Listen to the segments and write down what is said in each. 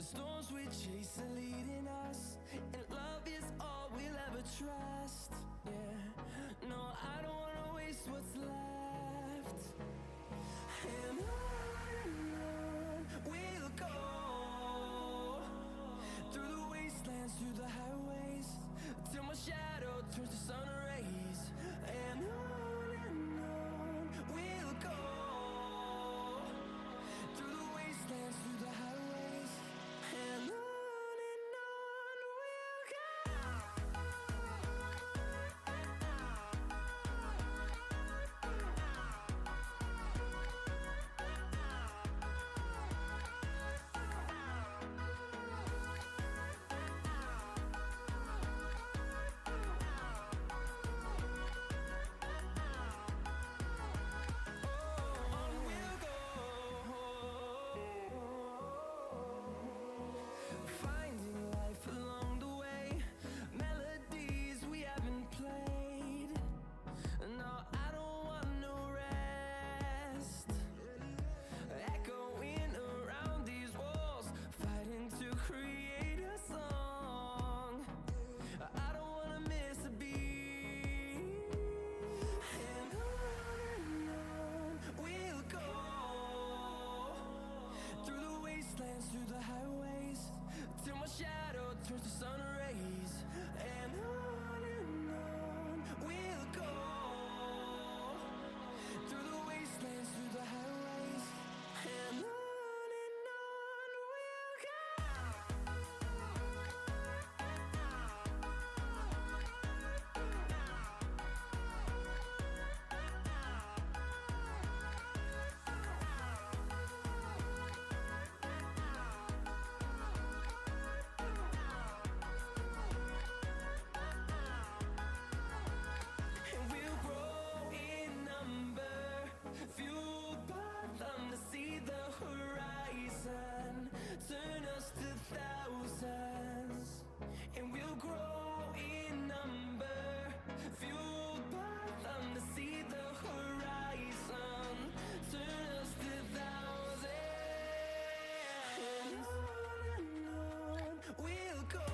storms we chase are leading us, and love is all we'll ever trust. Yeah, no, I don't wanna waste what's left. And on we'll go, through the wastelands, through the highways, till my shadow turns to sun rays. And on we'll go, through the wastelands, through the highways, and on we'll go. Finding life along the way, melodies we haven't played. No, I don't want no rest. Echoing around these walls, fighting to create a song. I don't wanna miss a beat. And on we'll go, through the wastelands, through the highways, till my shadow turns to sun rays. And on we'll go, through the wastelands, through the highways, and on we'll go. And we'll grow in number, fueled by them to see the horizon, turn us to thousands. And we'll grow in number, fueled by them to see the horizon, turn us to thousands. And on we'll go,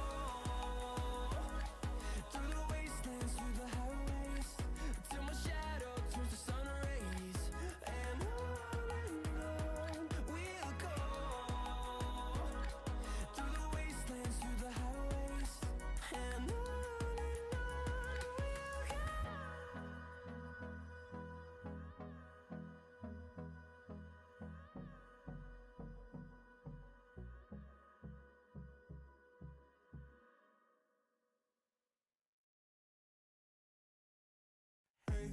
through the wastelands, through the highways, till my shadow turns to sun rays. And on we'll go, through the wastelands, through the highways, and on we'll go. Hey,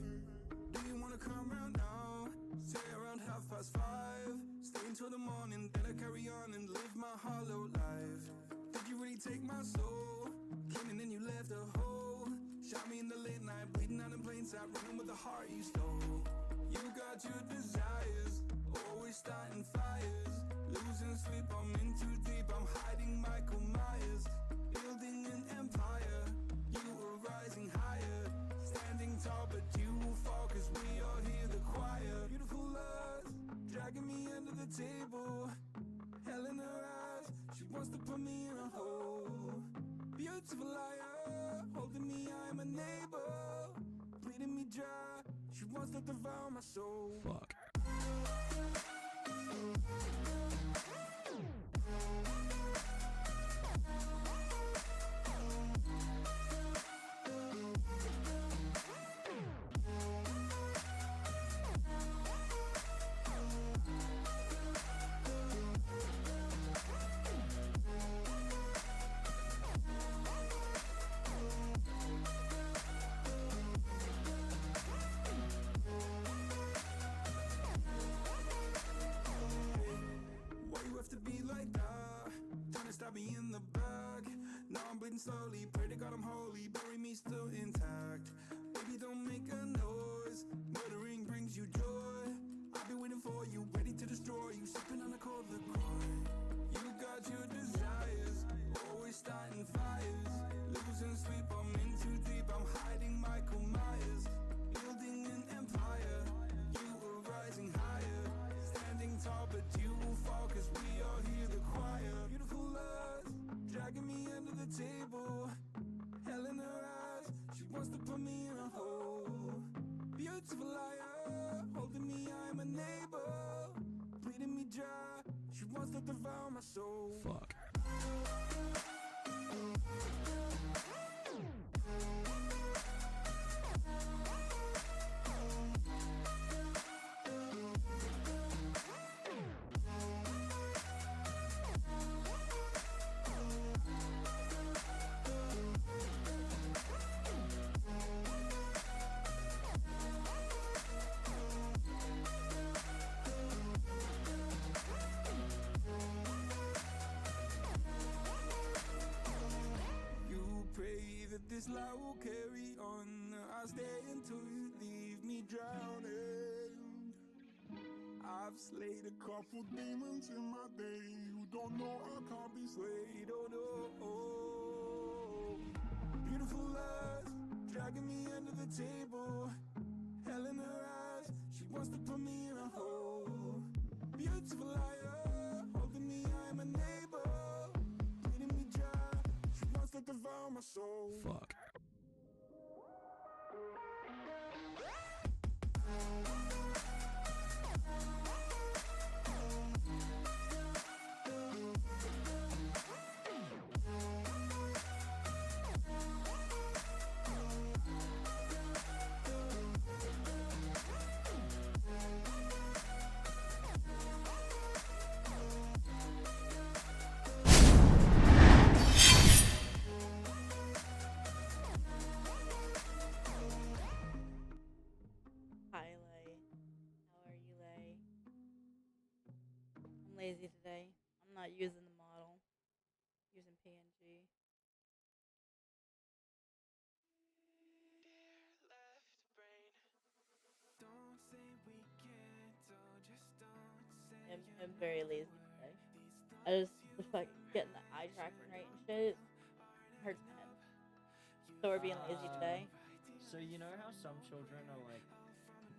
do you wanna come round now? Say around 5:30. Stay until the morning, then I carry on and live my hollow life. Did you really take my soul? Came and then you left a hole. Shot me in the late night, bleeding out in plain sight, running with the heart you stole. You got your desires, always starting fires. Losing sleep, I'm in too deep, I'm hiding Michael Myers. Building an empire, you were rising higher. Standing tall, but you will fall, cause we all hear the choir. Beautiful lust, dragging me under the table. Hell in her eyes, she wants to put me in a hole. Beautiful liar, holding me, I'm a neighbor. Bleeding me dry, she wants to devour my soul. Fuck. Why you have to be like that? Trying to stab me in the back. Now I'm bleeding slowly, pray to God I'm holy. Bury me still intact. Baby, don't make a noise. Murdering brings you joy. I've been waiting for you, ready to destroy you. Sipping on the cold liqueur. You got your desires, always starting fires. Losing sleep, I'm in too deep, I'm hiding Michael Myers. Building an empire, you were rising higher. Standing tall, but you will fall, cause we all hear the choir. Beautiful dry. She wants to devour my soul. Fuck. This life will carry on. I'll stay until you leave me drowning. I've slayed a couple demons in my day. You don't know I can't be swayed. Oh no. Beautiful lies dragging me under the table. Hell in her eyes, she wants to put me in a hole. Beautiful liar, holding me, I'm a neighbor. Bleeding me dry, she wants to devour my soul. Fuck. Lazy today. I'm not using the model. I'm using PNG. I'm very lazy today. I just the fucking getting the eye tracking right and shit hurts my head. So we're being lazy today. So you know how some children are like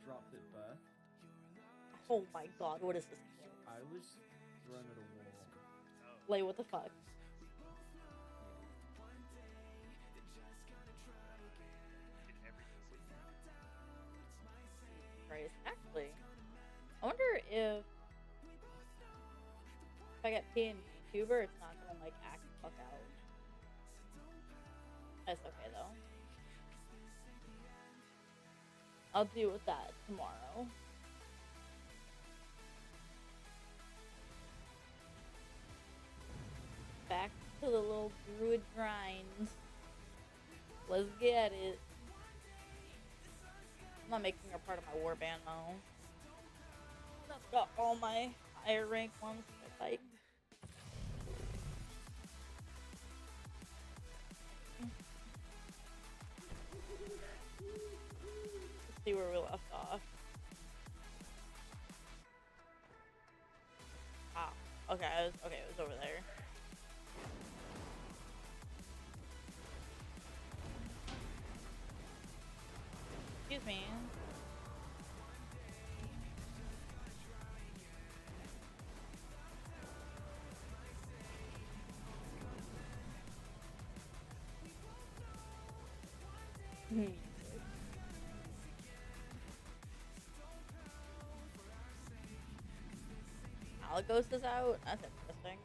dropped at birth? Oh my god, what is this? I was thrown at a wall. Like, what the fuck? Christ. Actually, I wonder if I get PNG tuber, it's not gonna like act the fuck out. That's okay though. I'll deal with that tomorrow. Back to the little druid grinds. Let's get it. I'm not making her part of my warband though. I've got all my higher rank ones to fight. Let's see where we left off. Ah, okay, it was over there. Excuse me. Alagos is out? That's interesting.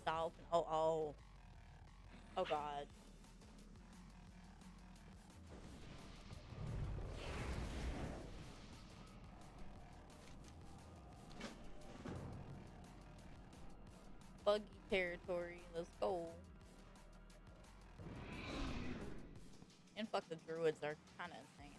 myself. And oh god. Buggy territory. Let's go. And fuck, the druids are kind of insane.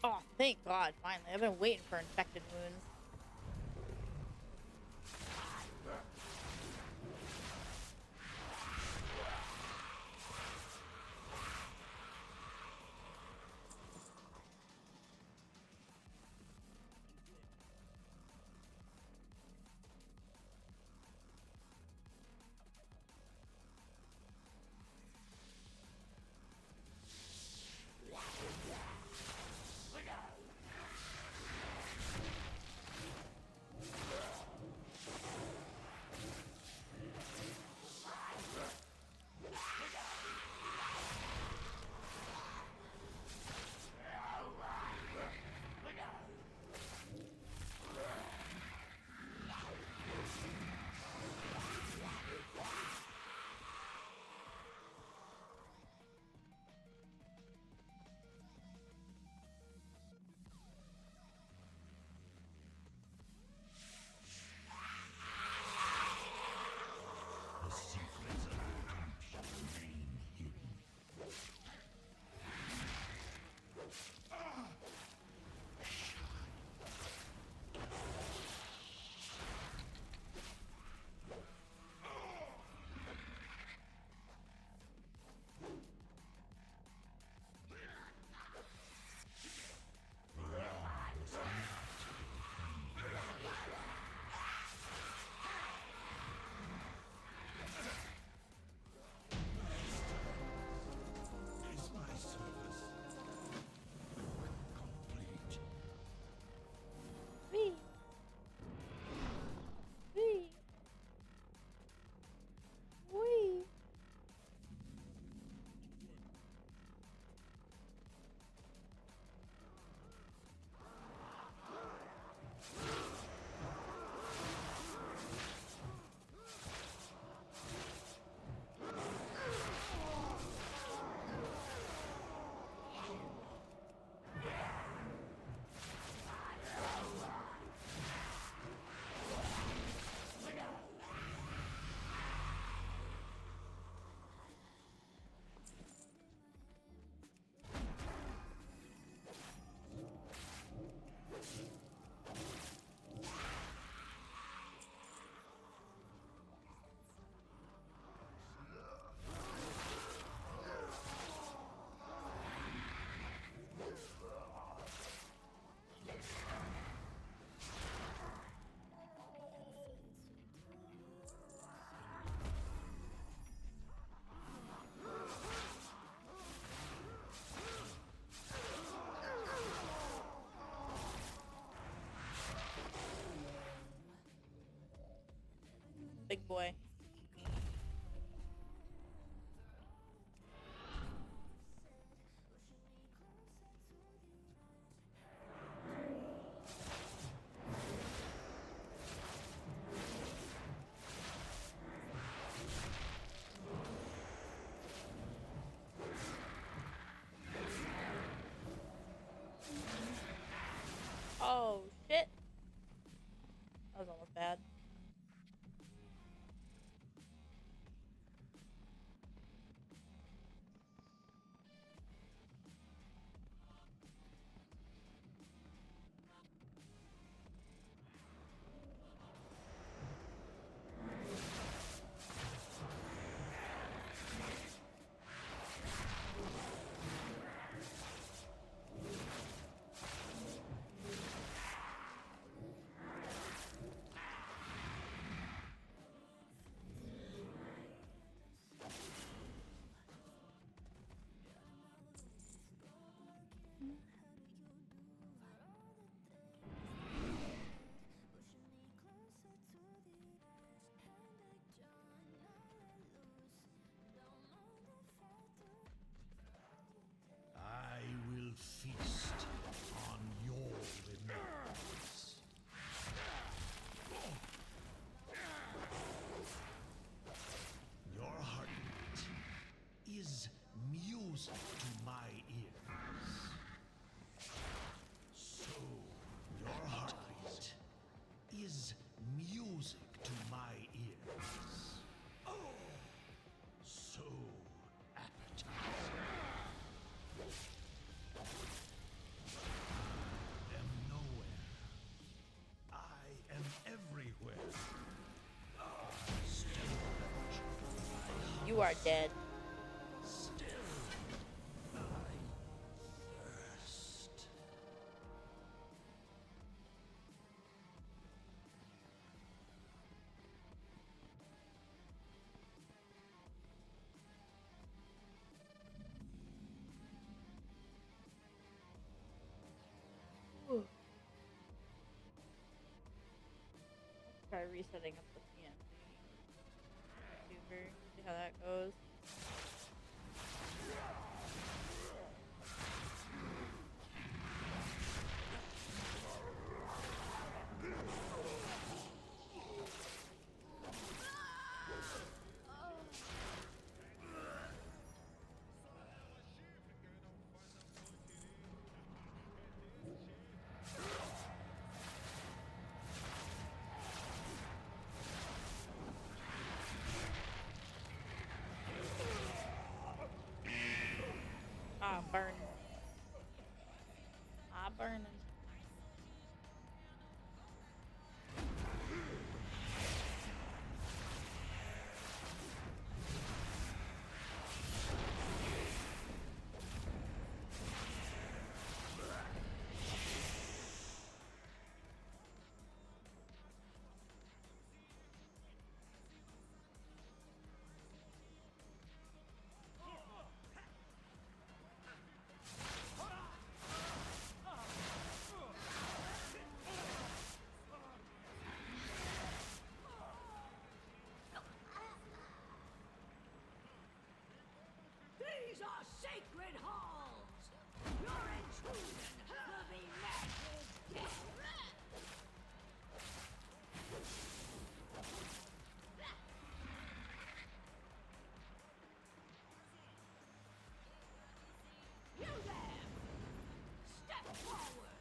Oh, thank God, finally. I've been waiting for infected wounds. are dead. Ooh. Let's try resetting up the PNG. Super. See how that goes. Ah, burn. Ah, burning. These are sacred halls! Your intrusion will be met with death! You there! Step forward!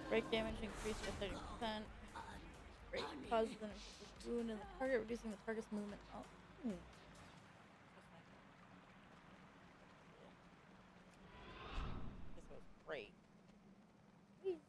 Break damage increased by 30%. Break causes an inflicted wound in the target, reducing the target's movement. Oh. That's nice. This was great. Whee.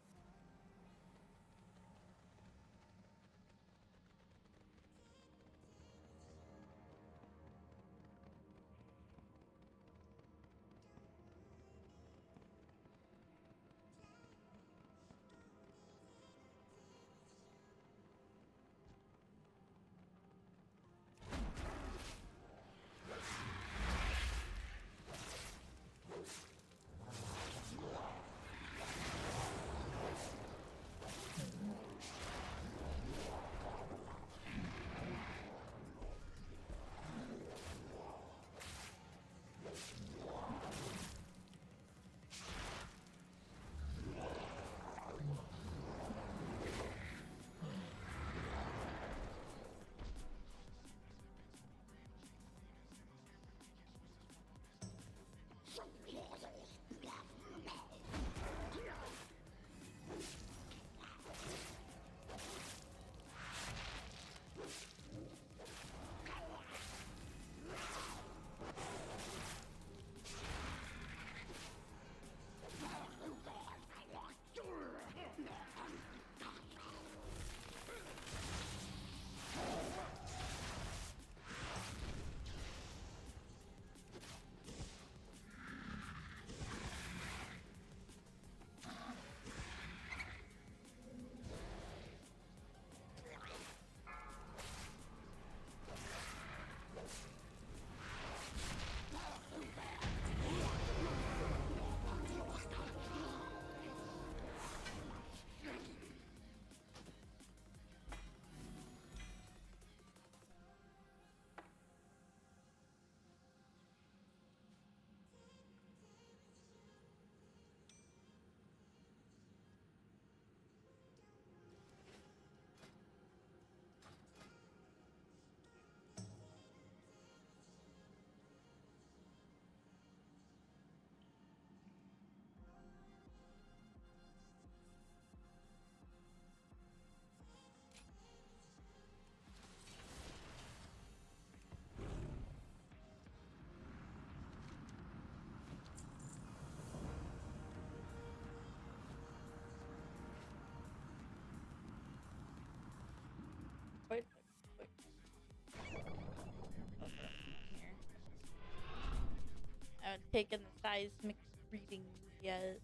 taken the seismic readings yet.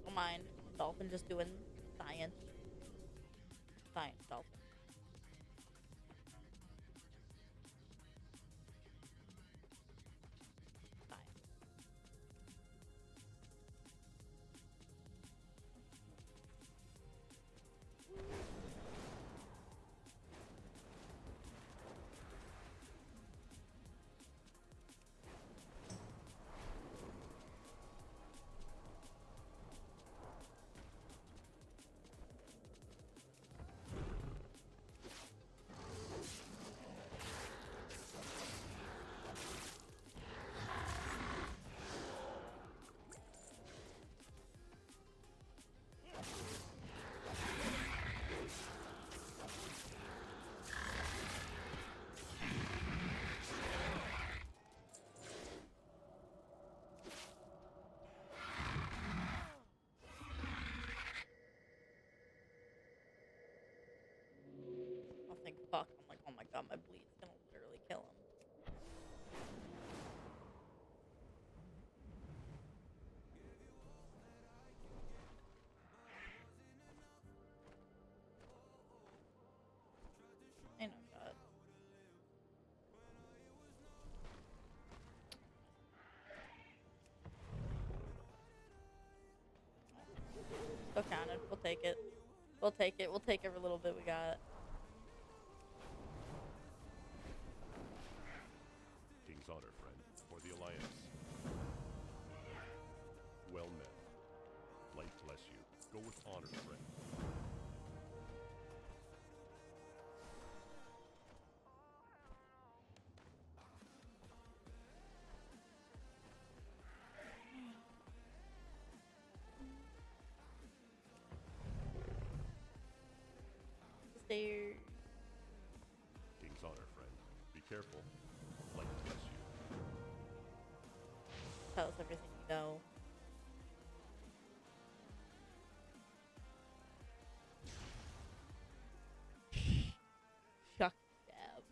Don't mind. Dolphin just doing science. Science, Dolphin. Science. I'll think, fuck. I'm like, oh my god, my bleed's gonna literally kill him. Ain't no shot. Still counted. We'll take it. We'll take it. We'll take every little bit we got. King's honor, friend, for the Alliance. Well met. Light bless you. Go with honor, friend. Stairs. King's honor, friend. Be careful. Light bless you. Tell us everything you know. Shuck dab.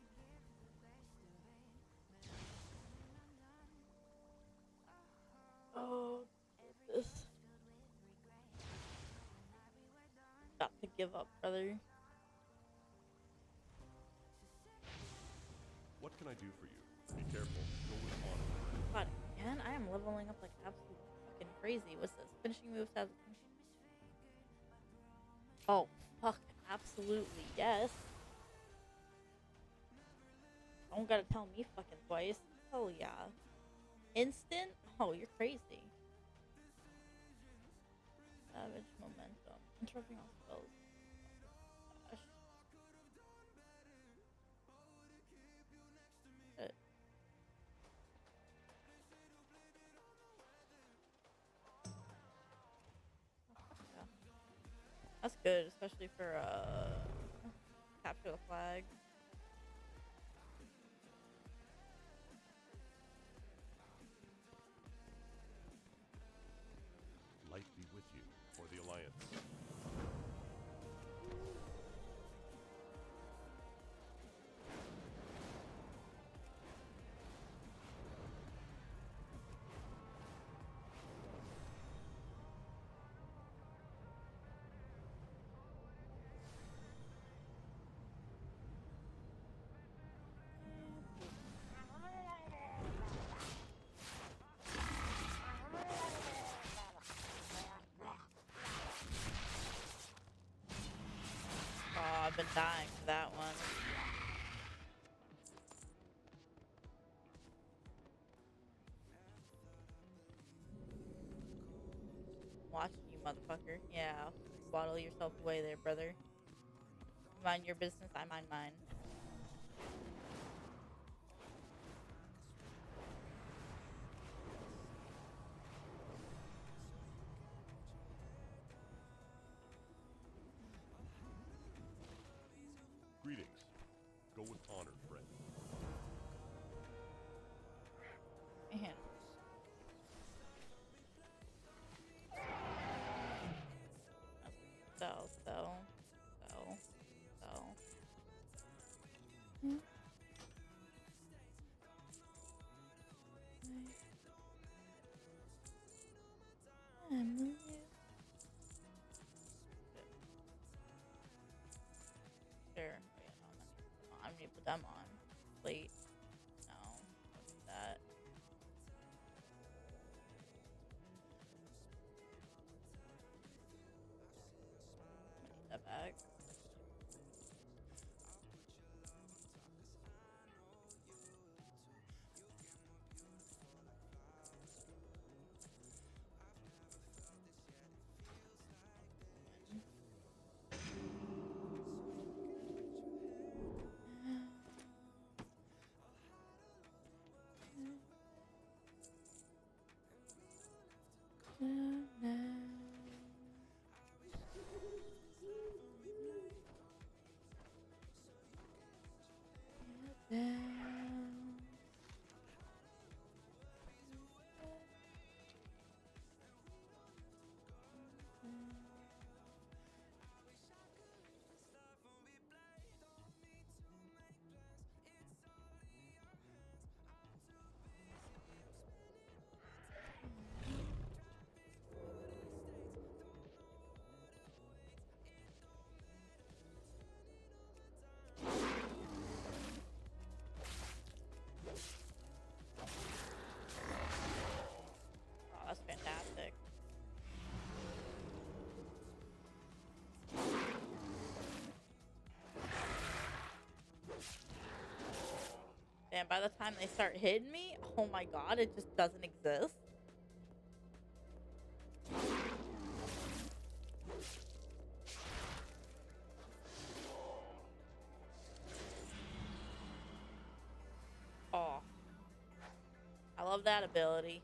Oh, this. Got to give up, brother. What can I do for you? Be careful. Go with honor, friend. God, again, I am leveling up like absolute fucking crazy. What's this? Finishing moves have. Oh, fuck. Absolutely, yes. Don't gotta tell me fucking twice. Hell yeah. Instant? Oh, you're crazy. Savage momentum. Interrupting all spells. Gosh. Shit. Yeah. That's good, especially for capture the flag. Light be with you for the Alliance. Oh, I've been dying for that one. Watching you, motherfucker. Yeah, waddle yourself away there, brother. Mind your business, I mind mine. Greetings. Go with honor, friend. Man. So. put them on. Plate. No. What's that? Need that back. Oh, that's fantastic. And by the time they start hitting me, oh my god, it just doesn't exist. Oh. I love that ability.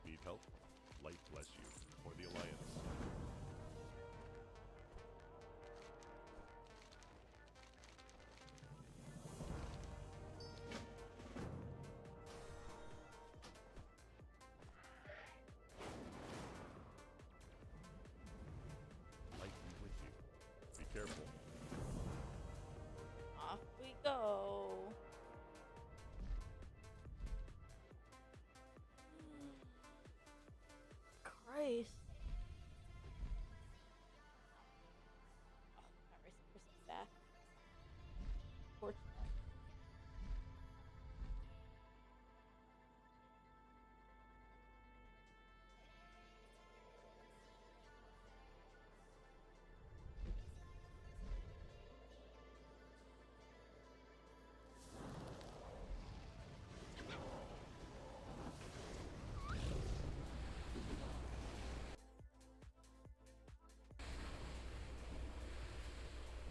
Need help? Light bless you. For the Alliance. Light be with you. Be careful. Off we go. Christ. Oh, not racing Christmas back. Fortunate.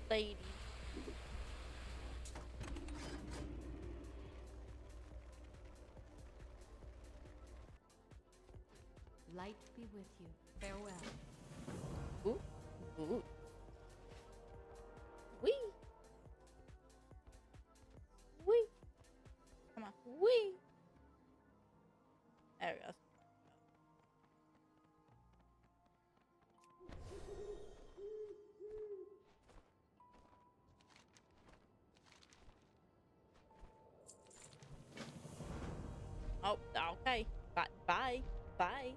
Lady. Light be with you. Farewell. Ooh. Ooh. Wee. Wee. Come on. Wee. There we go. Oh, okay. Bye. Bye. Bye.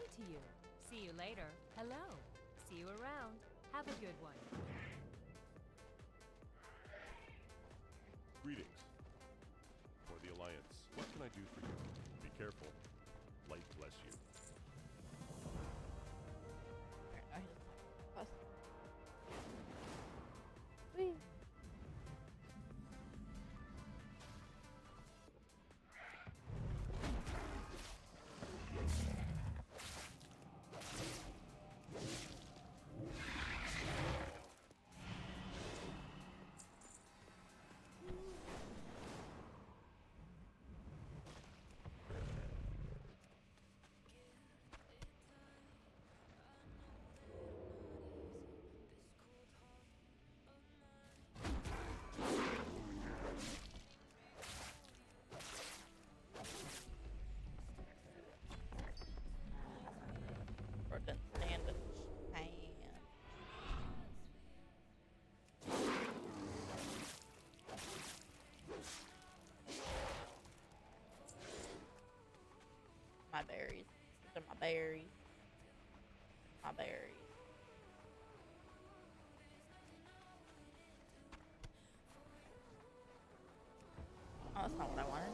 day to you. See you later. Hello. See you around. Have a good one. Greetings. For the Alliance, what can I do for you? Be careful. Light bless you. I just bust. Whee. Or didn't stand a chance. My berries. These are my berries. My berries. Oh, that's not what I wanted.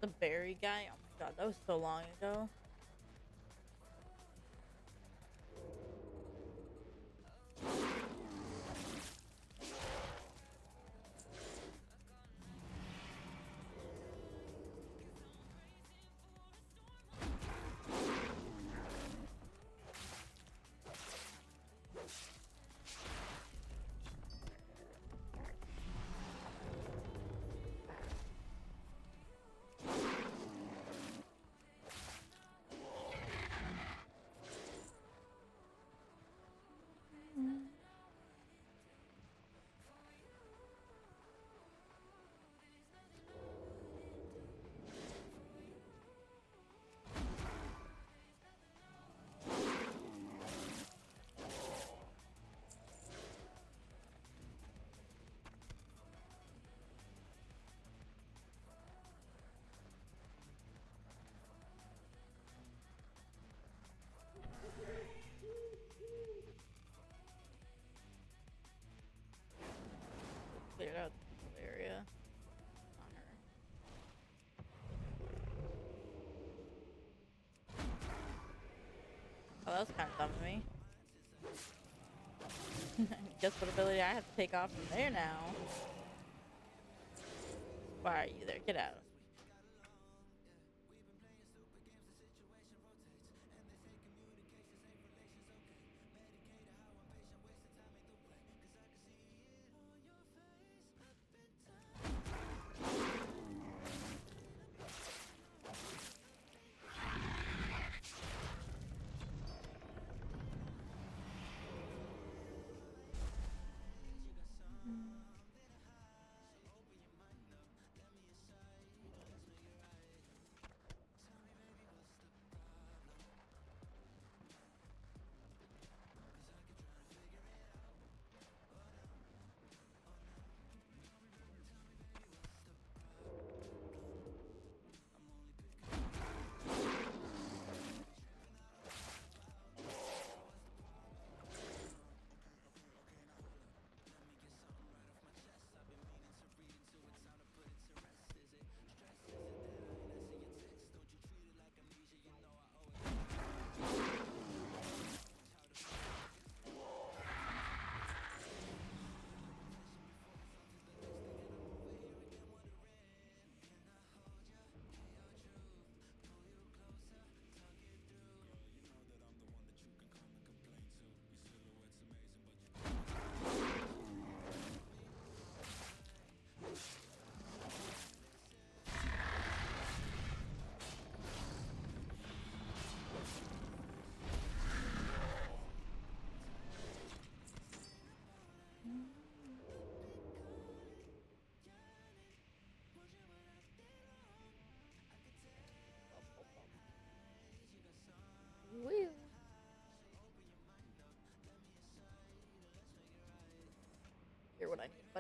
The berry guy? Oh my god, that was so long ago. Cleared out the whole area on her. Oh, that was kind of dumb of me. Guess what ability I have to take off from there now? Why are you there? Get out.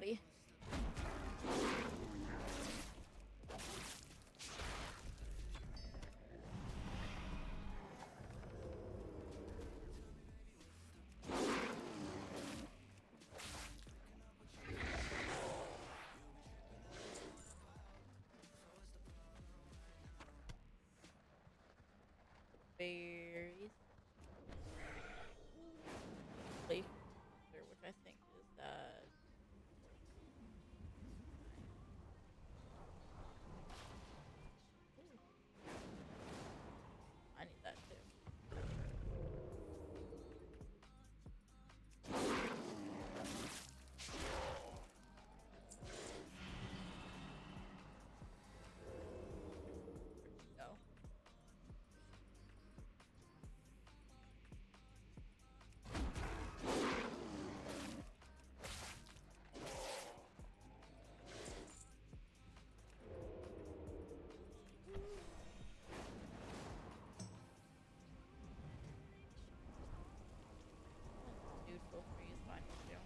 buddy. Berries. Leaf, which I think is that. I need that too. Go. Neutral trees, fine too.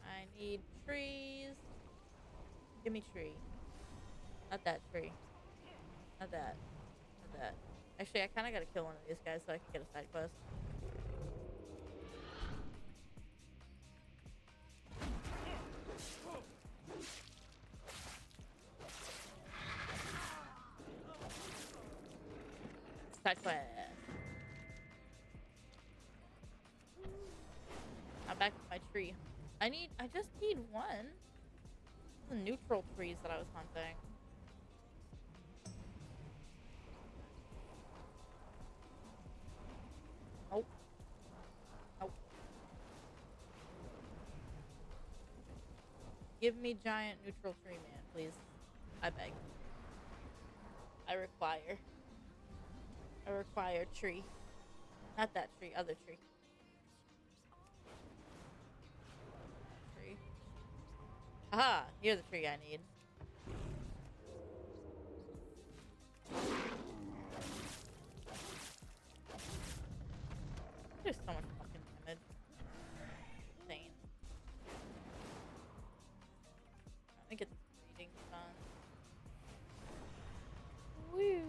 I need trees. Give me tree. Not that tree. Not that. Not that. Actually, I kind of gotta kill one of these guys so I can get a side quest. Side quest. I'm back with my tree. I just need one. The neutral trees that I was hunting. Nope. Nope. Give me giant neutral tree man, please. I beg. I require tree. Not that tree, other tree. Tree. Aha! You're the tree I need. There's so much fucking damage. Insane. Let me get this reading done. Woo!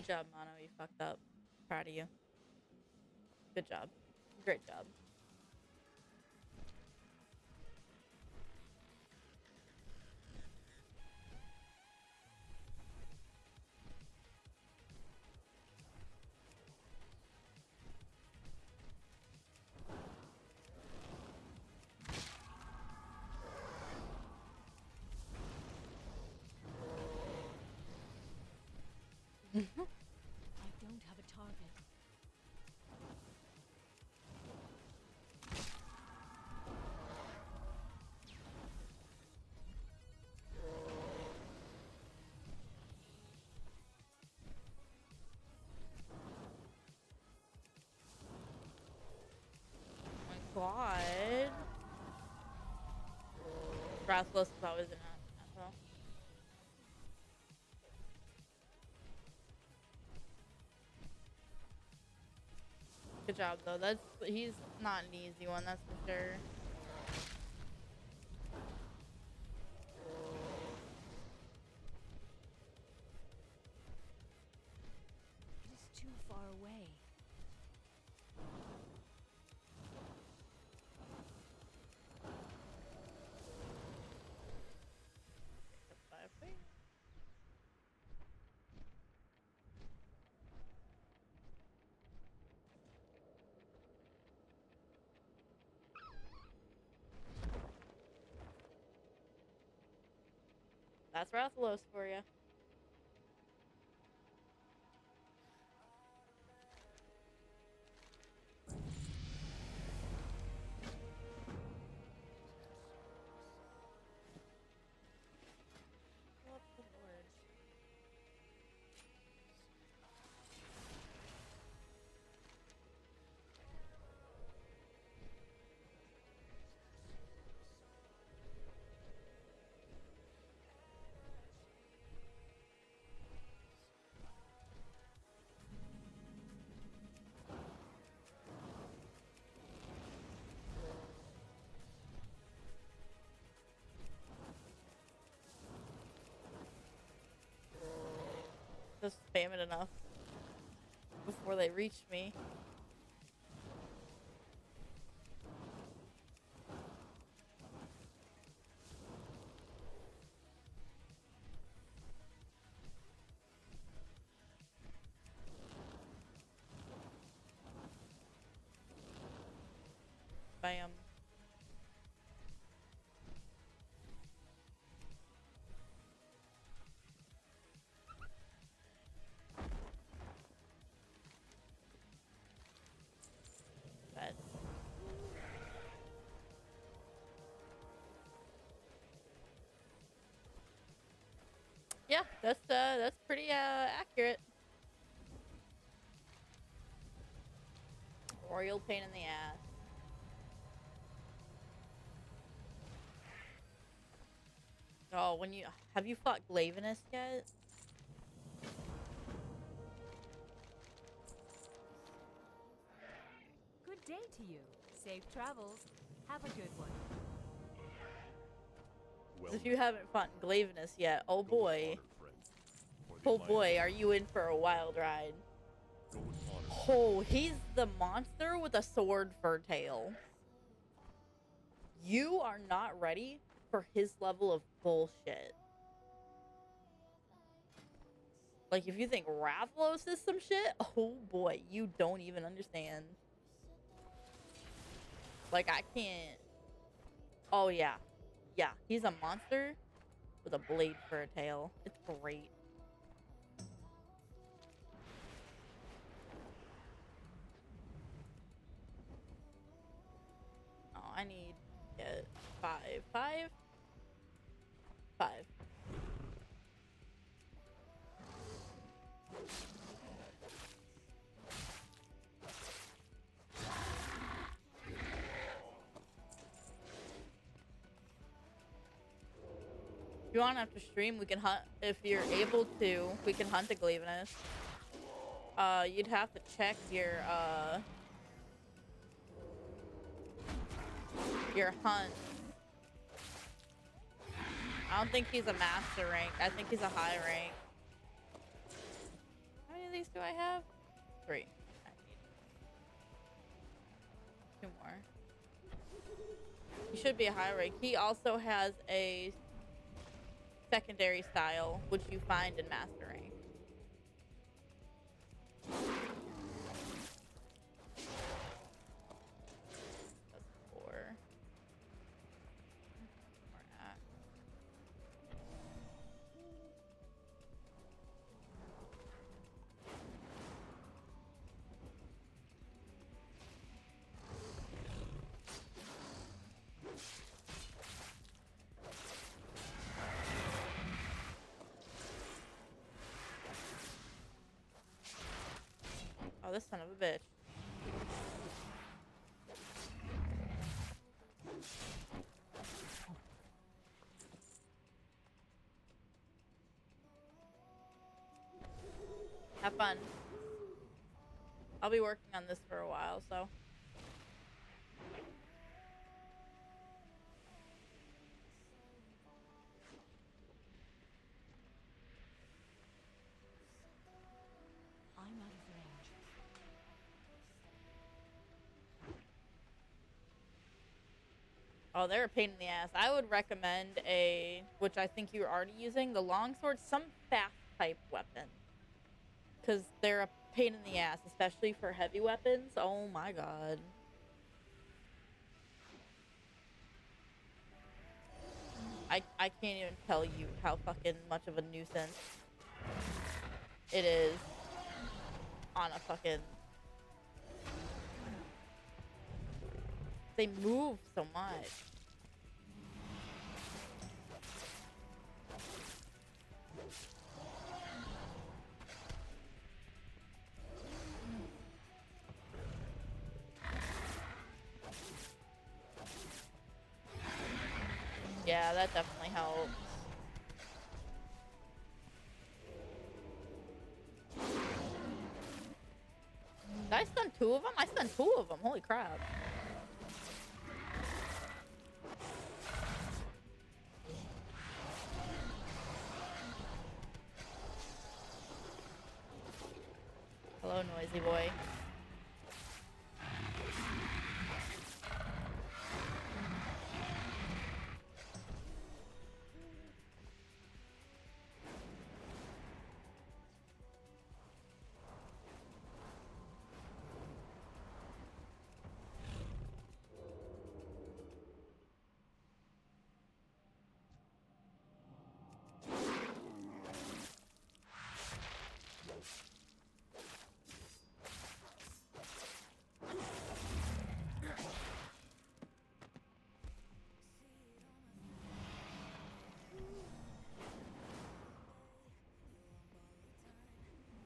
Good job, Mono. You fucked up. Proud of you. Good job. Great job. I don't have a target. Oh my god. Rathalos is always an asshole. Good job though. He's not an easy one, that's for sure. It is too far away. That's Rathalos for you. Oh, good lord. Just spam it enough before they reach me. Bam. But yeah, that's pretty accurate. Royal pain in the ass. Oh, have you fought Glavenus yet? Good day to you. Safe travels. Have a good one. Well, If you haven't fought Glavenus yet, oh go with boy. honor, friend. For the Oh Alliance, boy, are you in for a wild ride. go with honor. Oh, he's the monster with a sword for tail. You are not ready for his level of bullshit. Like, if you think Rathalos is some shit, oh boy, you don't even understand. Like, I can't. Oh, yeah. Yeah, he's a monster with a blade for a tail. It's great. Oh, I need to get 5. 5? 5. If you want after stream, we can hunt. If you're able to, we can hunt the Glavenus. You'd have to check your hunt. I don't think he's a master rank. I think he's a high rank. How many of these do I have? 3. I need 2 more. He should be a high rank. He also has a secondary style, which you find in master rank. That's 4. More axe. Oh, this son of a bitch. Have fun. I'll be working on this for a while, so. I'm out of range. Oh, they're a pain in the ass. I would recommend which I think you're already using, the longsword, some fast type weapon. Because they're a pain in the ass, especially for heavy weapons. Oh my god. I can't even tell you how fucking much of a nuisance it is on a fucking... They move so much. Yeah, that definitely helps. Did I stun 2 of them? I stunned 2 of them. Holy crap. Hello, noisy boy.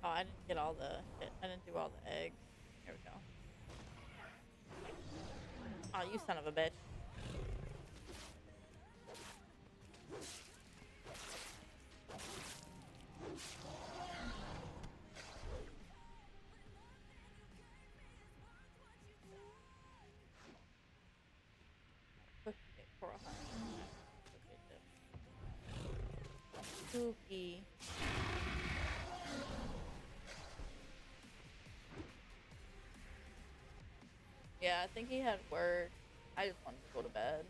Oh, I didn't get all the shit. I didn't do all the eggs. Here we go. Oh, you son of a bitch. Cookie for a hundred. Cookie. Yeah, I think he had work. I just wanted to go to bed.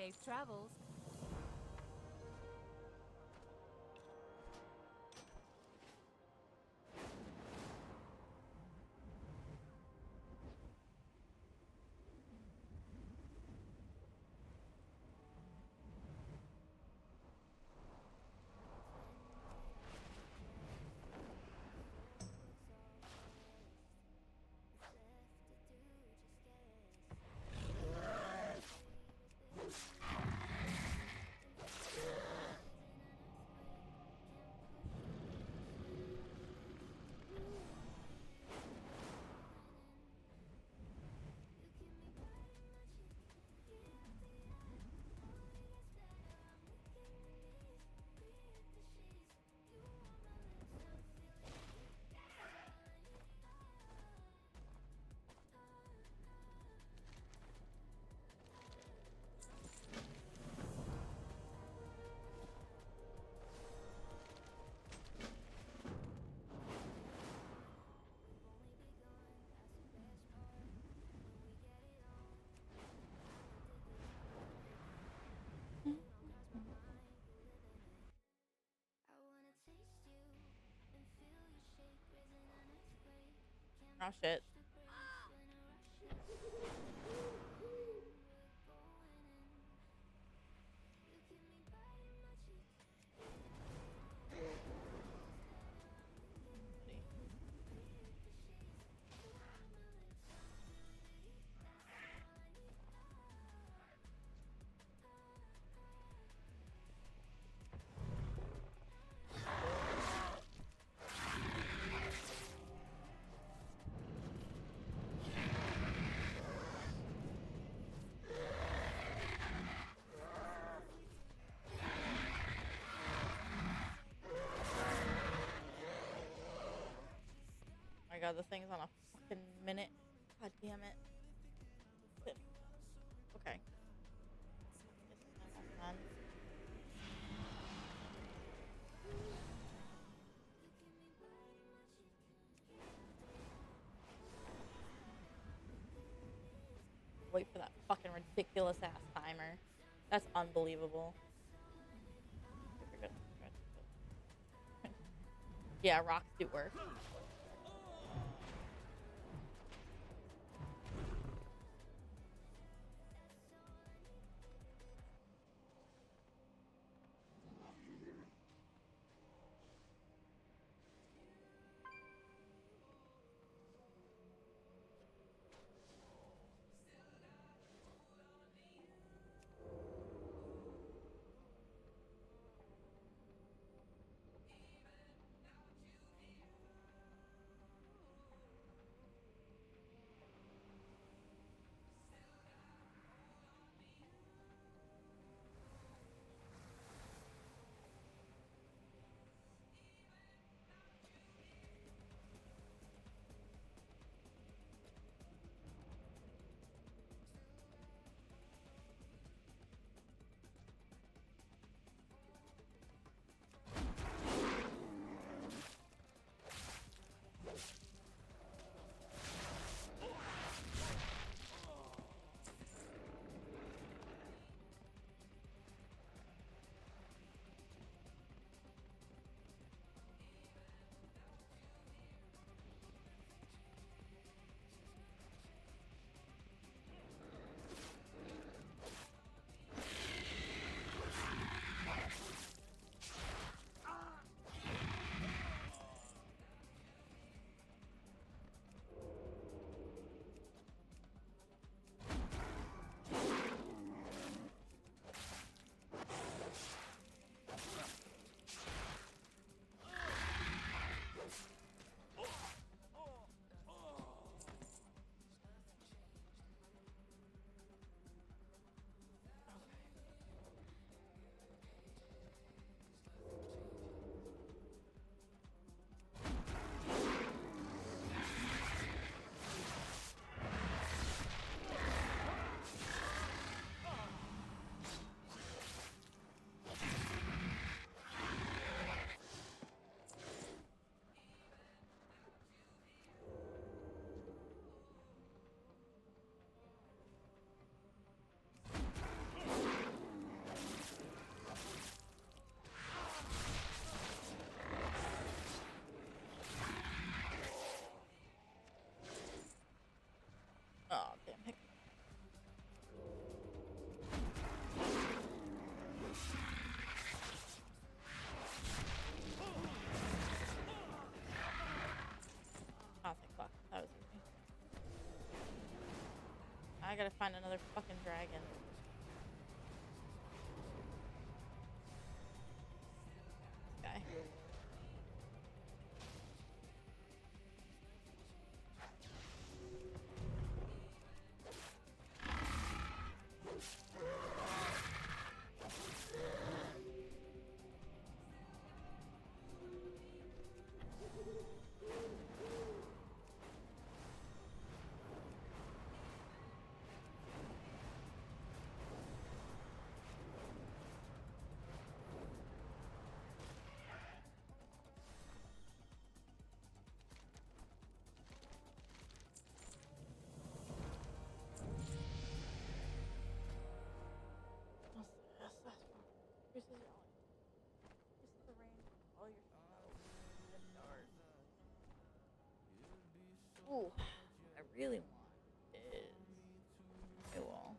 Safe travels. Oh shit. Oh my god, this thing's on a fucking minute. God damn it. Okay. This is almost done. Wait for that fucking ridiculous ass timer. That's unbelievable. Yeah, rocks do work. I gotta find another fucking dragon. Guy. This is the range of all your spells in the dark. Ooh, what I really want is new wall.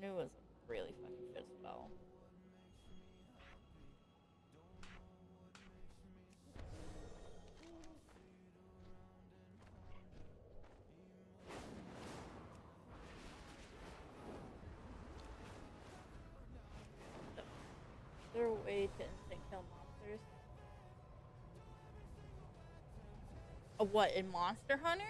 New is a really fucking good spell. Is there a way to instant kill monsters? A what, in Monster Hunter?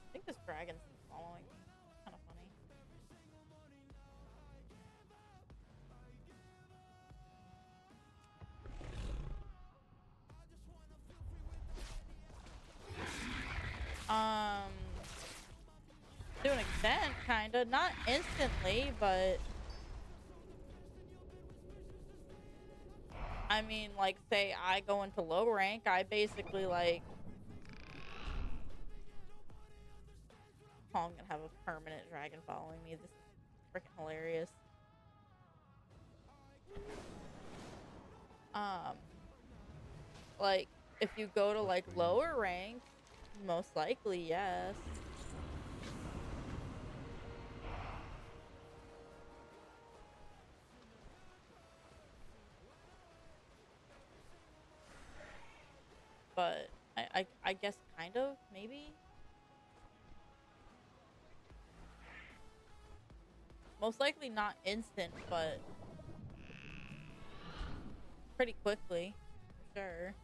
I think this dragon's following me. Kind of funny. To an extent, kinda. Not instantly, but I mean, like, say I go into low rank, I basically, like, oh, I'm gonna have a permanent dragon following me. This is freaking hilarious. Like, if you go to, like, lower ranks, most likely, yes. But I guess kind of, maybe. Most likely not instant, but pretty quickly, for sure.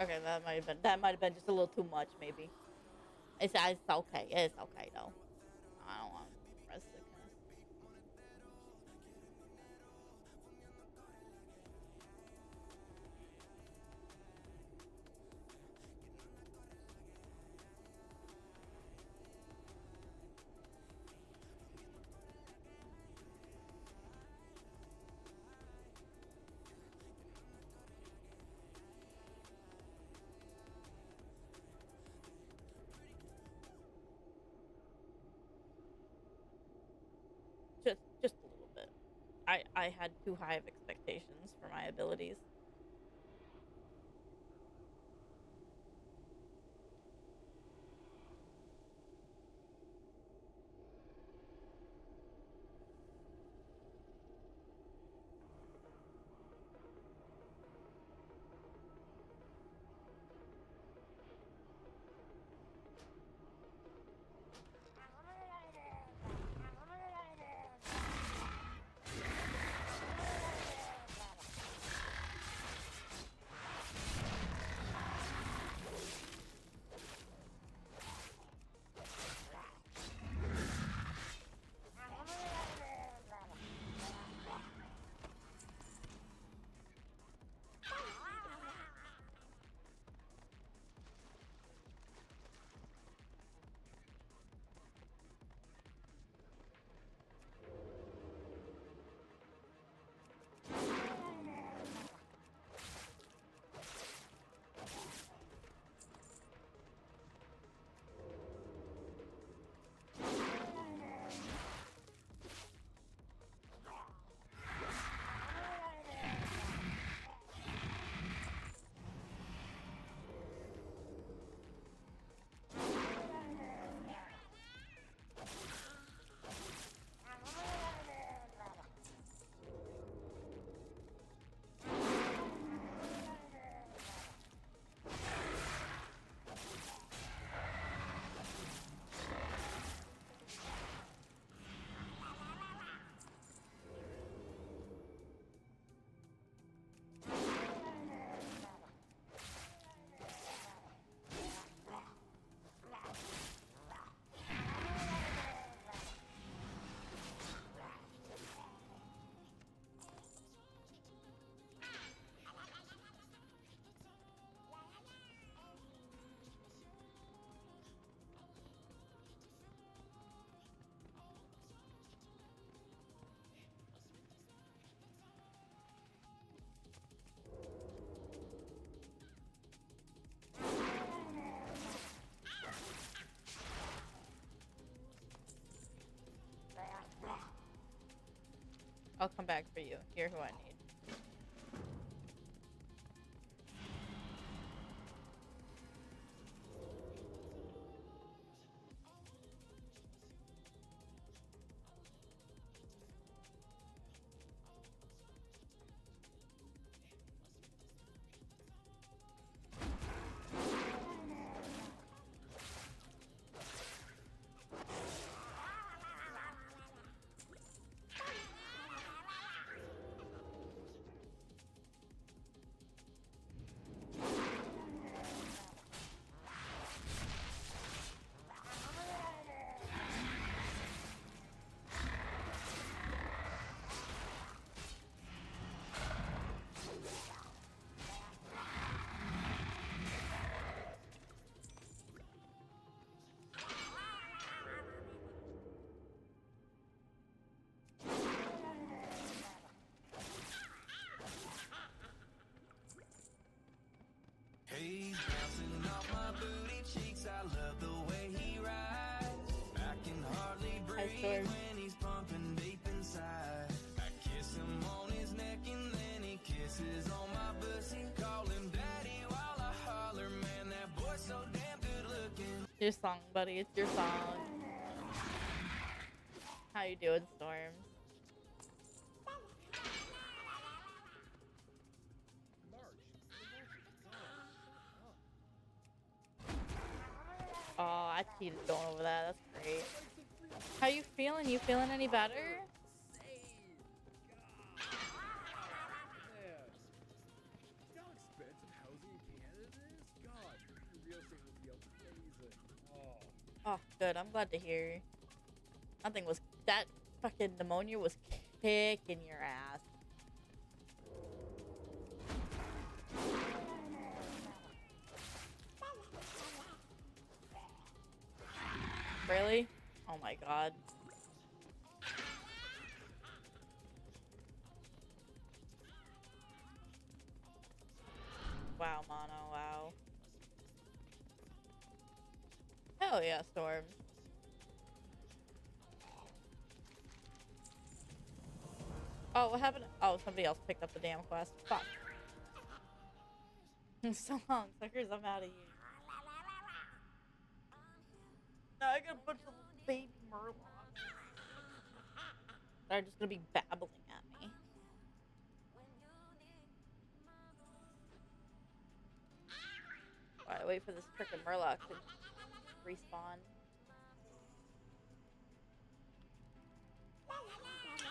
Okay, that might have been just a little too much, maybe. It's okay. It's okay though. I don't want rest sickness. Just a little bit. I had too high of expectations for my abilities. I'll come back for you. You're who I need. He's bouncing off my booty cheeks. I love the way he rides. I can hardly breathe when he's pumping deep inside. I kiss him on his neck and then he kisses on my pussy. Call him daddy while I holler, man, that boy's so damn good looking. Your song, buddy. It's your song. How you doing, Storms? Oh, I cheated going over that. That's great. How you feeling? You feeling any better? How expensive housing in Canada is? Oh, good. I'm glad to hear. Nothing was that fucking pneumonia was kicking your ass. Really? Oh my god. Wow, Mono, wow. Hell yeah, Storm. Oh, what happened? Oh, somebody else picked up the damn quest. Fuck. So long, suckers, I'm out of here. Now I got a bunch of baby murlocs. They're just gonna be babbling at me. Alright, wait for this frickin' murloc to respawn.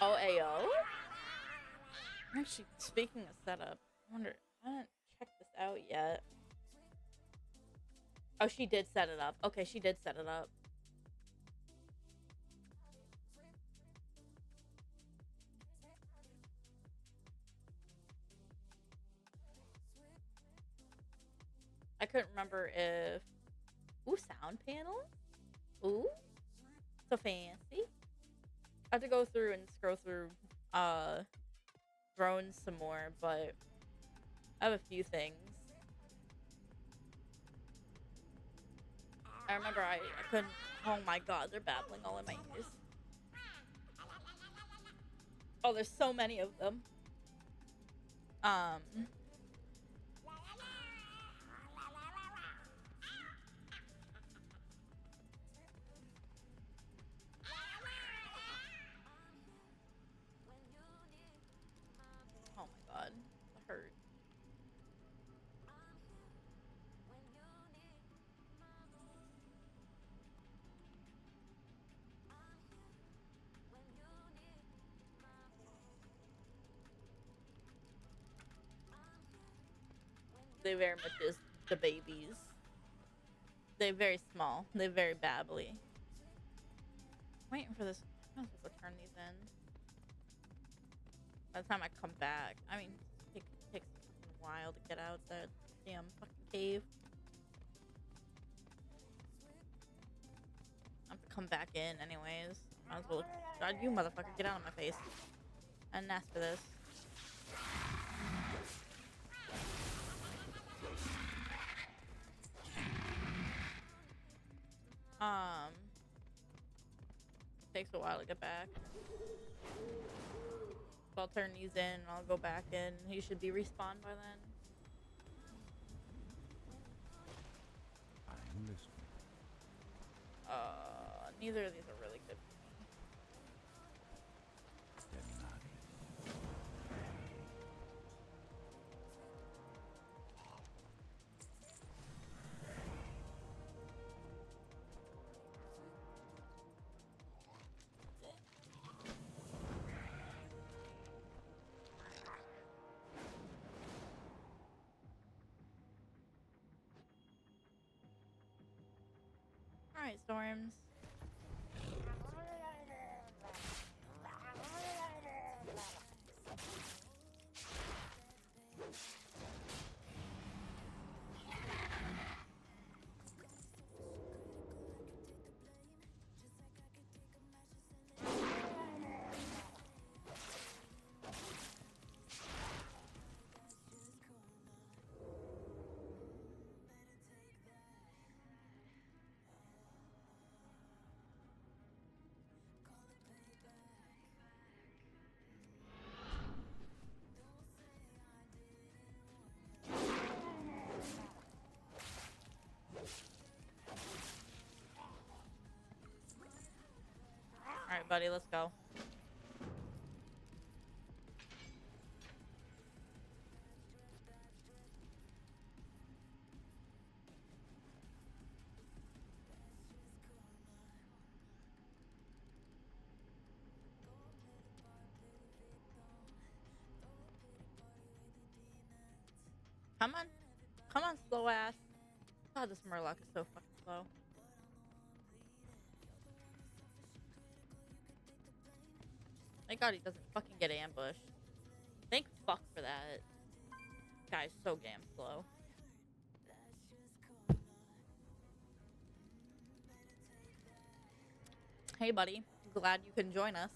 Oh, AO? Actually, speaking of setup, I wonder, I didn't check this out yet. Oh, she did set it up. Okay, she did set it up. I couldn't remember if... Ooh, sound panel? Ooh, so fancy. I have to go through and scroll through drones some more, but I have a few things. I remember I couldn't... Oh my god, they're babbling all in my ears. Oh, there's so many of them. Oh my god, that hurt. They very much is the babies. They're very small. They're very babbly. Waiting for this. I might as well go turn these in. By the time I come back, I mean, it takes a while to get out that damn fucking cave. I have to come back in anyways. Might as well. God, you motherfucker, get out of my face. I didn't ask for this. Takes a while to get back. So I'll turn these in and I'll go back in. He should be respawned by then. I'm listening. Neither of these are really good for me. They're not. Alright, Storms. Alright, buddy, let's go. Come on. Come on, slow ass. God, this Murloc is so fucking slow. Thank God he doesn't fucking get ambushed. Thank fuck for that. Guy's so damn slow. Hey, buddy. Glad you can join us.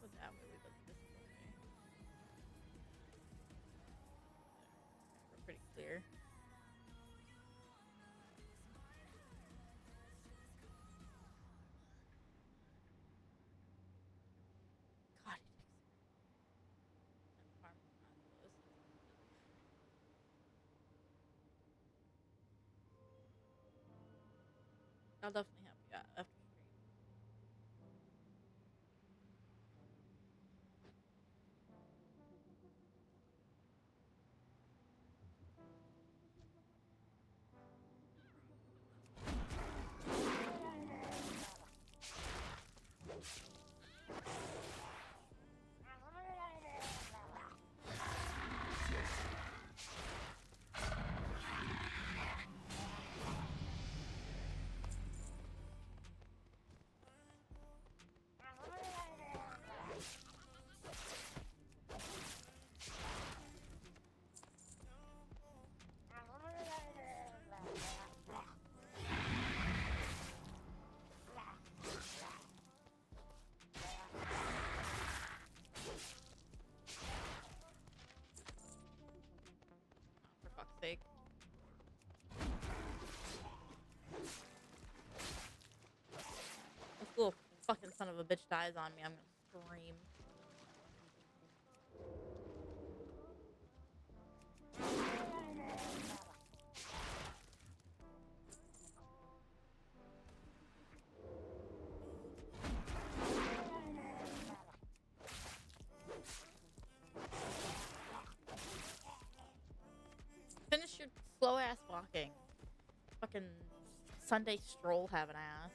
Go that way, we go this way. We're pretty clear. God, he takes and farm condos. I'll definitely help you out after stream. For fuck's sake. This little fucking son of a bitch dies on me, I'm gonna scream. Finish your slow ass walking. Fucking Sunday stroll having ass.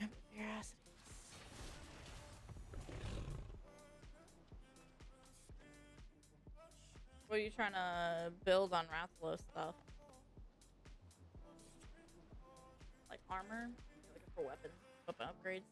Remember curiosities. What are you trying to build on Rathlos stuff? Like armor? You're looking for weapons, weapon upgrades?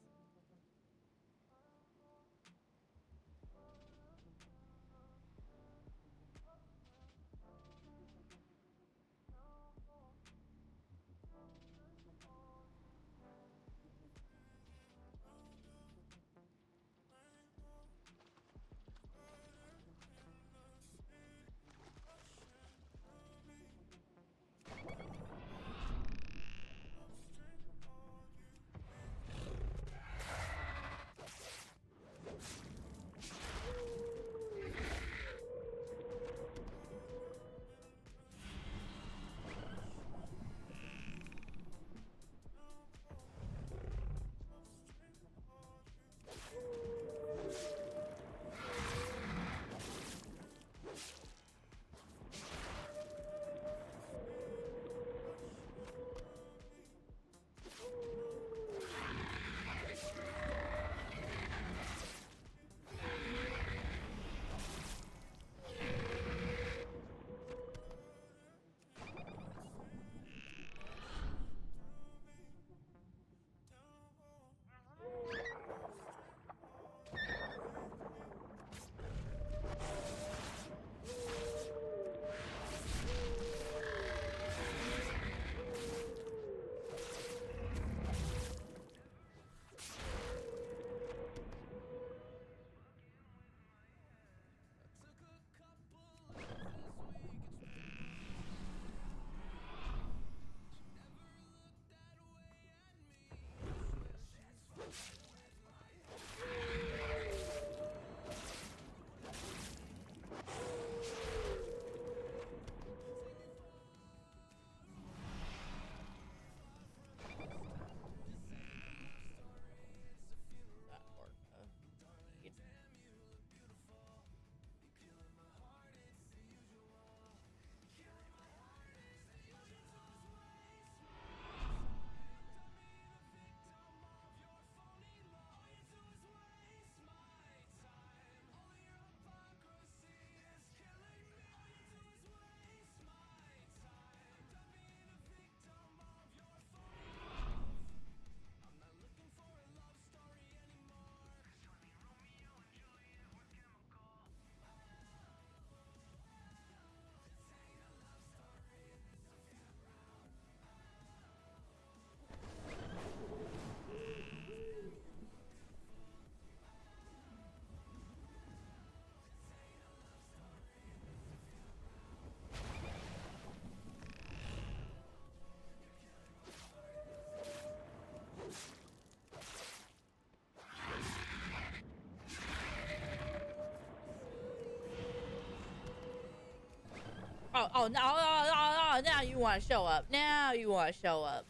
Oh, no, now you want to show up. Now you want to show up.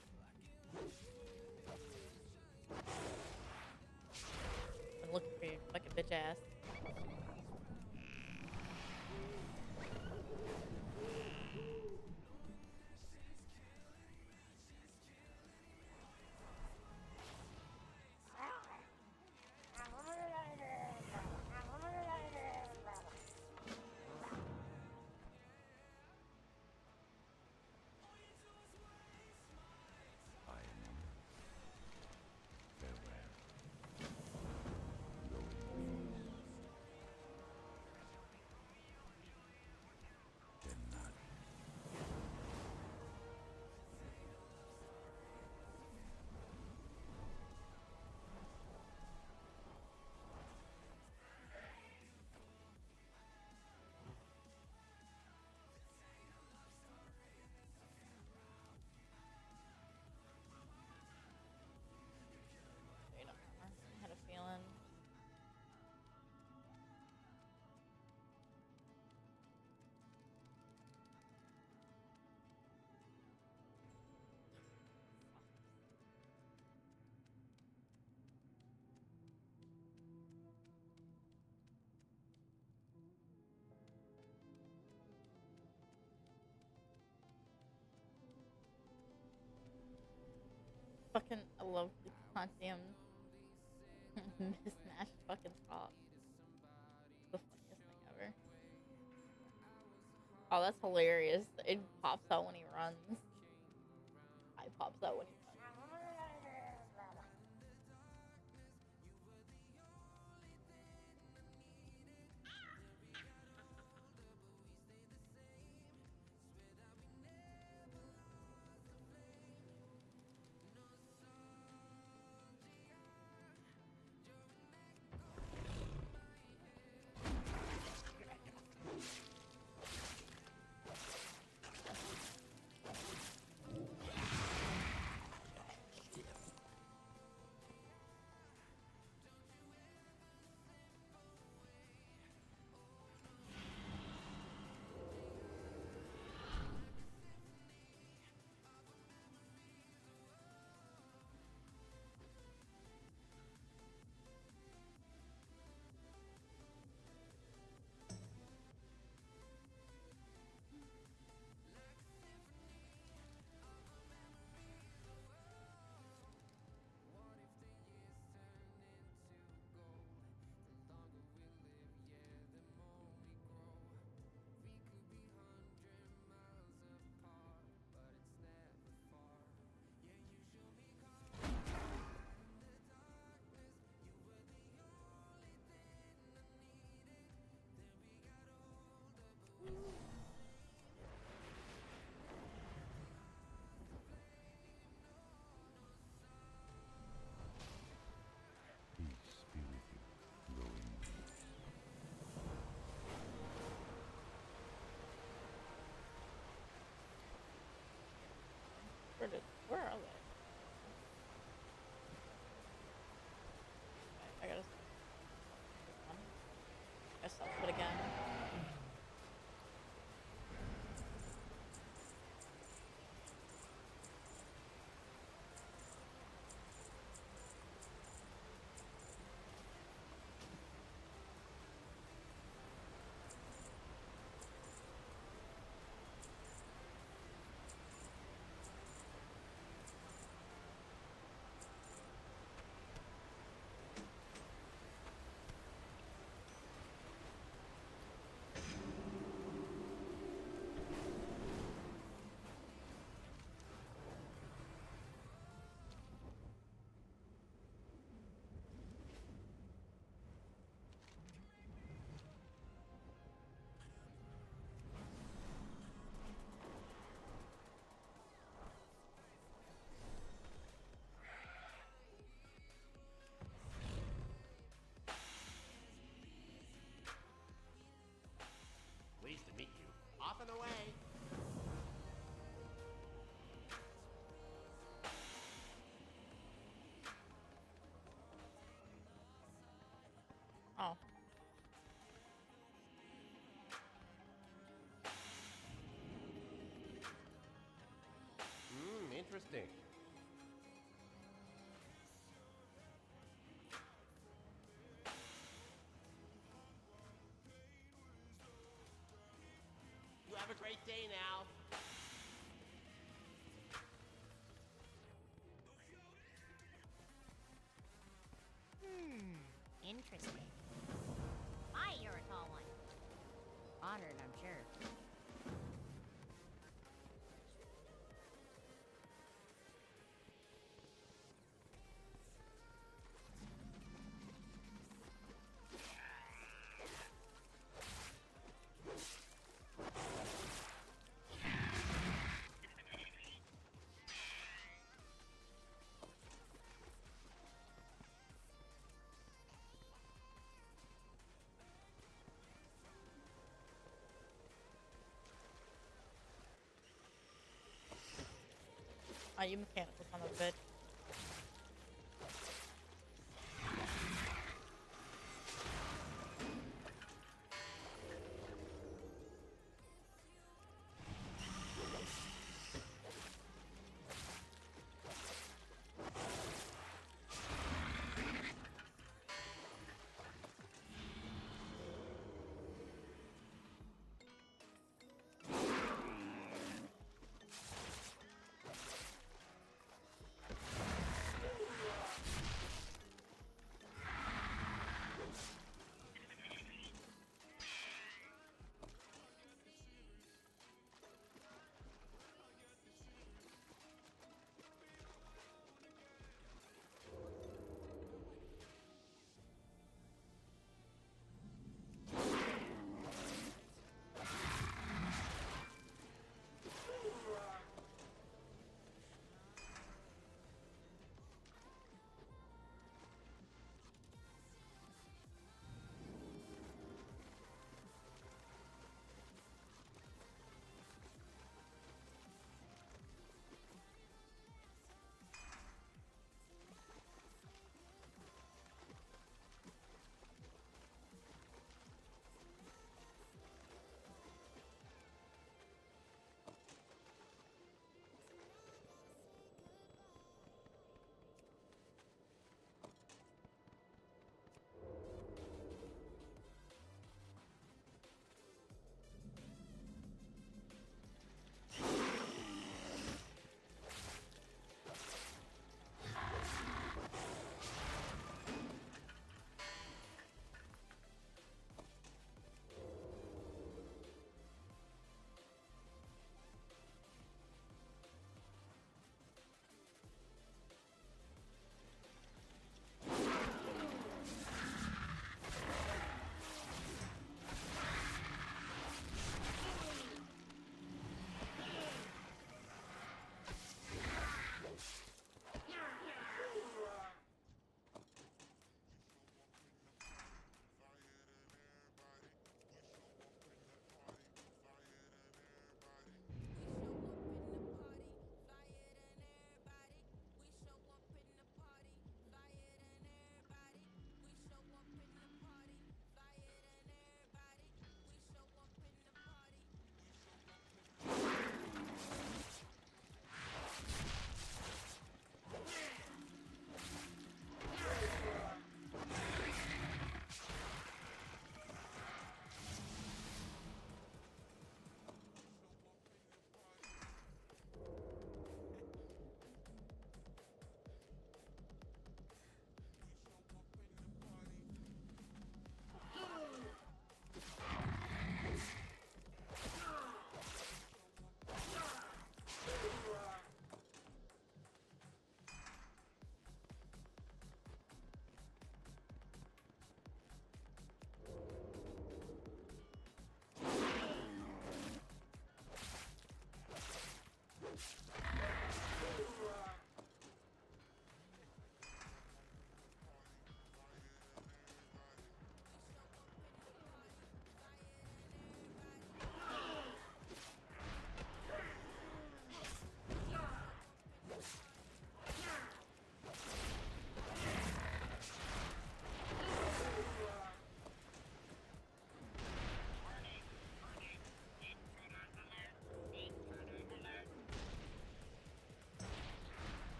I'm looking for you, fucking bitch ass. Straight up, I had a feeling. Fucking, I love the goddamn mismatched fucking top. The funniest thing ever. Oh, that's hilarious. It pops out when he runs. I pops out when he runs. Peace be with you. Goin. Where are they? I gotta self it again. Pleased to meet you. Off and away. Oh. Interesting. You have a great day now. Interesting. Hi, you're a tall one. Honored, I'm sure. Oh, you mechanical son of a bitch.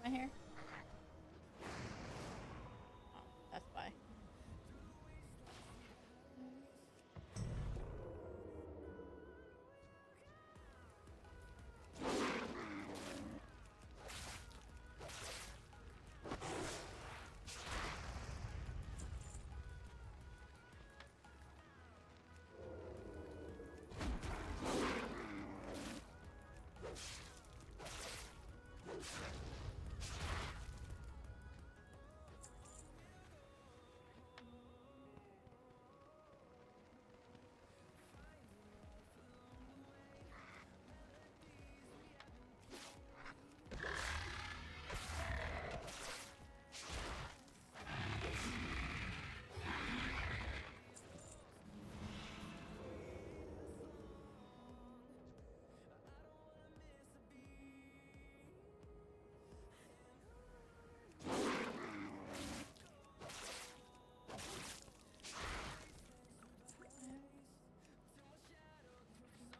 my hair? Oh, that's why.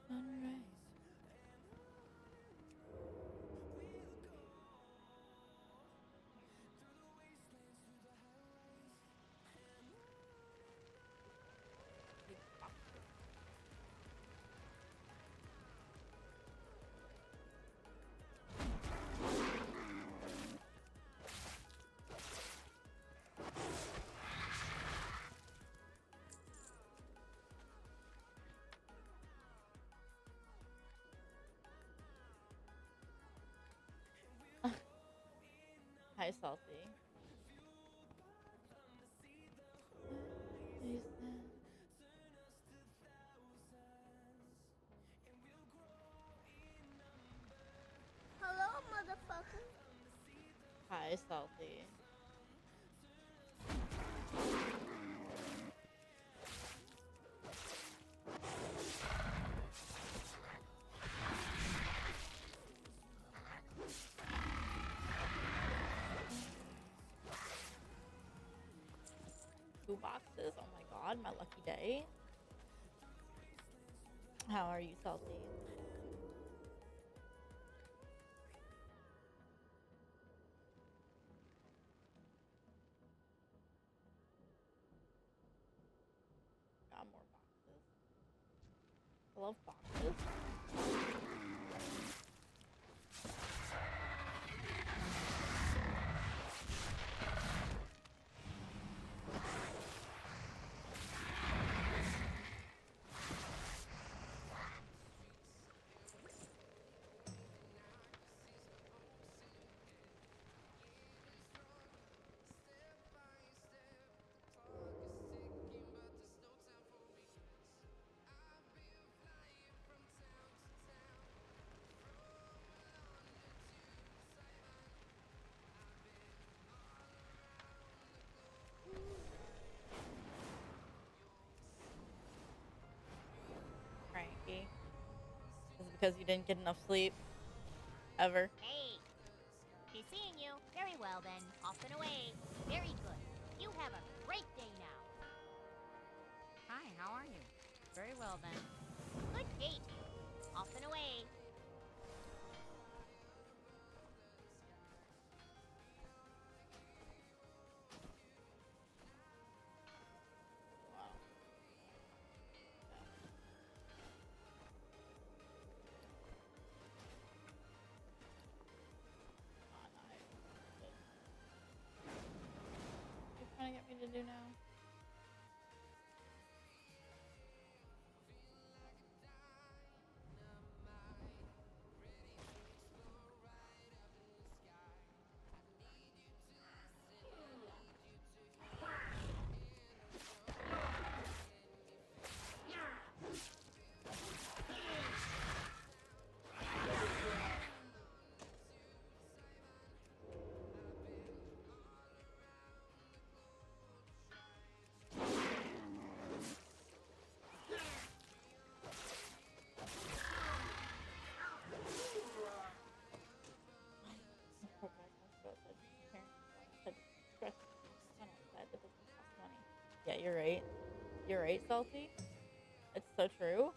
Sunrise. Hi, Salty. Hello, motherfucker. Hi, Salty. Two boxes. Oh my god, my lucky day. How are you, Salty? Got more boxes. I love boxes. Cranky. Is it because you didn't get enough sleep? Ever? Hey. She's seeing you. Very well then. Off and away. Very good. You have a great day now. Hi, how are you? Very well then. Good date. Off and away. Wow. What are you trying to get me to do now? Yeah, you're right. You're right, Salty. It's so true.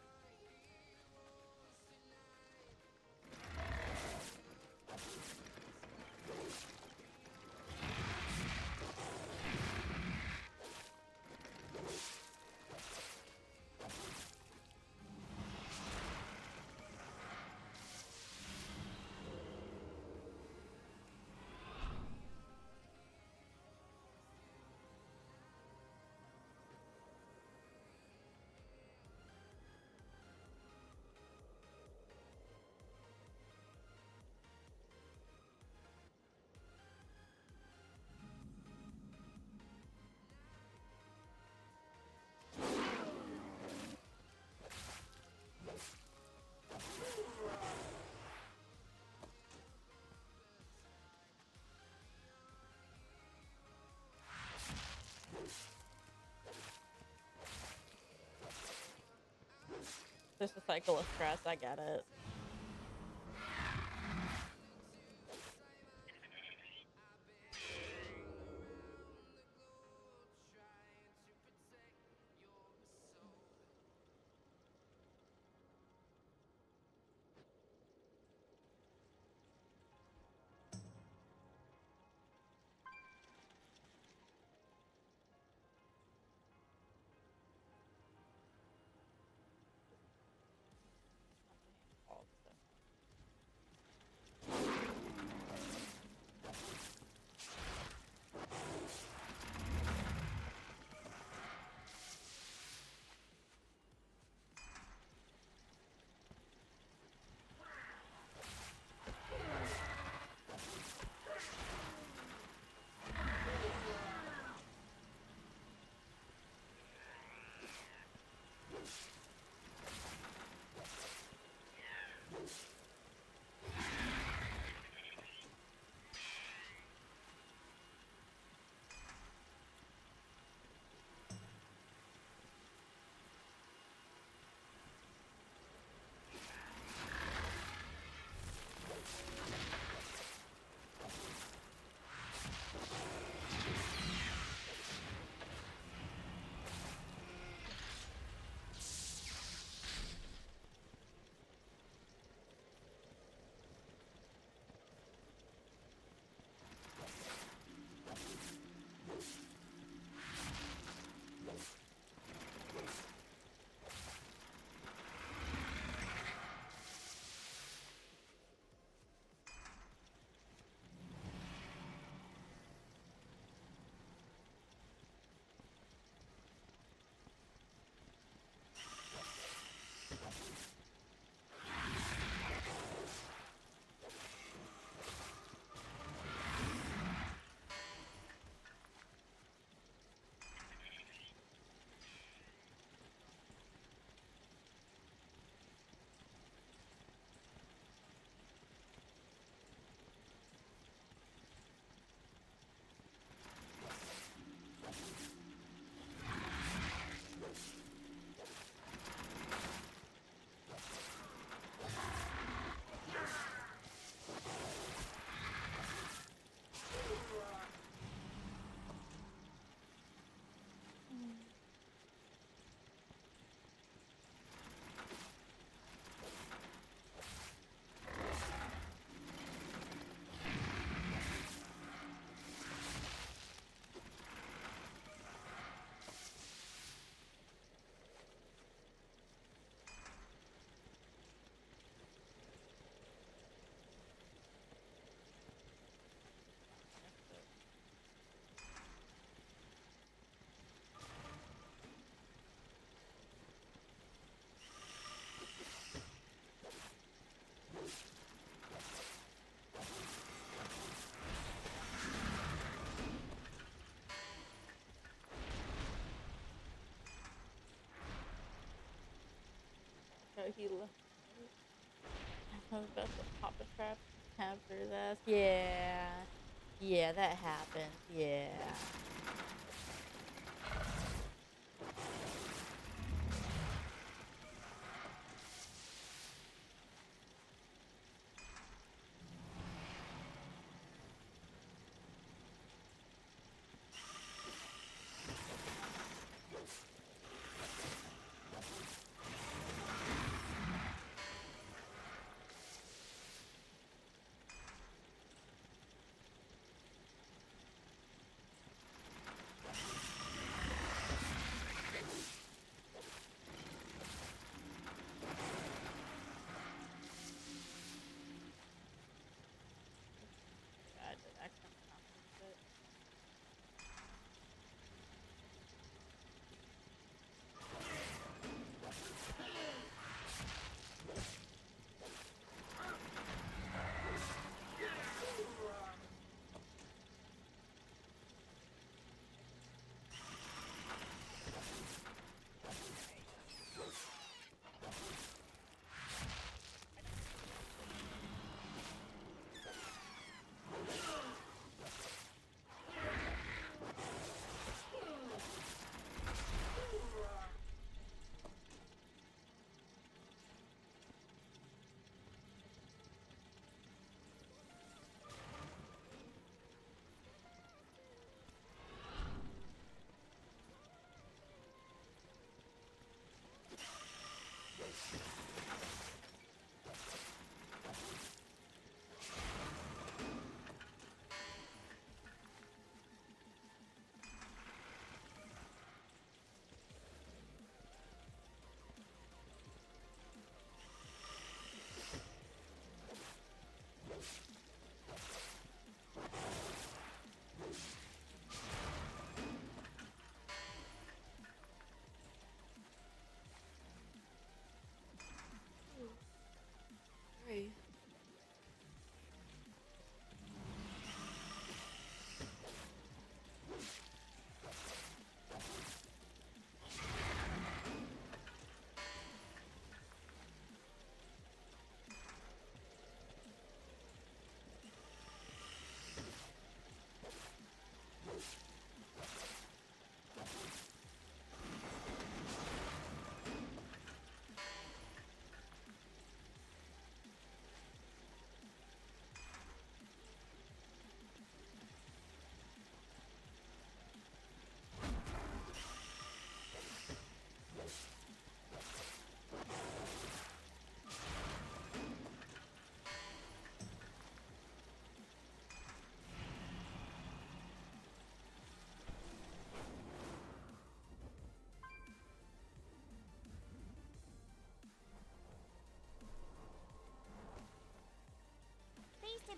Just a cycle of stress. I get it. So he left. That's what Papa Trap hampered his ass. Yeah. Yeah, that happened. Yeah.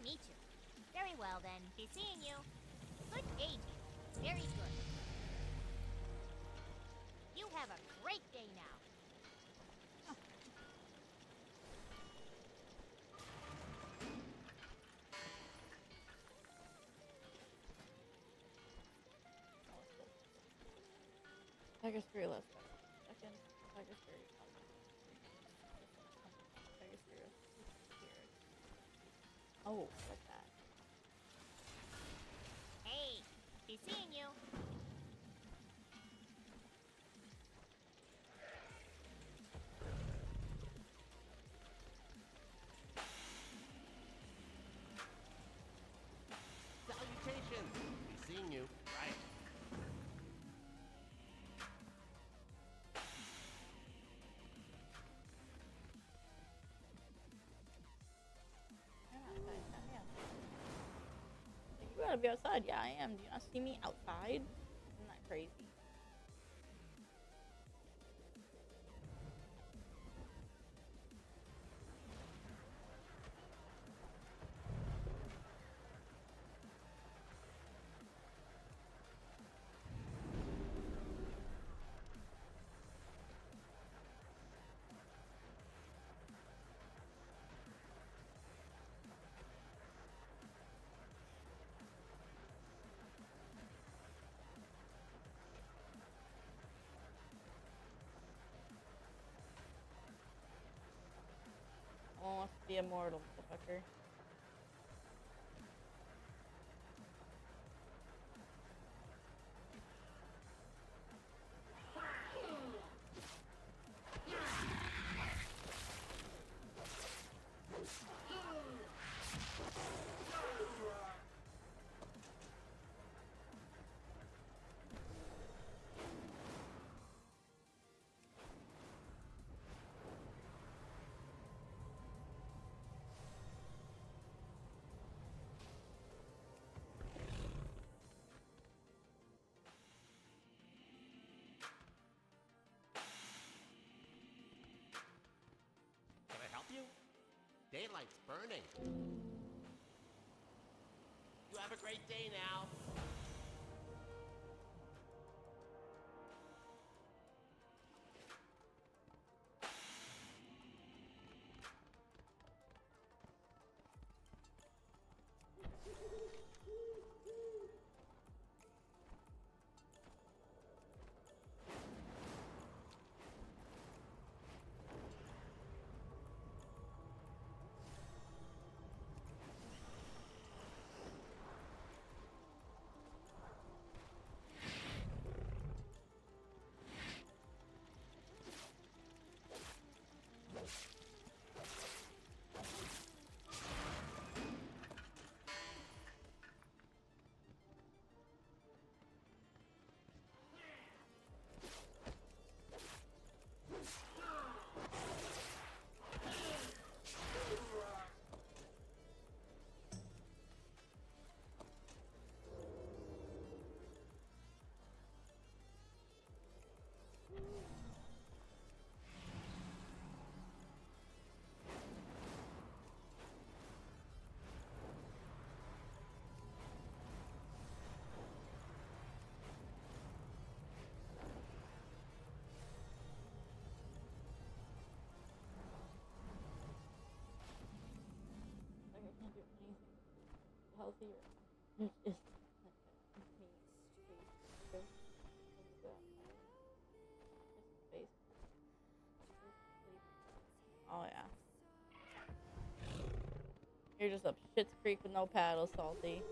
meet you. Very well then. Be seeing you. Good day to you. Very good. You have a great day now. Tiger Spirit left second. Tiger Spirit. Tiger Spirit. Oh, what's that? Hey, be seeing you. Salutations! Be seeing you. Right. I'm outside. I am. You gotta be outside. Yeah, I am. Do you not see me outside? Isn't that crazy? I want to be immortal, motherfucker. Can I help you? Daylight's burning. You have a great day now. Like I can't do anything healthy or just me. Oh yeah. You're just up Shit's Creek with no paddle, Salty.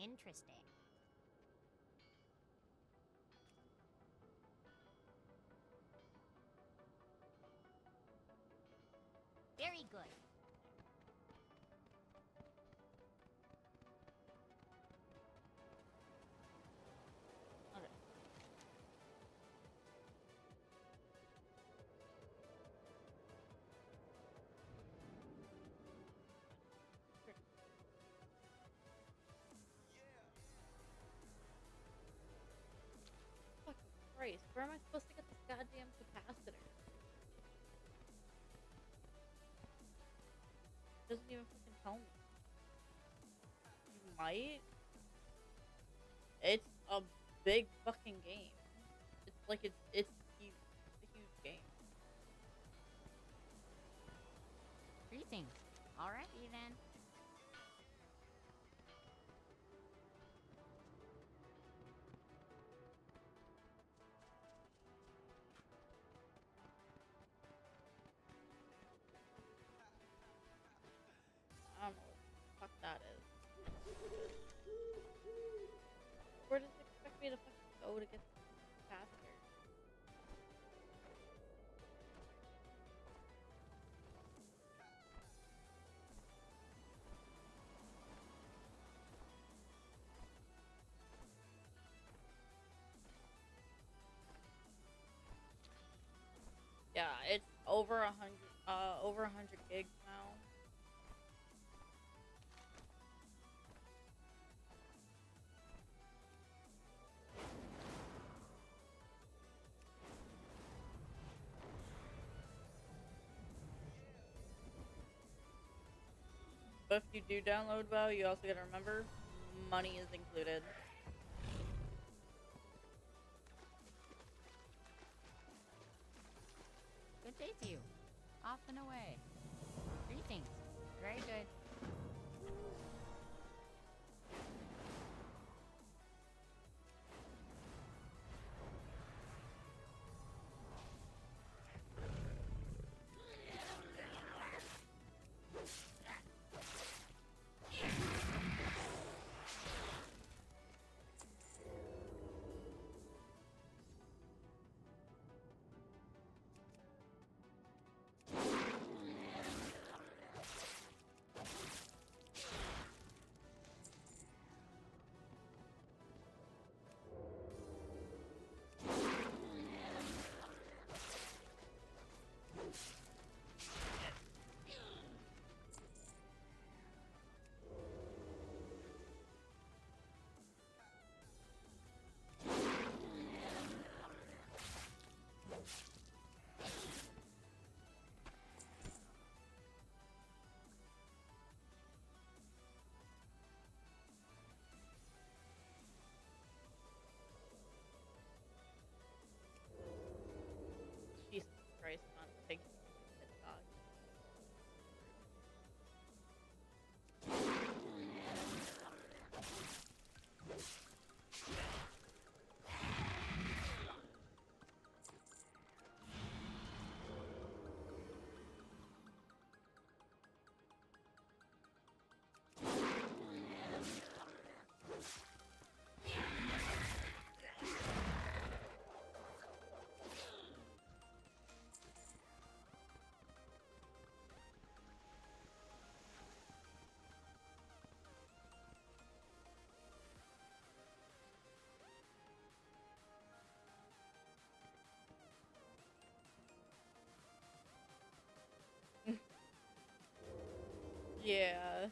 Interesting. Very good. Okay. Fucking Christ, where am I supposed to get this goddamn capacitor? Doesn't even fucking tell me. You might. It's a big fucking game. It's like it's huge. It's a huge game. Greetings. Alrighty then. I don't know what the fuck that is. Where does it expect me to fucking go to get the capacitor? Yeah, it's over 100 gigs now. But if you do download WoW, you also gotta remember, money is included. Good day to you. Off and away. Greetings. Very good. Jesus Christ, man, pig dog. Yeah.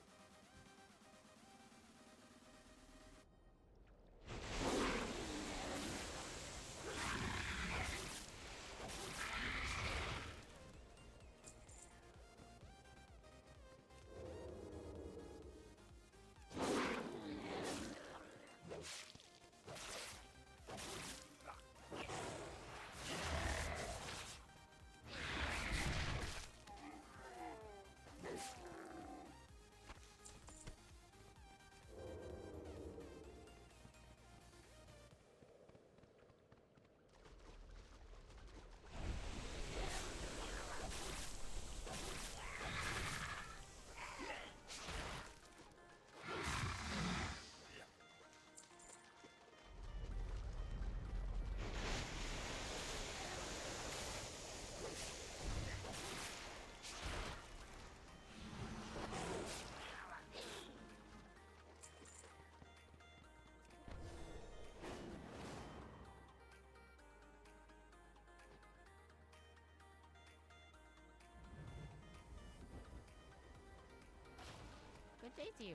Good day to you.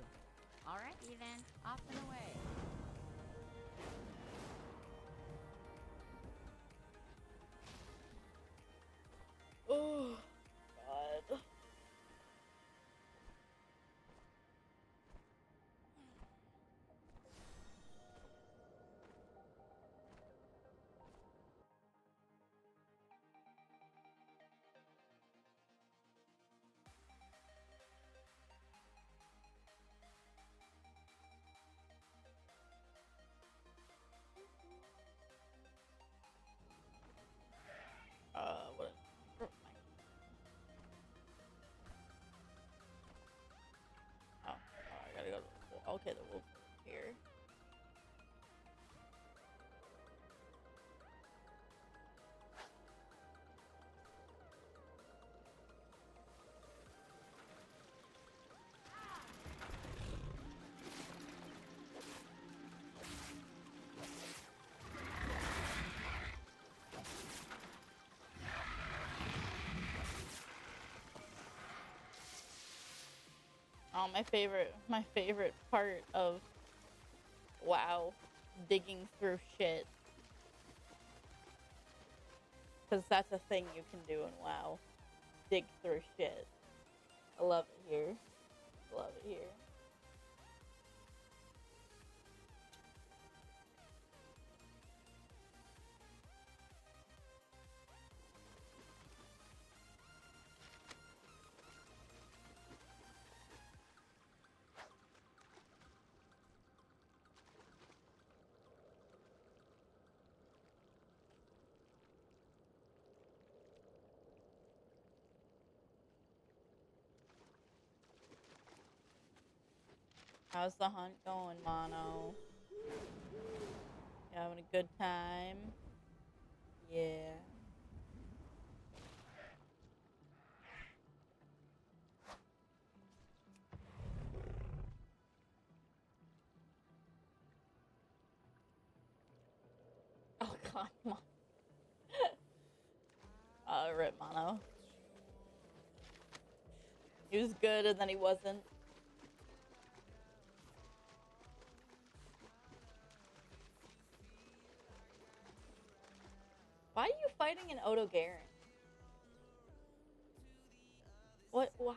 Alrighty then, off and away. Oh, God. What? Oh, I gotta go to the wolf. Okay, the wolf is here. Oh, my favorite part of WoW, digging through shit. Because that's a thing you can do in WoW. Dig through shit. I love it here. Love it here. How's the hunt going, Mono? You having a good time? Yeah. Oh God, Mono. Rip Mono. He was good and then he wasn't. Why are you fighting an Odo Garen? What? Why?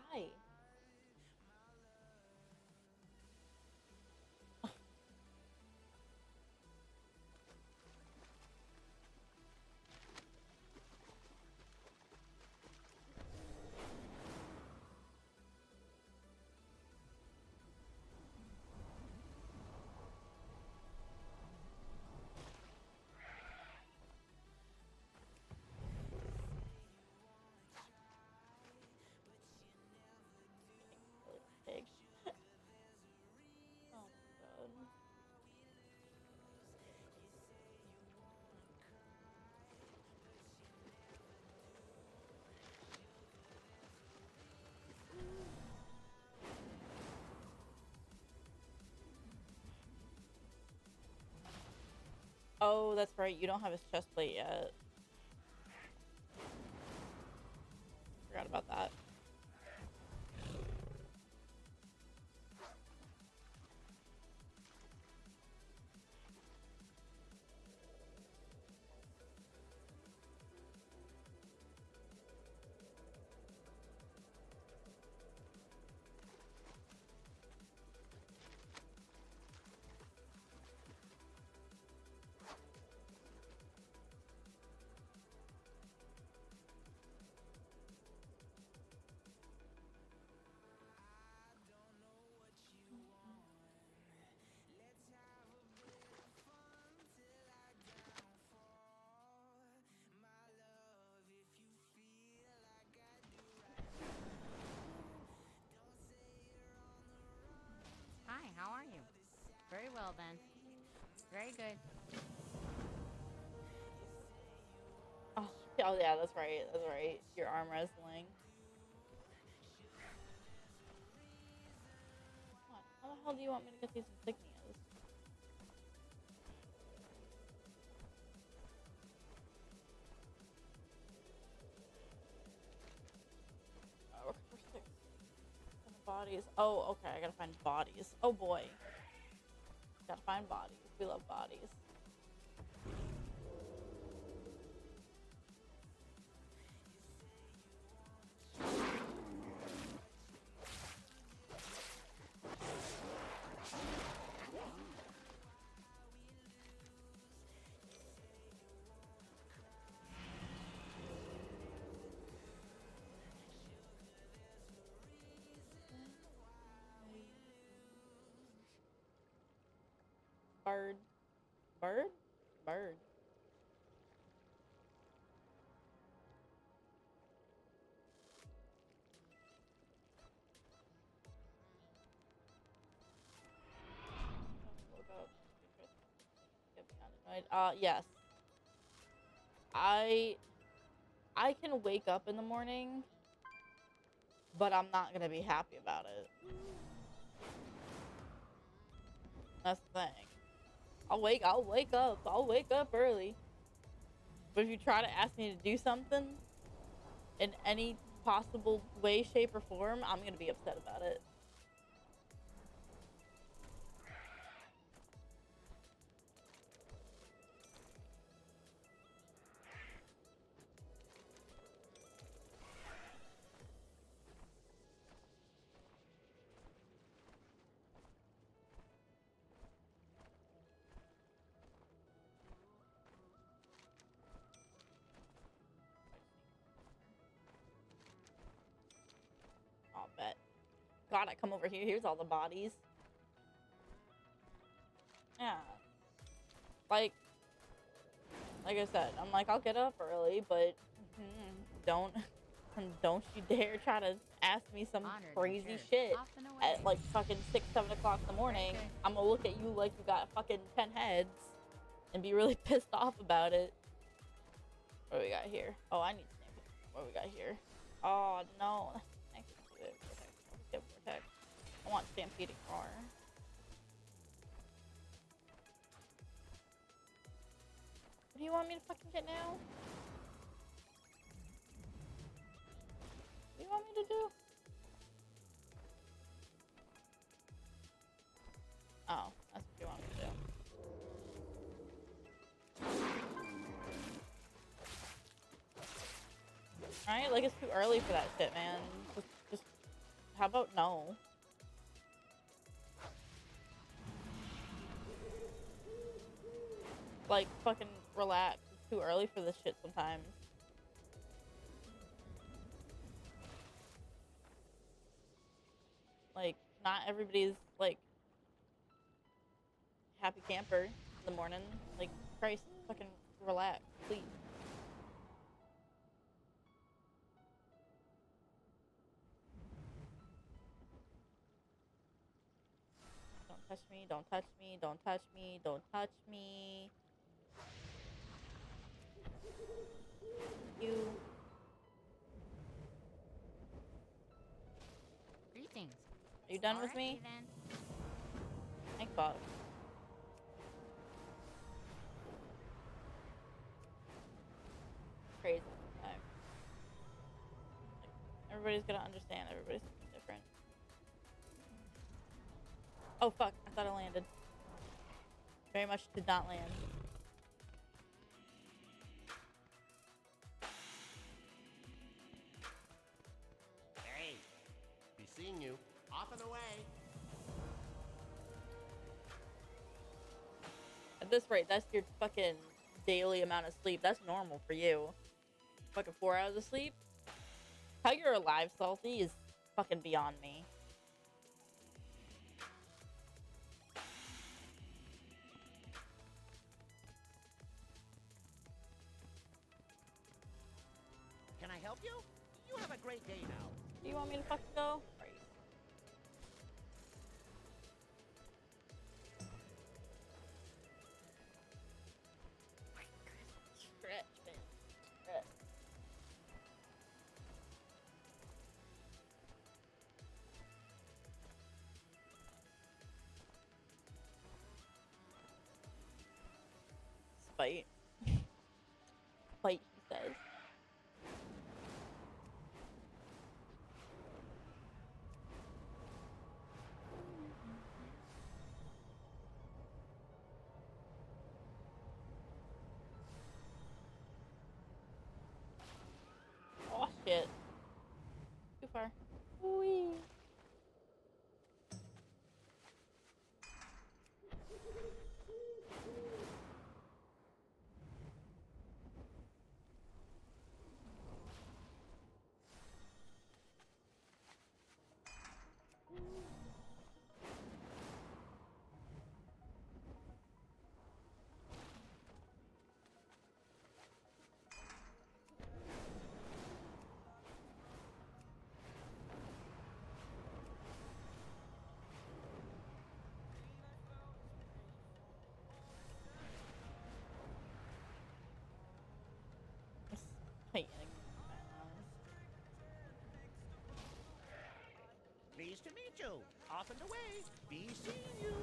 Pig. Oh my God. Oh, that's right. You don't have his chest plate yet. Forgot about that. Hi, how are you? Very well then. Very good. Oh yeah, that's right. That's right. Your arm wrestling. What? How the hell do you want me to get these insignias? We're sick in the body. bodies. Oh, okay. I gotta find bodies. Oh boy. Gotta find bodies. We love bodies. Bird. Bird? Bird. Woke up. Get beyond annoyed. Yes. I can wake up in the morning, but I'm not gonna be happy about it. That's the thing. I'll wake up early. But if you try to ask me to do something in any possible way, shape, or form, I'm gonna be upset about it. I'll bet. God, I come over here. Here's all the bodies. Yeah. Like I said, I'm like, I'll get up early, but don't you dare try to ask me some Honored, crazy sure. shit Off and away. at like fucking 6, 7 o'clock in the morning. Okay. I'm gonna look at you like you got fucking 10 heads and be really pissed off about it. What do we got here? Oh, I need Stampede. What do we got here? Oh, no. I can do it. Get Vortex. I want Stampeding Roar. What do you want me to fucking get now? What do you want me to do? Oh, that's what you want me to do. Right? Like, it's too early for that shit, man. Just how about no? Like, fucking relax. It's too early for this shit sometimes. Like, not everybody's, like, happy camper in the morning. Like, Christ, fucking relax, please. Don't touch me, don't touch me, don't touch me, don't touch me. You. Greetings. Are you done with Alrighty me? then. Thank God. Crazy. Like, everybody's gonna understand. Everybody's different. Oh fuck! I thought I landed. Very much did not land. Hey, be seeing you. Off and away. At this rate, that's your fucking daily amount of sleep. That's normal for you. Fucking 4 hours of sleep? How you're alive, Salty, is fucking beyond me. Can I help you? You have a great day now. Do you want me to fucking go? Right. Stretch, man. Stretch. Spite. Spite, he says. it. Too far. Whee. This painting. Pleased to meet you. Off and away. Be seeing you.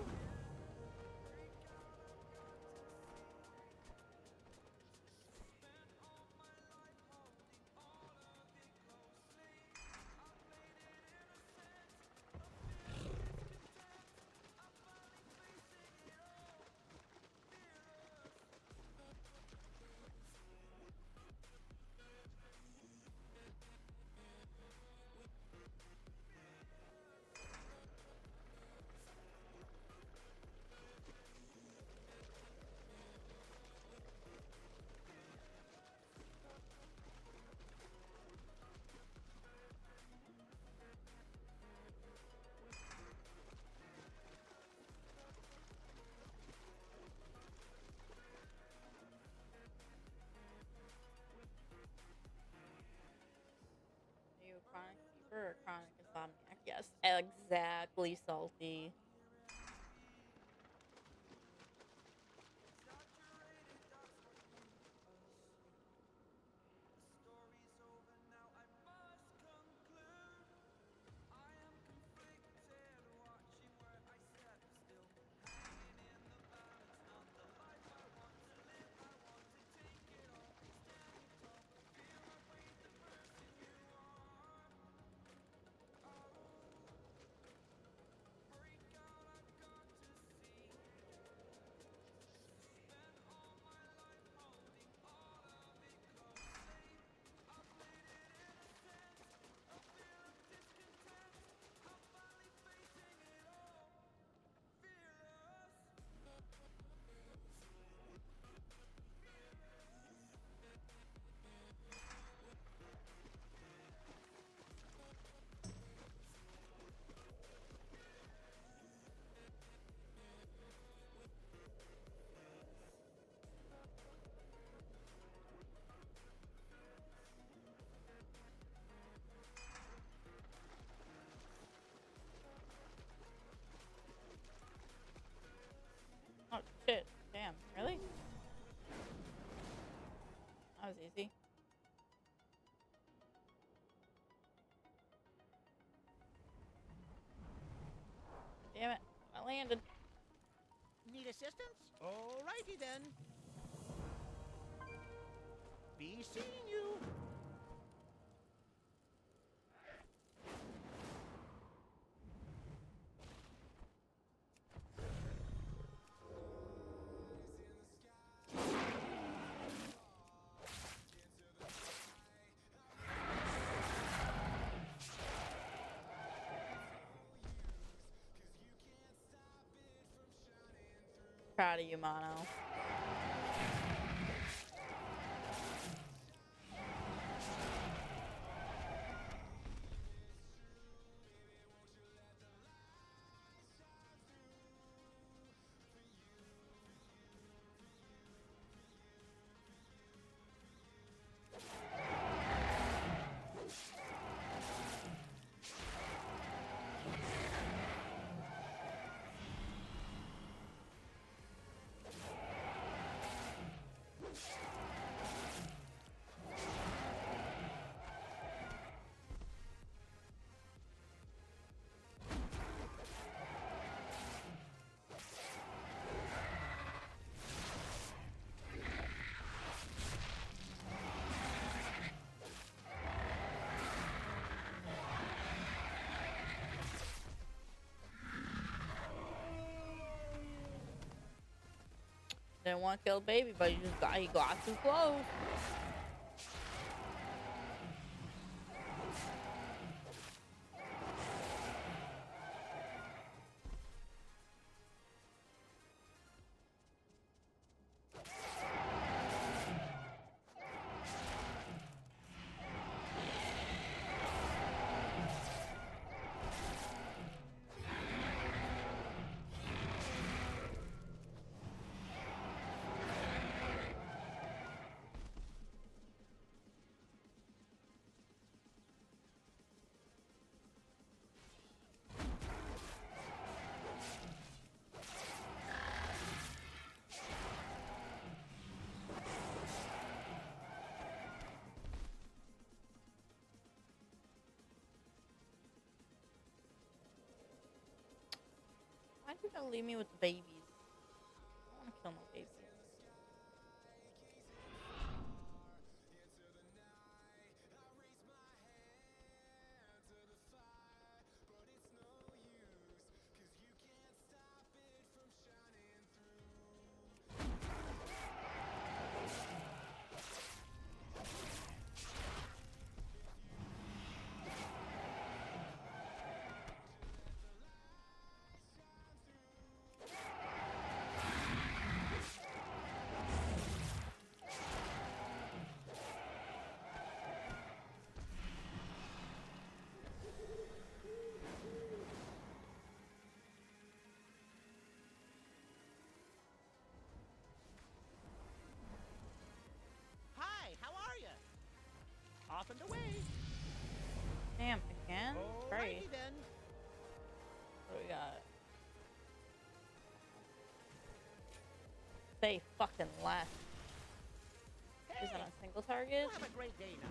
Are you a chronic fever or chronic insomniac? Yes, exactly, Salty. Oh shit! Damn, really? That was easy. Damn it! I landed. Need assistance? Alrighty then. Be seeing you. Proud of you, Mono. Didn't want to kill the baby, but he got too close. aren't you gonna leave me with the babies? I don't want to kill no babies. Hi, how are you? Off and away. Damn, again? Great. Alrighty then. What do we got? Stay fucking left. Is that Hey, a single target? you have a great day now.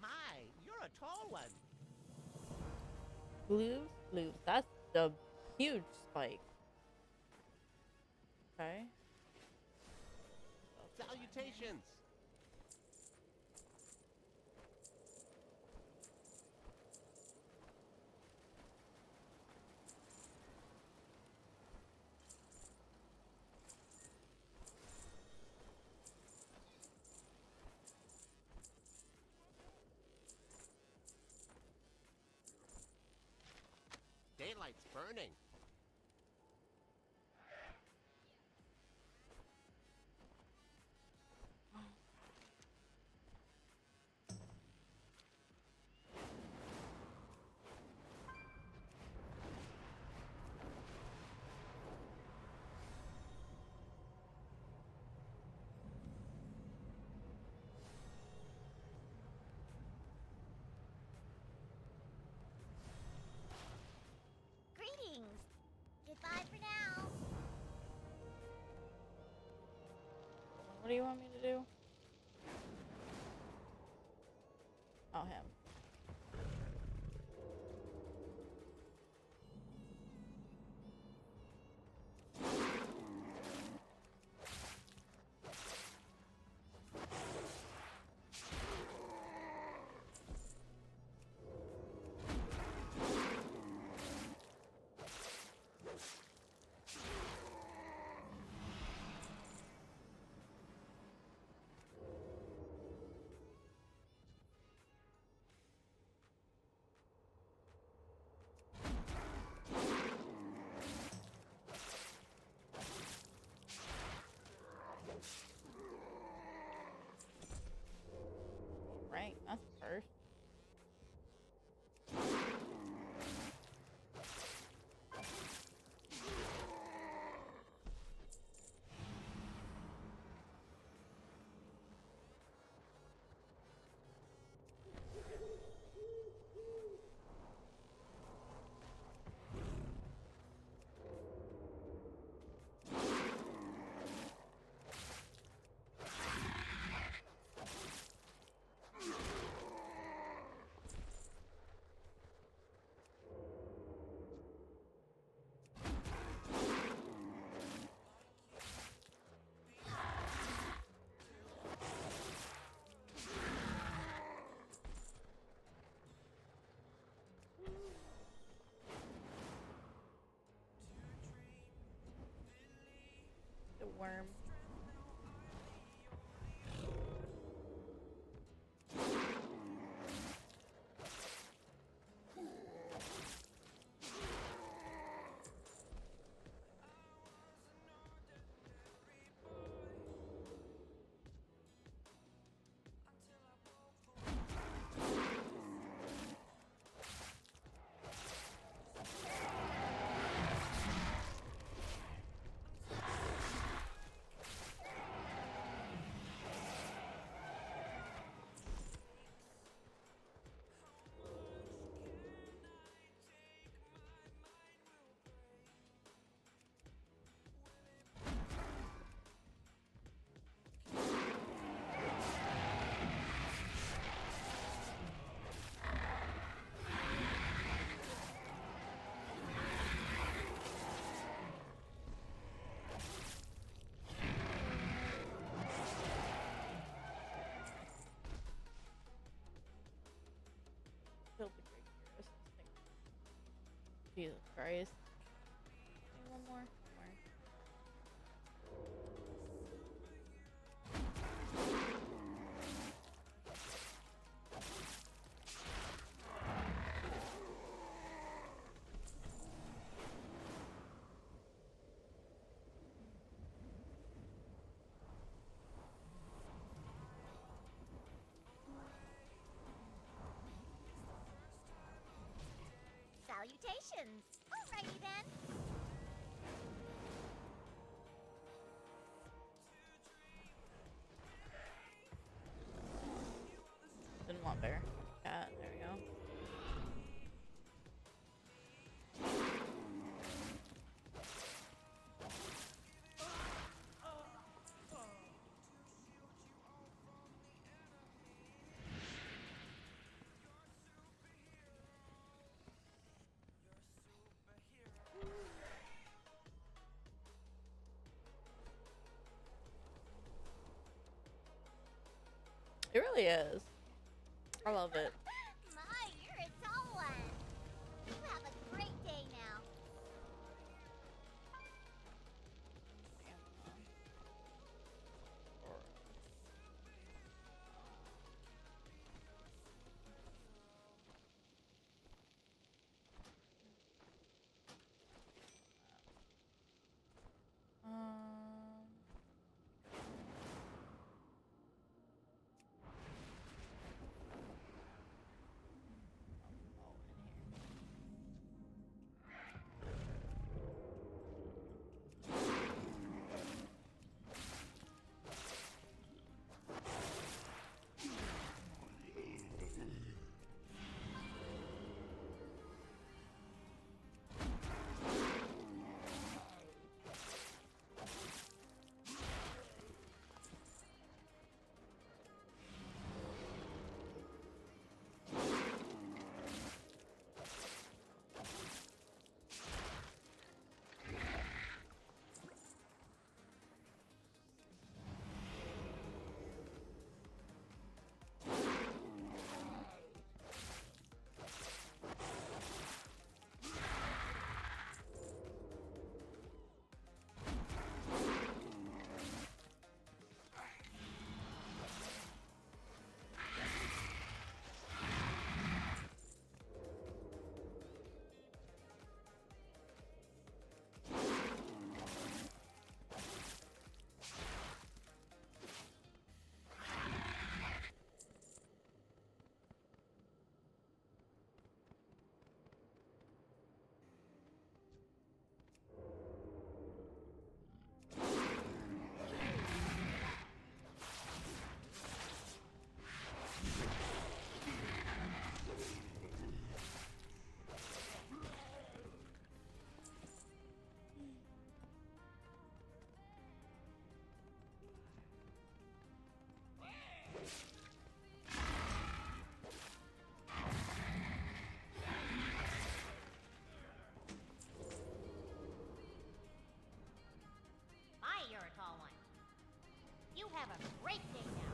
My, you're a tall one. Blues. That's the huge spike. Okay. Salutations. Daylight's burning. Greetings. Goodbye for now. What do you want me to do? Oh, him. worm. Killed the great heroes. Jesus Christ. Okay, one more. Salutations! Alrighty then. Didn't want bear. Cat. There we go. It really is. I love it. My, you're a tall one. You have a great day now. have a great day now.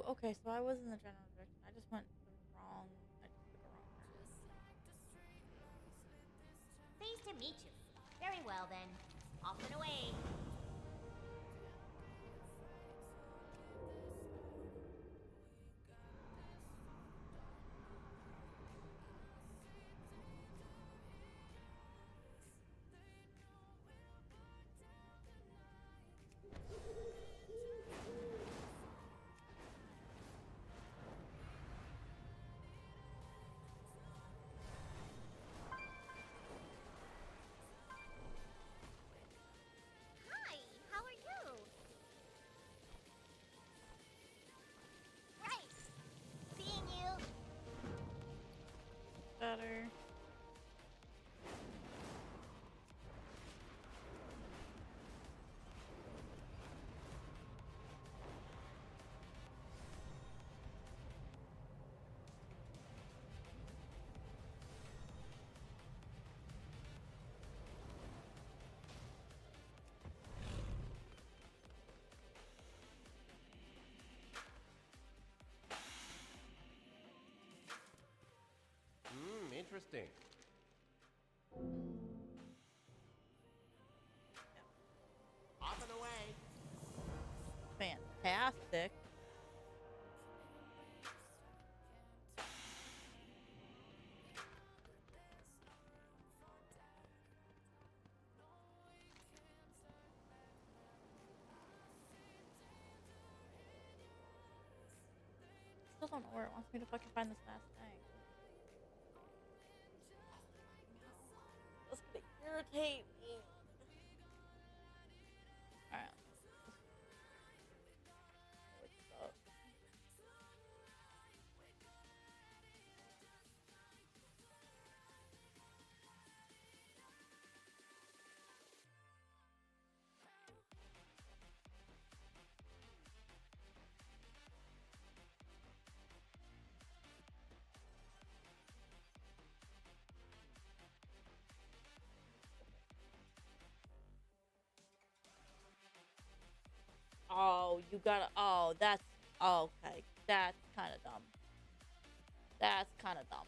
okay, so I was in the general direction. I just went the wrong. I just took a wrong turn. Pleased to meet you. Very well then. Off and away. Hi, how are you? Right. Seeing you. Better. Interesting. Off and away. Fantastic. Still don't know where it wants me to fucking find this last thing. That's gonna irritate me. Alright. What's up? Oh, you gotta. Oh, that's. Oh, okay. That's kind of dumb. That's kind of dumb.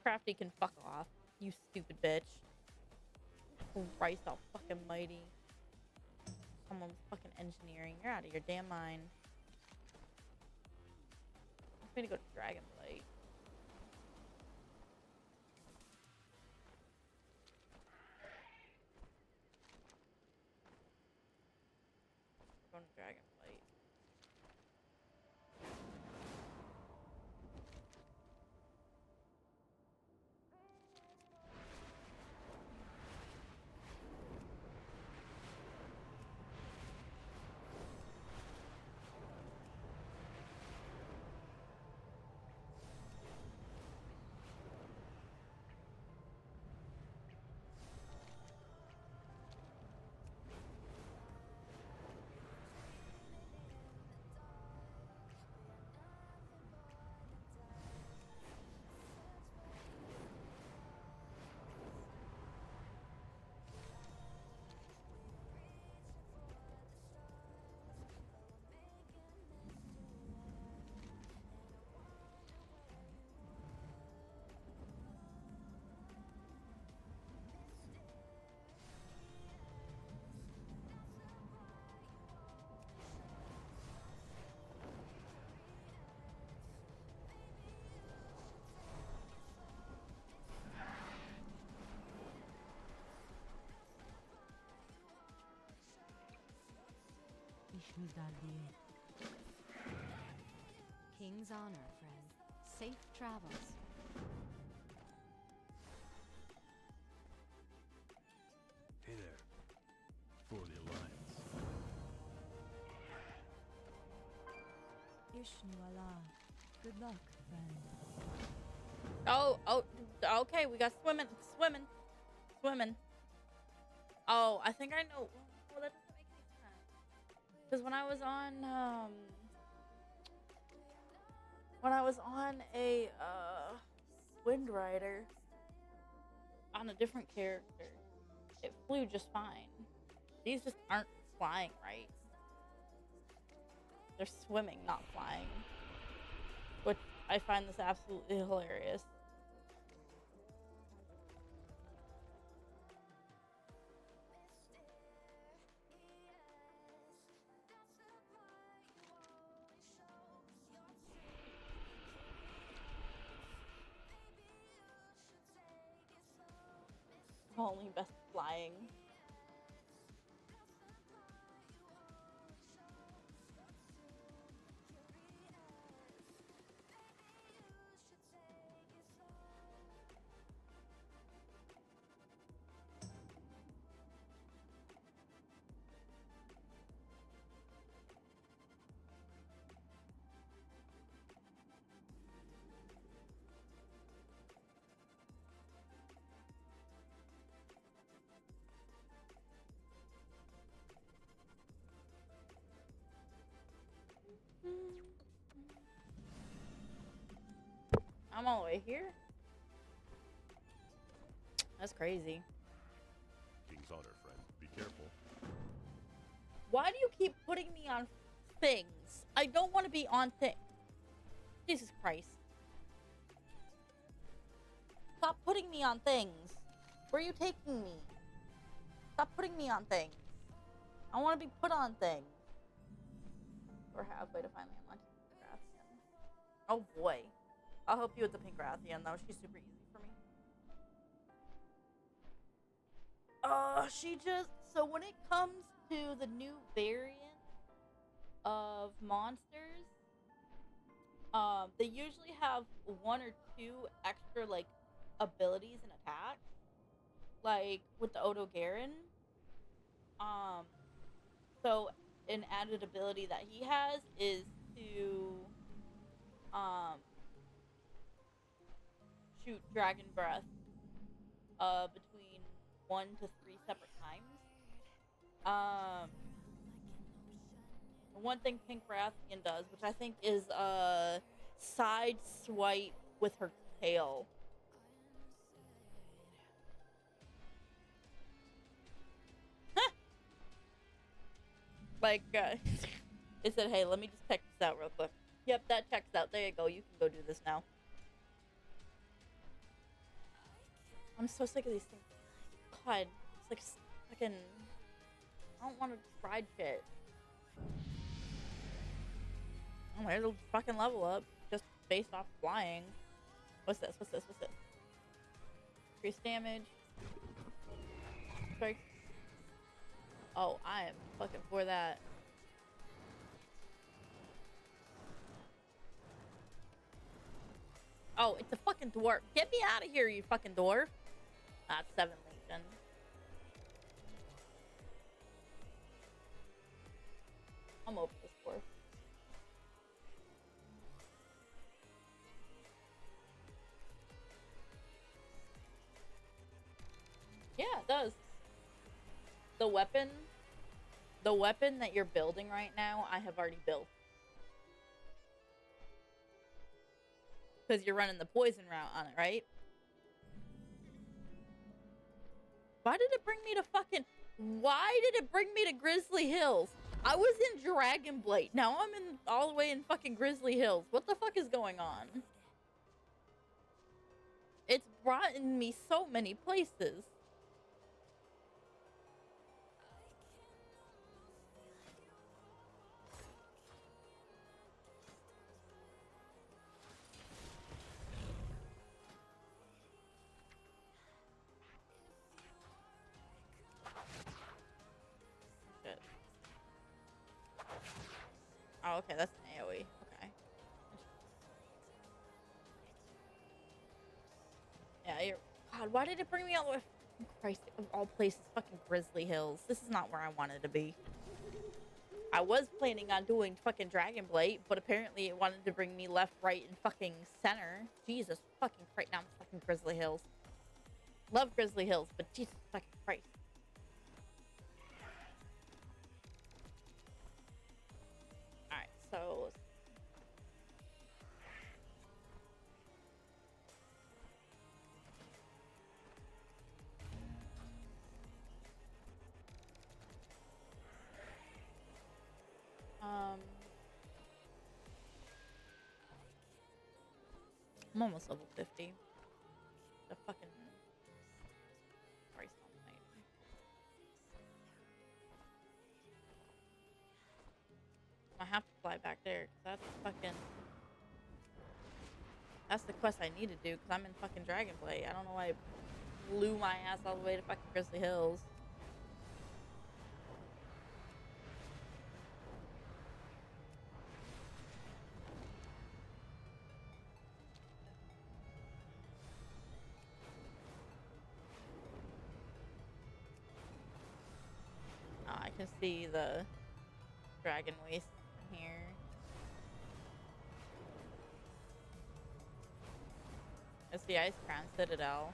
Crafty can fuck off, you stupid bitch. Christ fucking mighty. Someone was fucking engineering. You're out of your damn mind. I'm gonna go to Dragonblight. Going to Dragonblight. King's honor, friend. Safe travels. Hey there. For the Alliance. Ishnuala. Good luck, friend. Oh, okay, we got swimming. Oh, I think I know. Well, that doesn't make any sense. Because when I was on a Wind Rider on a different character, it flew just fine. These just aren't flying right. They're swimming, not flying. Which I find this absolutely hilarious. Only best flying. I'm all the way here? That's crazy. King's honor, friend. Be careful. Why do you keep putting me on things? I don't want to be on things. Jesus Christ. Stop putting me on things. Where are you taking me? Stop putting me on things. I want to be put on things. We're halfway to finally unlocking Rathian. Oh boy. I'll help you with the pink Rathian though. She's super easy for me. She just... So when it comes to the new variant of monsters, they usually have one or two extra, like, abilities and attacks. Like, with the Odo Garen. So an added ability that he has is to, shoot Dragon Breath, between 1 to 3 separate times. One thing Pink Rathian does, which I think is a side swipe with her tail. Like, it said, hey, let me just check this out real quick. Yep, that checks out. There you go. You can go do this now. I'm so sick of these things. God, it's like fucking... I don't want to fried shit. Oh, there's a fucking level up. Just based off flying. What's this? What's this? What's this? Increase damage. Strike. Oh, I am fucking for that. Oh, it's a fucking dwarf. Get me out of here, you fucking dwarf. That's 7 Legion. I'm over this dwarf. Yeah, it does. The weapon that you're building right now, I have already built. Because you're running the poison route on it, right? Why did it bring me to Grizzly Hills? I was in Dragon Blade. Now I'm all the way in fucking Grizzly Hills. What the fuck is going on? It's brought me so many places. Shit. Oh, okay, that's an AoE. Okay. Yeah, you're... God, why did it bring me all the way... Christ, of all places, fucking Grizzly Hills. This is not where I wanted to be. I was planning on doing fucking Dragon Blade, but apparently it wanted to bring me left, right, and fucking center. Jesus fucking Christ. Now I'm fucking Grizzly Hills. Love Grizzly Hills, but Jesus fucking Christ. Alright, so... I'm almost level 50. The fucking Christ almighty. I have to fly back there because that's the quest I need to do because I'm in fucking Dragonblade. I don't know why I blew my ass all the way to fucking Grizzly Hills. I can see the dragon waste from here. It's the Ice Crown Citadel.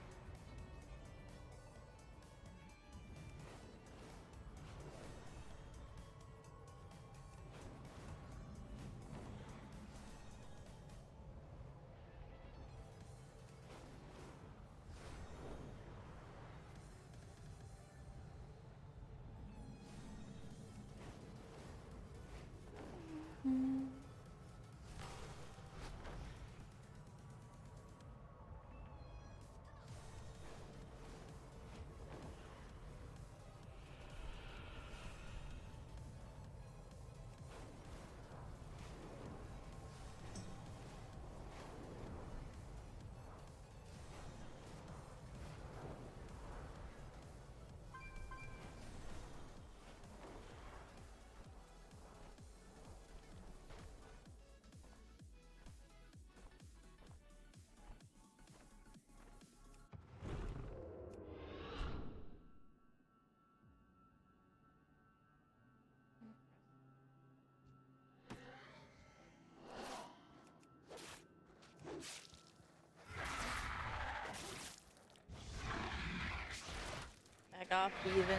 Back off, even.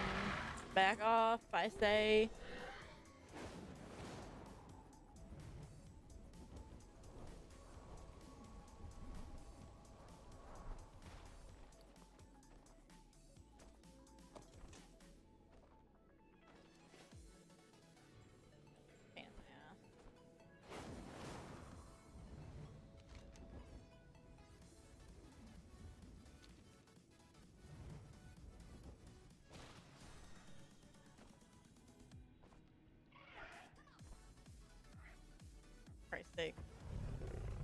Back off, I say. Pain in my ass. For Christ's sake.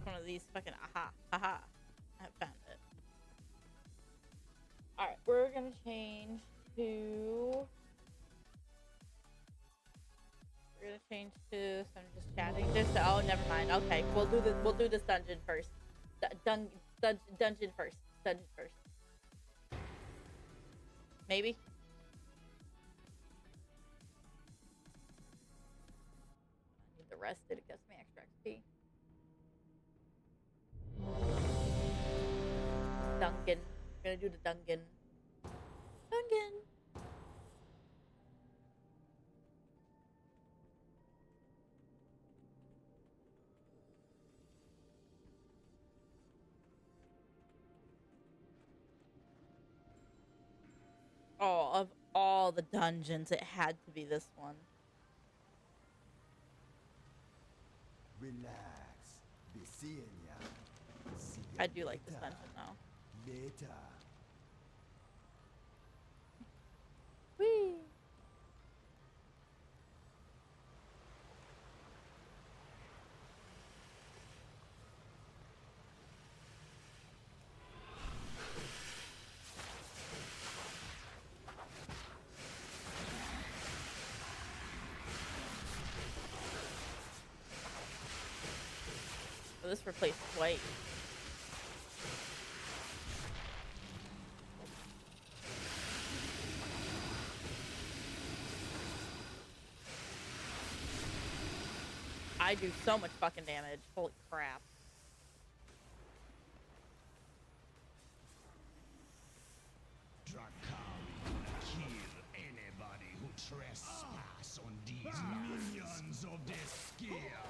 One of these fucking aha. Haha. I found it. Alright, we're gonna change to. We're gonna change to. So I'm just chatting. Oh, never mind. Okay, we'll do this dungeon first. Dungeon first. Dungeon first. Maybe. I need the rest. It gives me extra XP. Dungeon. We're gonna do the Dungeon. Dungeon. Oh, of all the dungeons, it had to be this one. Relax. Be seeing ya. See ya I do like this later. dungeon though. Later. Whee! So this replaced white. I do so much fucking damage. Holy crap. Kill anybody who trespass on these minions of the scare.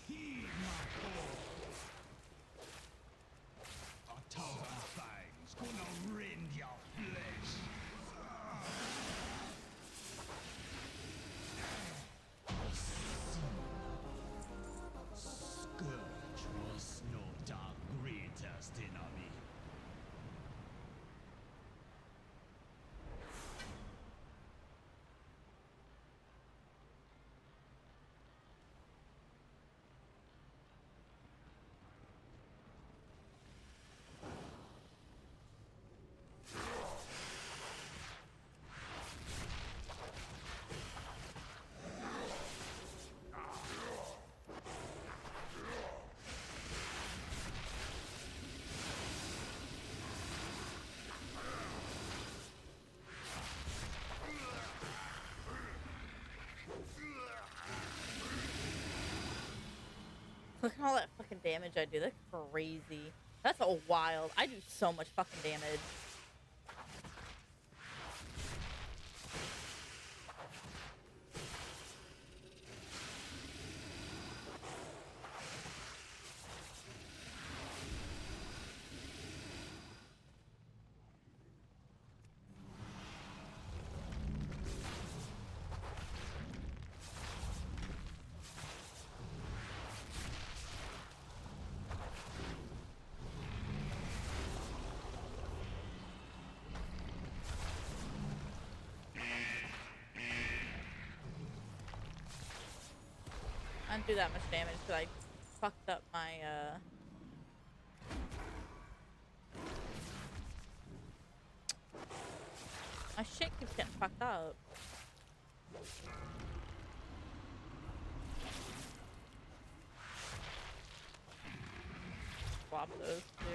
Heed my call. A thousand fangs gonna rend your flesh. Scourge was no dark great Look at all that fucking damage I do. That's crazy. That's a wild. I do so much fucking damage. I didn't do that much damage because I fucked up my my shit keeps getting fucked up. Swap those two.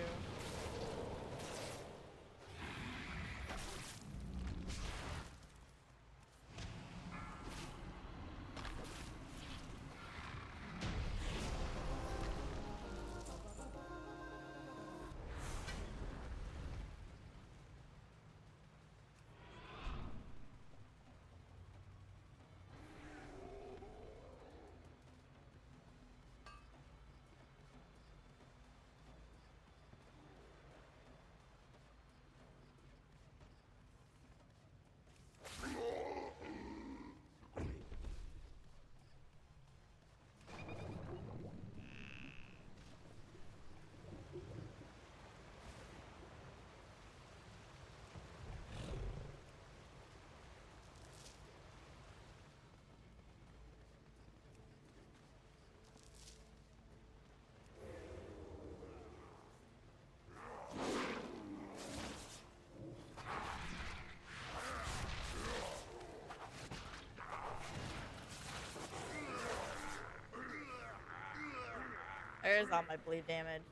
There's all my bleed damage.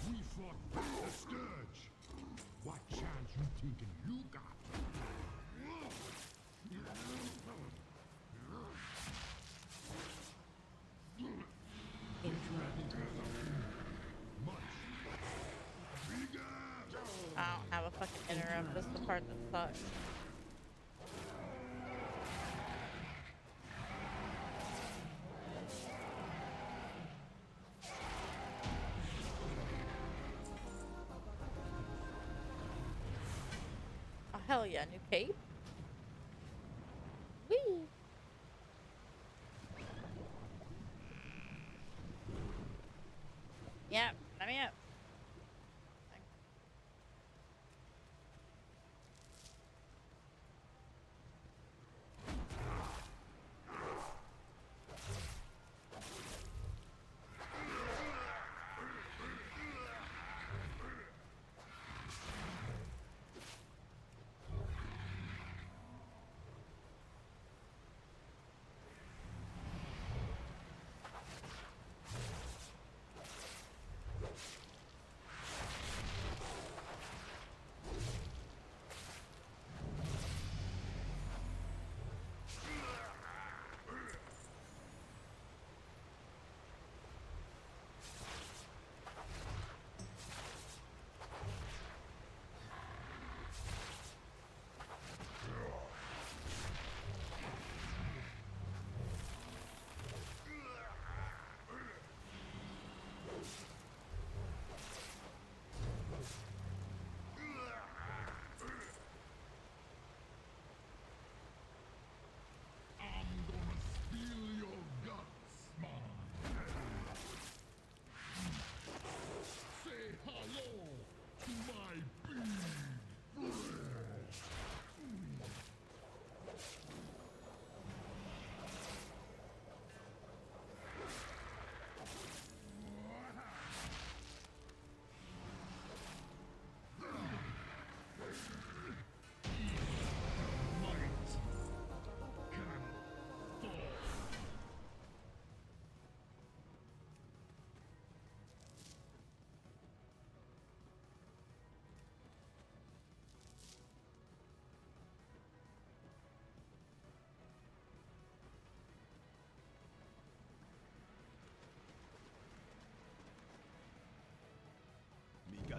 We fought back the scourge. What chance you thinking you got? I don't have a fucking interrupt. That's the part that sucks. Oh, hell yeah, new cape. Whee! Yep, let me up.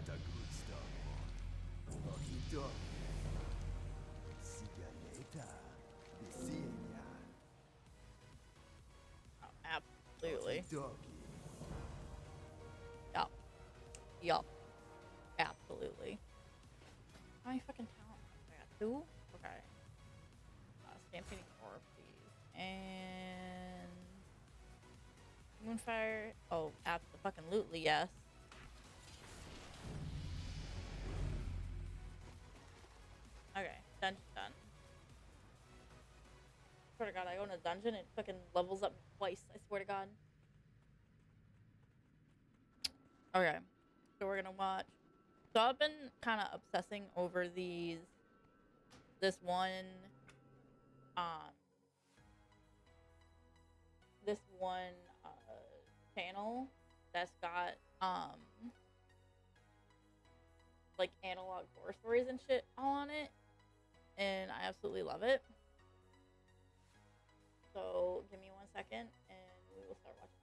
got the good stuff, boy. Okie dokie. See ya later. Be seeing ya. Oh, absolutely. Okie dokie. Yup. Yup. Absolutely. How many fucking talents? I got 2? Okay. Stampeding Orpheus. And... Moonfire. Oh, absolutely, yes. Okay, dungeon done. Swear to God, I go in a dungeon and it fucking levels up twice. I swear to God. Okay, so we're gonna watch. So I've been kind of obsessing over this one, um, this one channel that's got like analog horror stories and shit all on it, and I absolutely love it. So give me 1 second, and we will start watching that.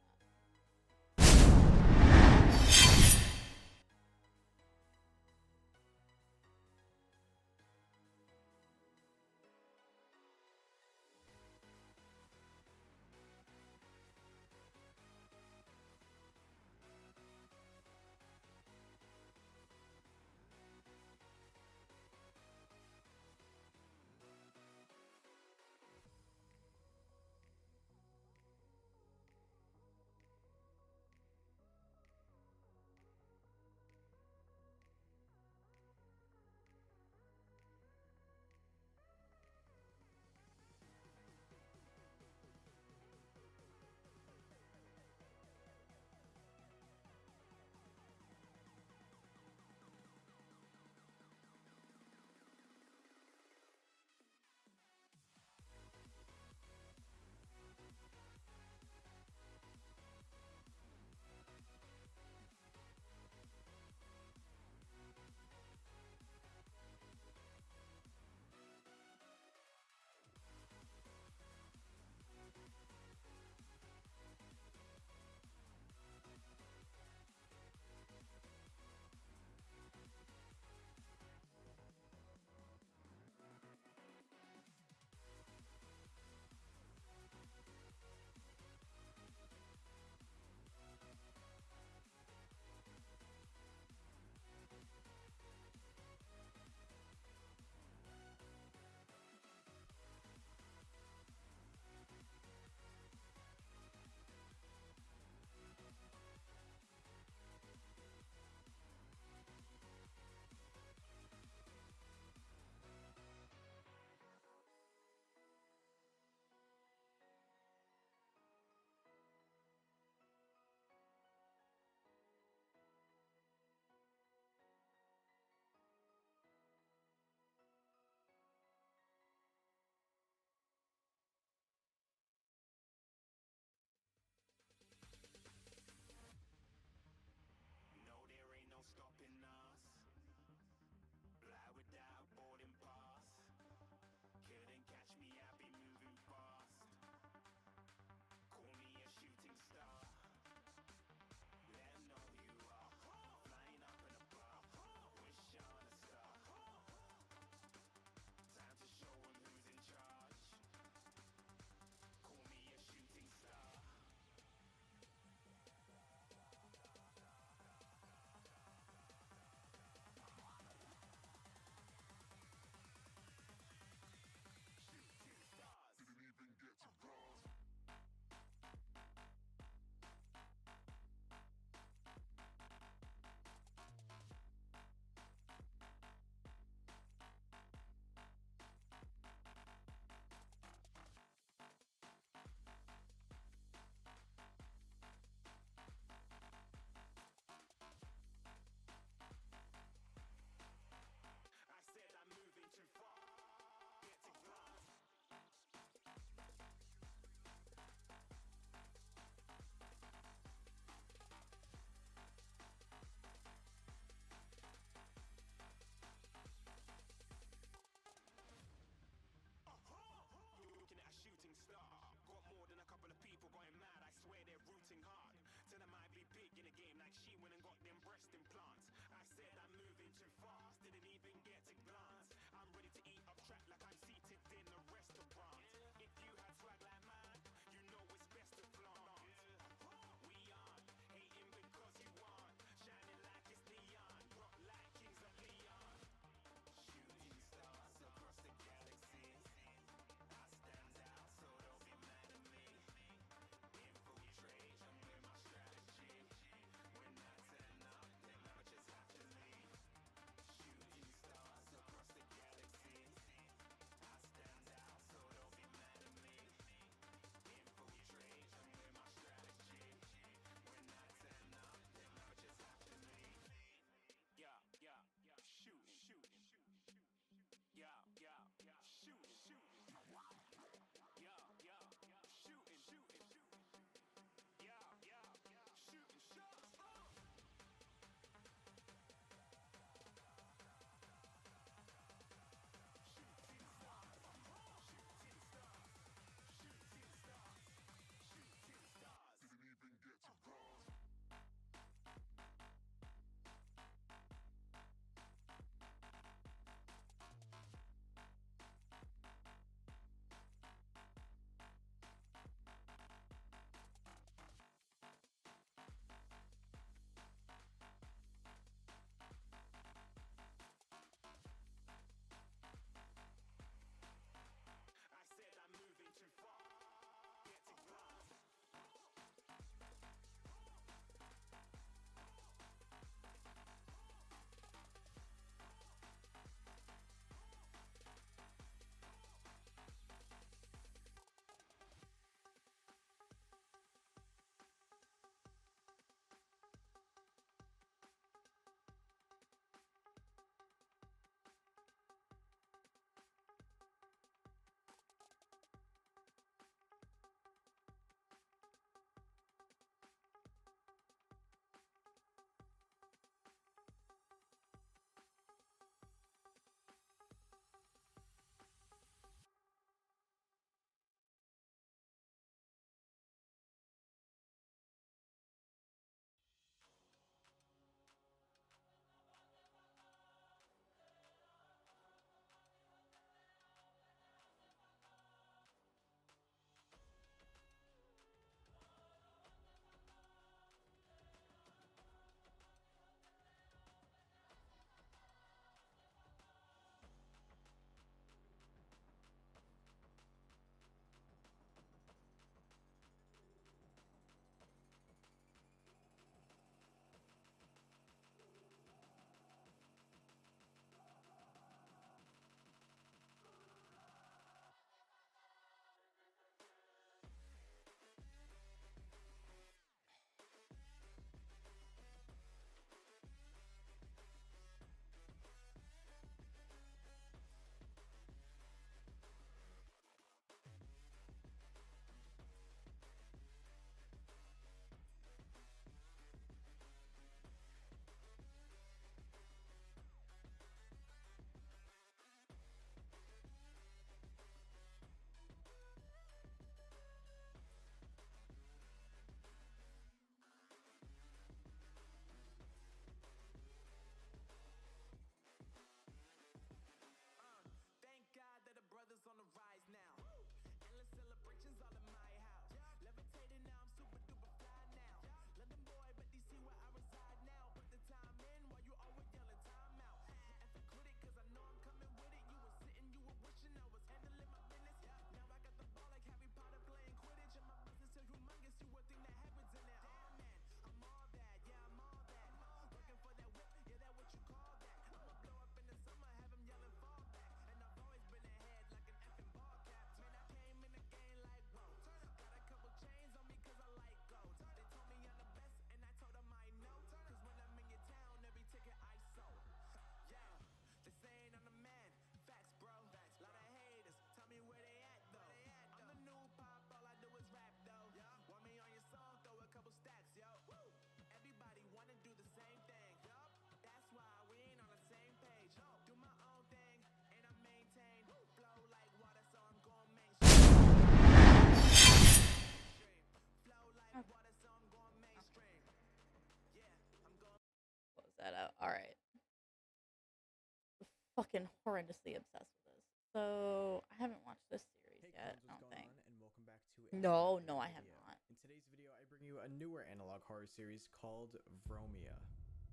fucking horrendously obsessed with this. So I haven't watched this series yet. I don't think. And welcome back to No, no, I have not. In today's video, I bring you a newer analog horror series called Vromia.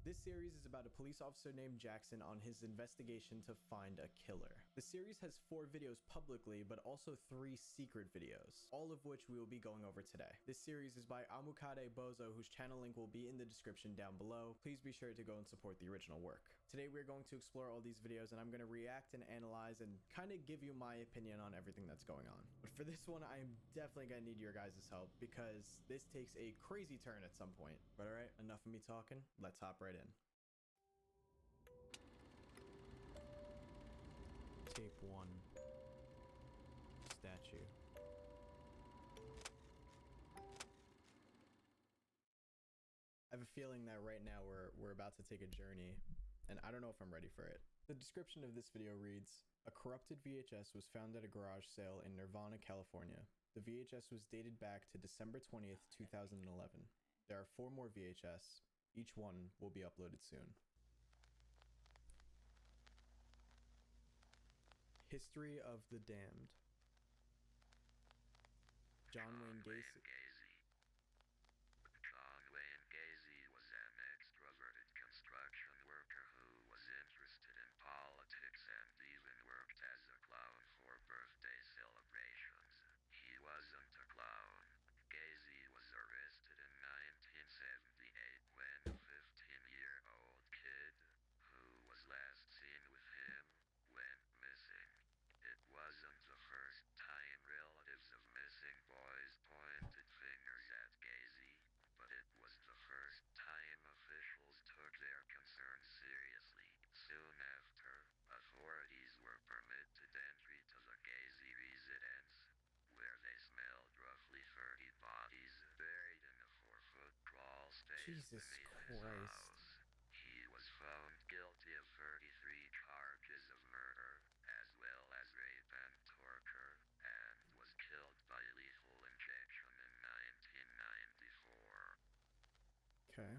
This series is about a police officer named Jackson on his investigation to find a killer. The series has 4 videos publicly, but also 3 secret videos, all of which we will be going over today. This series is by Amukade Bozo, whose channel link will be in the description down below. Please be sure to go and support the original work. Today we're going to explore all these videos, and I'm going to react and analyze and kind of give you my opinion on everything that's going on. But for this one, I'm definitely going to need your guys' help because this takes a crazy turn at some point. But alright, enough of me talking, let's hop right in. Tape 1. Statue. I have a feeling that right now we're about to take a journey, and I don't know if I'm ready for it. The description of this video reads, a corrupted VHS was found at a garage sale in Nirvana, California. The VHS was dated back to December 20th, 2011. There are 4 more VHS. Each one will be uploaded soon. History of the Damned. John Wayne Gacy. John Wayne Gacy was an extroverted construction worker who was interested in politics and even worked as a clown for birthday celebrations. He wasn't a clown. Gacy was arrested in 1978 when a 15-year-old kid, who was last seen with him, went missing. It wasn't the first time relatives of missing boys pointed fingers at Gacy, but it was the first time officials took their concerns seriously. Soon after, authorities were permitted entry to the Gacy residence, where they smelled roughly 30 bodies buried in a 4-foot crawl space Jesus beneath his Christ. house. He was found guilty of 33 charges of murder, as well as rape and torture, and was killed by lethal injection in 1994. Okay.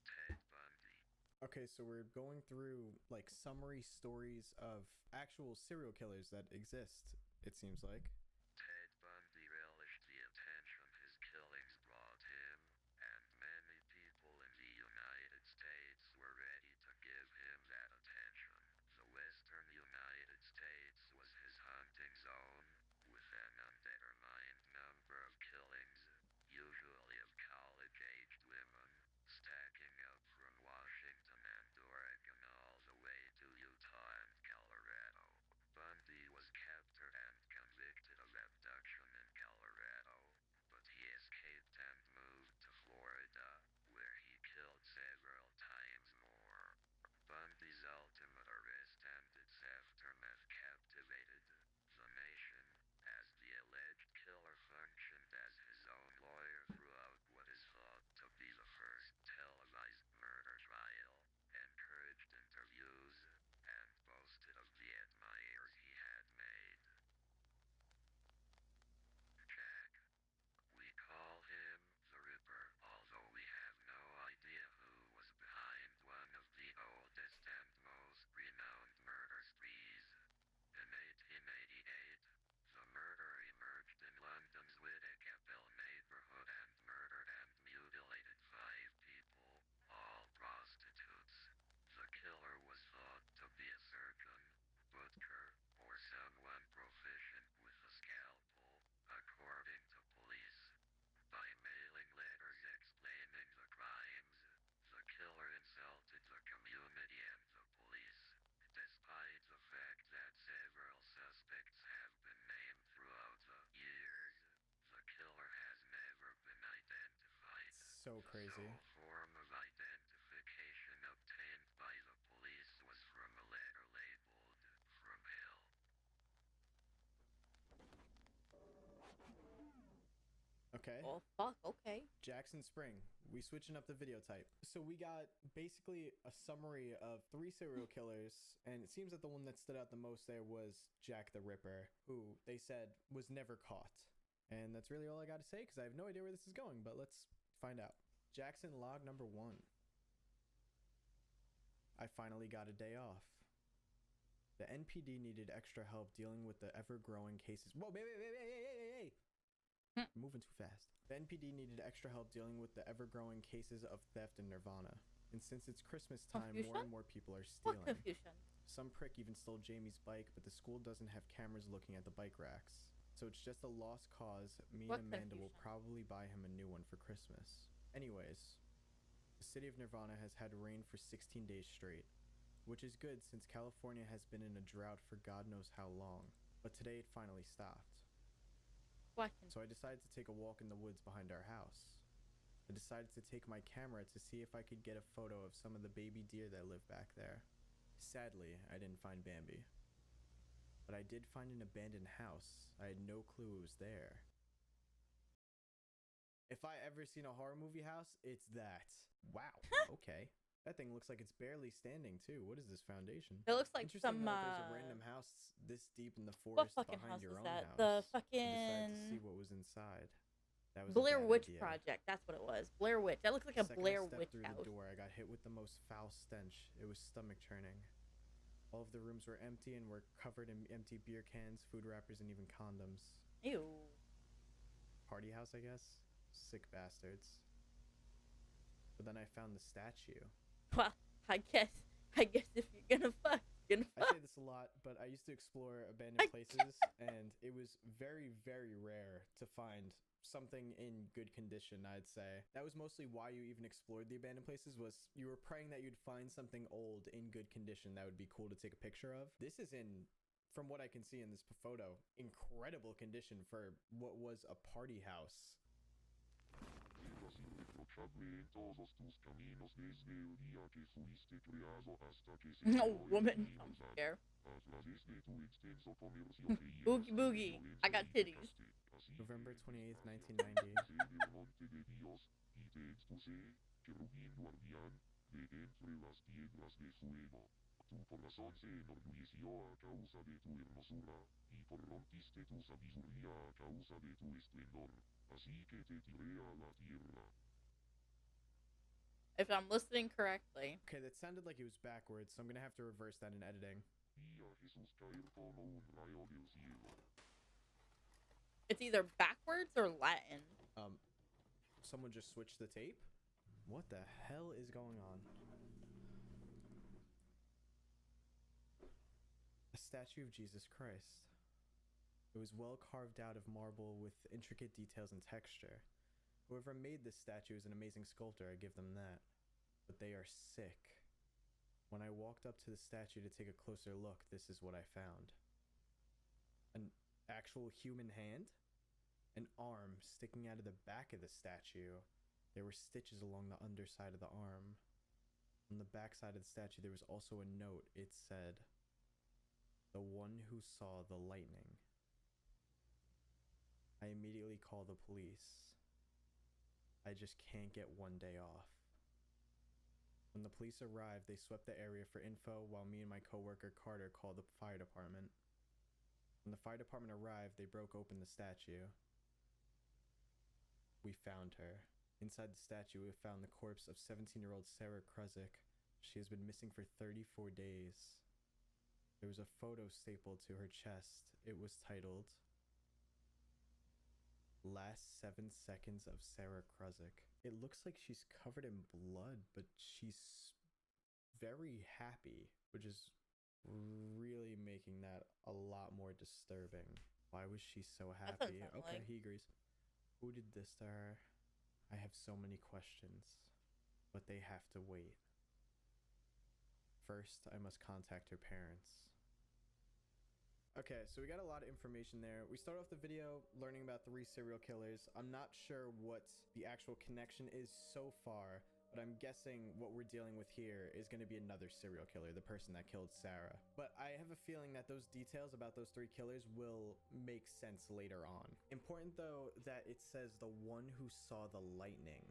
Ted Bundy. Okay, so we're going through like summary stories of actual serial killers that exist, it seems like. Ted Bundy relished the attention his killings brought him, and many people in the United States were ready to give him that attention. The western United States was his hunting zone, with an undetermined number of killings, usually of college-aged women, stacking up from Washington and Oregon all the way to Utah and Colorado. Bundy was captured and convicted of abduction in Colorado, but he escaped and moved to Florida, where he killed several times more. Bundy's ultimate arrest and its aftermath captivated the nation, as the alleged killer functioned as his own lawyer throughout what is thought to be the first televised murder trial, encouraged interviews, and boasted of the admirers he had made. Jack. We call him the Ripper, although we have no idea who was behind one of the oldest and most renowned murder sprees. In 1888, the murderer emerged in London's Whitechapel neighborhood and murdered and mutilated 5 people, all prostitutes. The killer was thought to be a surgeon, butcher, or someone proficient with a scalpel, according to police. By mailing letters explaining the crimes, the killer insulted the community and the police. Despite the fact that several suspects have been named throughout the years, the killer has never been identified. So crazy. The sole form of identification obtained by the police was from a letter labeled "From Hell." Okay. Oh, fuck, okay. Jackson Spring. We switching up the video type. So we got basically a summary of 3 serial killers, and it seems that the one that stood out the most there was Jack the Ripper, who they said was never caught. And that's really all I got to say, because I have no idea where this is going, but let's find out. Jackson log number 1. I finally got a day off. The NPD needed extra help dealing with the ever-growing cases. Whoa, hey. Moving too fast. The NPD needed extra help dealing with the ever-growing cases of theft in Nirvana. And since it's Christmas time, more and more people are stealing. What confusion? Some prick even stole Jamie's bike, but the school doesn't have cameras looking at the bike racks. So it's just a lost cause. Me and Amanda will probably buy him a new one for Christmas. Anyways, the city of Nirvana has had rain for 16 days straight, which is good since California has been in a drought for God knows how long. But today it finally stopped. So I decided to take a walk in the woods behind our house. I decided to take my camera to see if I could get a photo of some of the baby deer that live back there. Sadly, I didn't find Bambi. But I did find an abandoned house. I had no clue it was there. If I ever seen a horror movie house, it's that. Wow, okay. That thing looks like it's barely standing too. What is this foundation? It looks like Interesting some that there's a random house this deep in the forest behind your own house. The I decided to fucking see what was inside. That was Blair a bad Witch idea. Project. That's what it was. Blair Witch. That looks like a The second Blair I stepped Witch through house. the door, I got hit with the most foul stench. It was stomach churning. All of the rooms were empty and were covered in empty beer cans, food wrappers, and even condoms. Ew. Party house, I guess? Sick bastards. But then I found the statue. Well, I guess if you're gonna fuck, you're gonna fuck. I say this a lot, but I used to explore abandoned places, and it was very, very rare to find something in good condition, I'd say. That was mostly why you even explored the abandoned places, was you were praying that you'd find something old in good condition that would be cool to take a picture of. This is in, from what I can see in this photo, incredible condition for what was a party house. No, woman, I'm scared. Boogie boogie, I got titties. November 28th, 1990. If I'm listening correctly. Okay, that sounded like it was backwards, so I'm gonna have to reverse that in editing. It's either backwards or Latin. Someone just switched the tape? What the hell is going on? A statue of Jesus Christ. It was well carved out of marble with intricate details and texture. Whoever made this statue is an amazing sculptor, I give them that. But they are sick. When I walked up to the statue to take a closer look, this is what I found. An actual human hand? An arm sticking out of the back of the statue. There were stitches along the underside of the arm. On the back side of the statue, there was also a note. It said, "The one who saw the lightning." I immediately called the police. I just can't get one day off. When the police arrived, they swept the area for info while me and my coworker Carter called the fire department. When the fire department arrived, they broke open the statue. We found her. Inside the statue, we found the corpse of 17-year-old Sarah Kruzik. She has been missing for 34 days. There was a photo stapled to her chest. It was titled, "Last 7 seconds of Sarah Kruzik." It looks like she's covered in blood, but she's very happy, which is really making that a lot more disturbing. Why was she so happy? Okay, he agrees. Who did this to her? I have so many questions, but they have to wait. First, I must contact her parents. Okay, so we got a lot of information there. We start off the video learning about 3 serial killers. I'm not sure what the actual connection is so far, but I'm guessing what we're dealing with here is going to be another serial killer, the person that killed Sarah. But I have a feeling that those details about those 3 killers will make sense later on. Important though that it says the one who saw the lightning.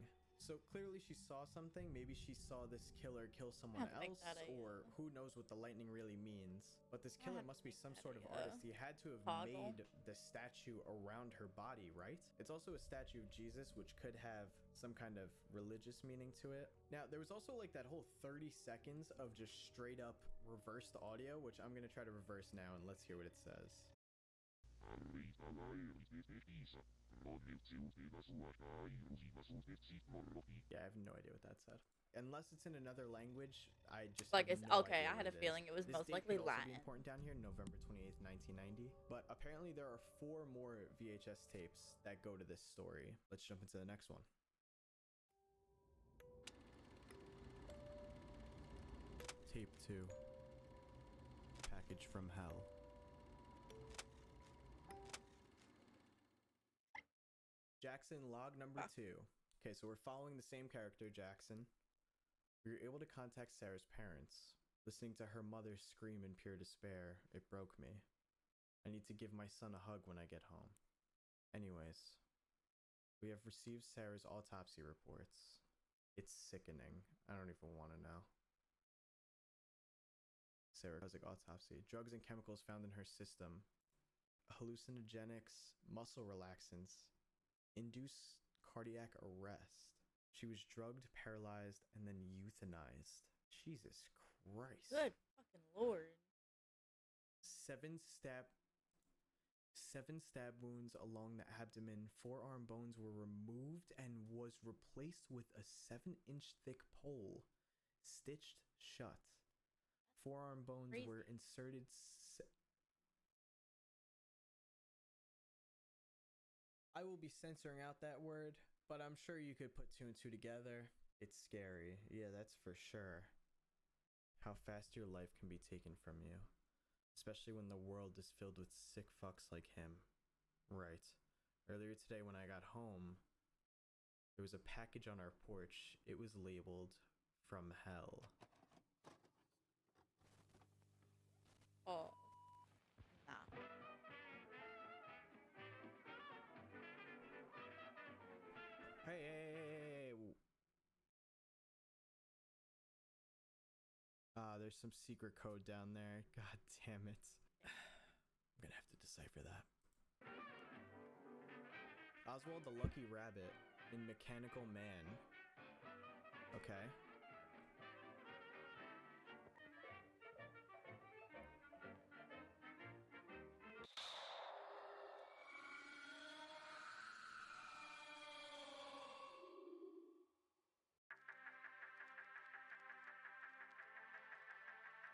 So clearly she saw something. Maybe she saw this killer kill someone else, or who knows what the lightning really means. But this killer must be some sort of artist. He had to have made the statue around her body, right? It's also a statue of Jesus, which could have some kind of religious meaning to it. Now, there was also like that whole 30 seconds of just straight up reversed audio, which I'm going to try to reverse now, and let's hear what it says. Yeah, I have no idea what that said. Unless it's in another language, I just like have it's no okay. idea I had a what it feeling is. it was This most date likely could also Latin. be important down here, November 28th, 1990. But apparently there are 4 more VHS tapes that go to this story. Let's jump into the next one. Tape 2. Package from Hell. Jackson log number 2. Okay, so we're following the same character, Jackson. We were able to contact Sarah's parents. Listening to her mother scream in pure despair, it broke me. I need to give my son a hug when I get home. Anyways, we have received Sarah's autopsy reports. It's sickening. I don't even want to know. Sarah's autopsy. Drugs and chemicals found in her system. Hallucinogenics, muscle relaxants, induce cardiac arrest. She was drugged, paralyzed, and then euthanized. Jesus Christ. Good fucking lord. 7 stab wounds along the abdomen. Forearm bones were removed and was replaced with a 7-inch thick pole, stitched shut. Forearm bones were inserted. I will be censoring out that word, but I'm sure you could put 2 and 2 together. It's scary. Yeah, that's for sure. How fast your life can be taken from you. Especially when the world is filled with sick fucks like him. Right. Earlier today when I got home, there was a package on our porch. It was labeled From Hell. Oh. Nah. Hey. There's some secret code down there. God damn it. I'm gonna have to decipher that. Oswald the Lucky Rabbit in Mechanical Man. Okay.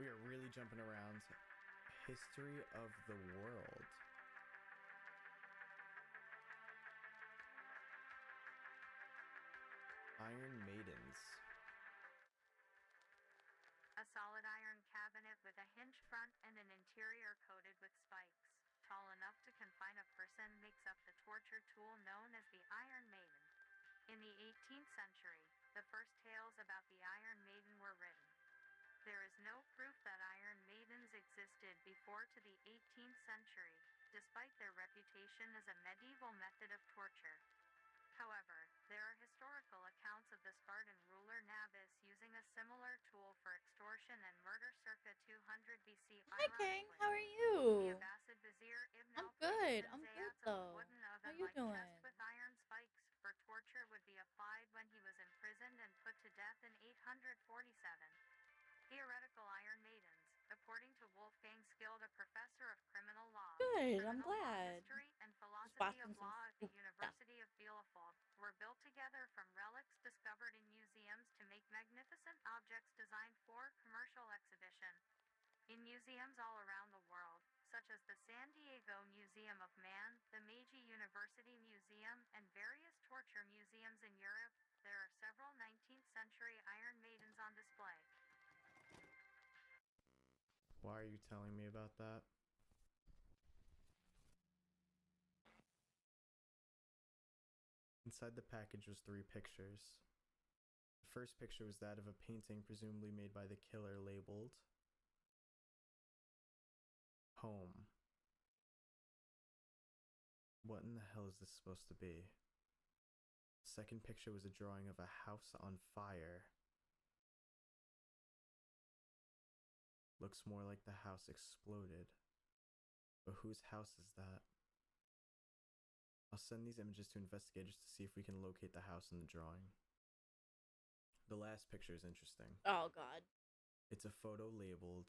We are really jumping around. History of the world. Iron Maidens. A solid iron cabinet with a hinged front and an interior coated with spikes, tall enough to confine a person, makes up the torture tool known as the Iron Maiden. In the 18th century, the first tales about the Iron Maiden were written. There is no proof that Iron Maidens existed before to the 18th century, despite their reputation as a medieval method of torture. However, there are historical accounts of the Spartan ruler Nabis using a similar tool for extortion and murder circa 200 BC. Hi, King. How are you? The Abbasid vizier Ibn I'm good. I'm good, Zayat's though. wooden How you oven-like doing? chest with iron spikes for torture would be applied when he was imprisoned and put to death in 847. Theoretical Iron Maidens, according to Wolfgang Skild, a professor of criminal law, Good. I'm criminal law glad. history, and Just philosophy watching of some law at the stuff. University of Bielefeld, were built together from relics discovered in museums to make magnificent objects designed for commercial exhibition. In museums all around the world, such as the San Diego Museum of Man, the Meiji University Museum, and various torture museums in Europe, there are several 19th century Iron Maidens on display. Why are you telling me about that? Inside the package was 3 pictures. The first picture was that of a painting presumably made by the killer labeled Home. What in the hell is this supposed to be? Second picture was a drawing of a house on fire. Looks more like the house exploded. But whose house is that? I'll send these images to investigators to see if we can locate the house in the drawing. The last picture is interesting. Oh, God. It's a photo labeled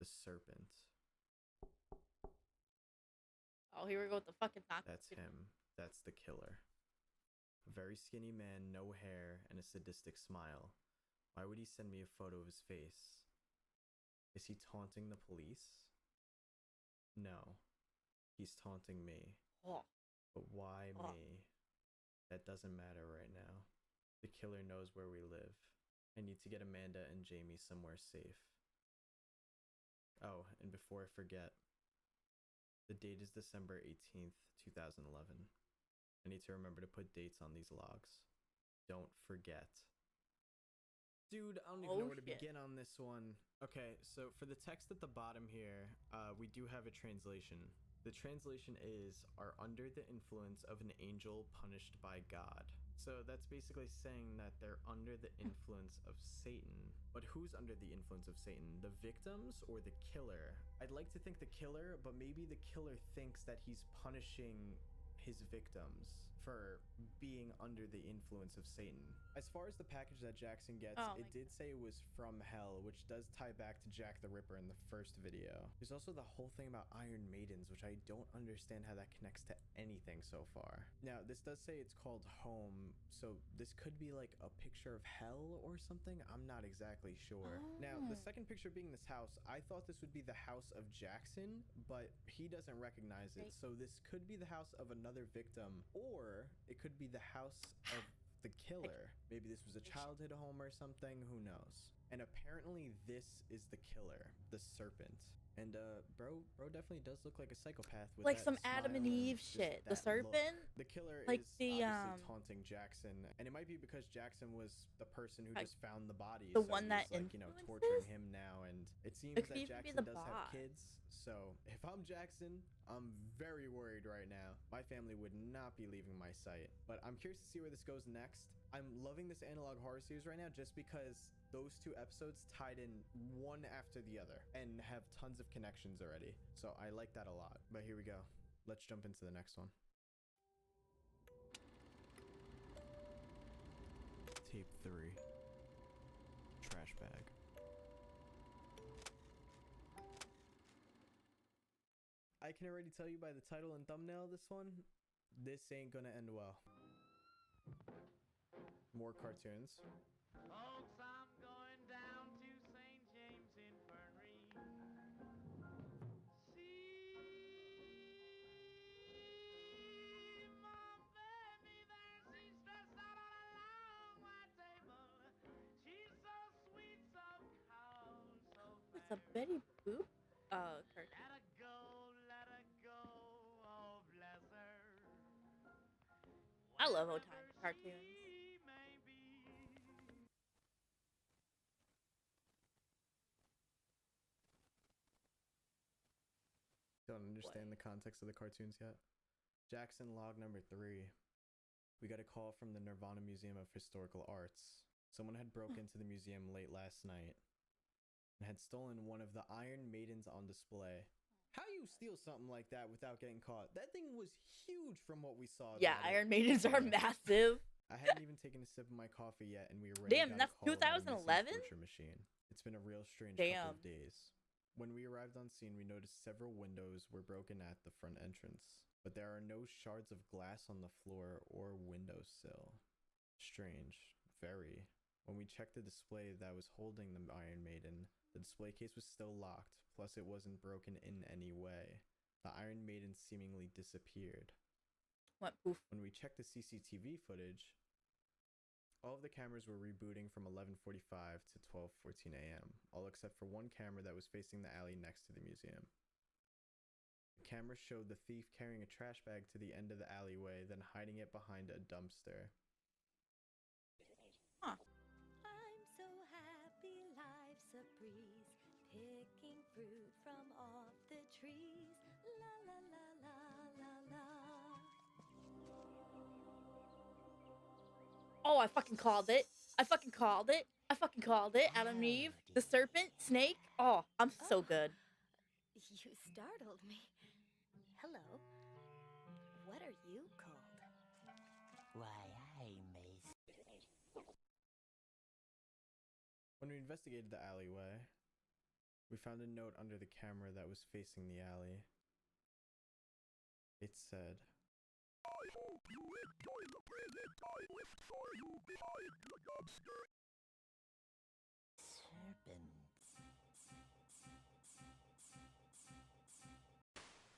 The Serpent. Oh, here we go with the fucking knock. That's him. That's the killer. A very skinny man, no hair, and a sadistic smile. Why would he send me a photo of his face? Is he taunting the police? No. He's taunting me. Oh. But why me? That doesn't matter right now. The killer knows where we live. I need to get Amanda and Jamie somewhere safe. Oh, and before I forget, the date is December 18th, 2011. I need to remember to put dates on these logs. Don't forget. Dude, I don't even know where to begin on this one. Okay, so for the text at the bottom here, we do have a translation. The translation is, are under the influence of an angel punished by God. So that's basically saying that they're under the influence of Satan. But who's under the influence of Satan? The victims or the killer? I'd like to think the killer, but maybe the killer thinks that he's punishing his victims for being under the influence of Satan. As far as the package that Jackson gets, it did say it was from hell, which does tie back to Jack the Ripper in the first video. There's also the whole thing about Iron Maidens, which I don't understand how that connects to anything so far. Now, this does say it's called Home, so this could be like a picture of hell or something. I'm not exactly sure. Now, the second picture being this house, I thought this would be the house of Jackson, but he doesn't recognize it. So this could be the house of another victim, or it could be the house of the killer. Maybe this was a childhood home or something, who knows? And apparently this is the killer, the serpent. And bro definitely does look like a psychopath with like that some Adam and Eve shit. The serpent? The killer like is the obviously taunting Jackson, and it might be because Jackson was the person who just found the body. The so one that he's, like, you know, torturing him now, and it seems that Jackson does have kids. So if I'm Jackson, I'm very worried right now. My family would not be leaving my site, but I'm curious to see where this goes next. I'm loving this analog horror series right now just because those two episodes tied in one after the other and have tons of connections already. So I like that a lot. But here we go. Let's jump into the next one. Tape 3. Trash bag. I can already tell you by the title and thumbnail of this one, this ain't gonna end well. More cartoons. Folks, I'm going down to St. James Infirmary. See my baby there. She's stressed out on a long white table. She's so sweet, so cold, so fair. It's a Betty Boop cartoon. Let her go, oh bless her. I love old time cartoons. Don't understand the context of the cartoons yet. Jackson log number 3. We got a call from the Nirvana Museum of Historical Arts. Someone had broke into the museum late last night and had stolen one of the Iron Maidens on display. How do you steal something like that without getting caught? That thing was huge from what we saw. Yeah, Iron Maidens are massive. I hadn't even taken a sip of my coffee yet, and we were ready. Damn, that's 2011? Machine. It's been a real strange couple of days. When we arrived on scene, we noticed several windows were broken at the front entrance, but there are no shards of glass on the floor or windowsill. Strange. Very. When we checked the display that was holding the Iron Maiden, the display case was still locked, plus it wasn't broken in any way. The Iron Maiden seemingly disappeared. What poof? When we checked the CCTV footage, all of the cameras were rebooting from 11:45 to 12:14 a.m., all except for one camera that was facing the alley next to the museum. The camera showed the thief carrying a trash bag to the end of the alleyway, then hiding it behind a dumpster. Huh. I'm so happy, life's a breeze, picking fruit from off the trees. La la la la la la. Oh, I fucking called it. I fucking called it. I fucking called it. Adam and Eve, the serpent, snake. Oh, I'm so good. You startled me. Hello. What are you called? Why, I may. When we investigated the alleyway, we found a note under the camera that was facing the alley. It said,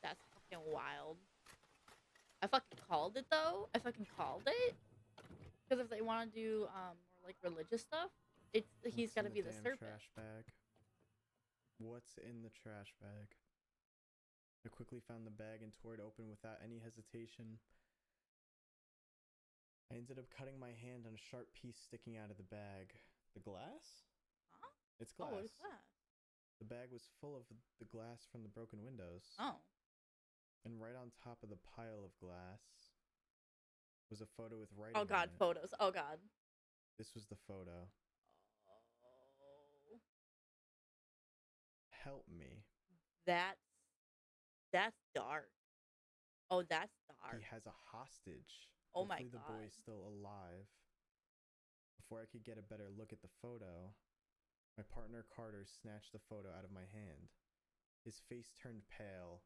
That's fucking wild. I fucking called it though. I fucking called it. Because if they want to do more like religious stuff, he's got to be the serpent. Trash bag. What's in the trash bag? I quickly found the bag and tore it open without any hesitation. I ended up cutting my hand on a sharp piece sticking out of the bag. The glass? Huh? It's glass. Oh, what is that? The bag was full of the glass from the broken windows. Oh. And right on top of the pile of glass was a photo with writing. Oh god, photos. Oh god. This was the photo. Oh. Help me. That's dark. Oh, that's dark. He has a hostage. Oh my god. The boy's still alive. Before I could get a better look at the photo, my partner Carter snatched the photo out of my hand. His face turned pale.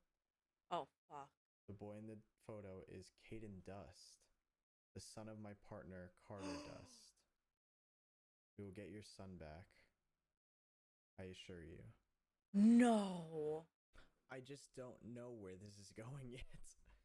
Oh fuck. The boy in the photo is Caden Dust, the son of my partner Carter Dust. We will get your son back. I assure you. No. I just don't know where this is going yet.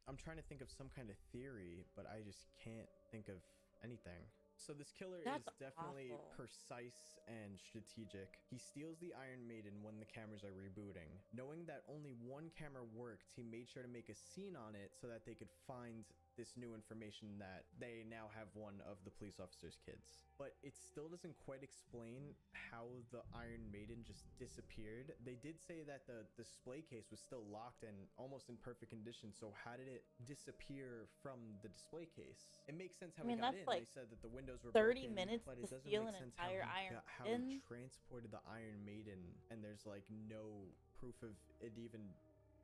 I'm trying to think of some kind of theory, but I just can't think of anything. So this killer is definitely precise and strategic. He steals the Iron Maiden when the cameras are rebooting. Knowing that only one camera worked, he made sure to make a scene on it so that they could find this new information that they now have one of the police officer's kids. But it still doesn't quite explain how the Iron Maiden just disappeared. They did say that the display case was still locked and almost in perfect condition, so how did it disappear from the display case? It makes sense how it got in. Like they said that the windows were 30 broken, minutes but to it doesn't steal make an sense entire Iron how Maiden. he transported the Iron Maiden, and there's like no proof of it even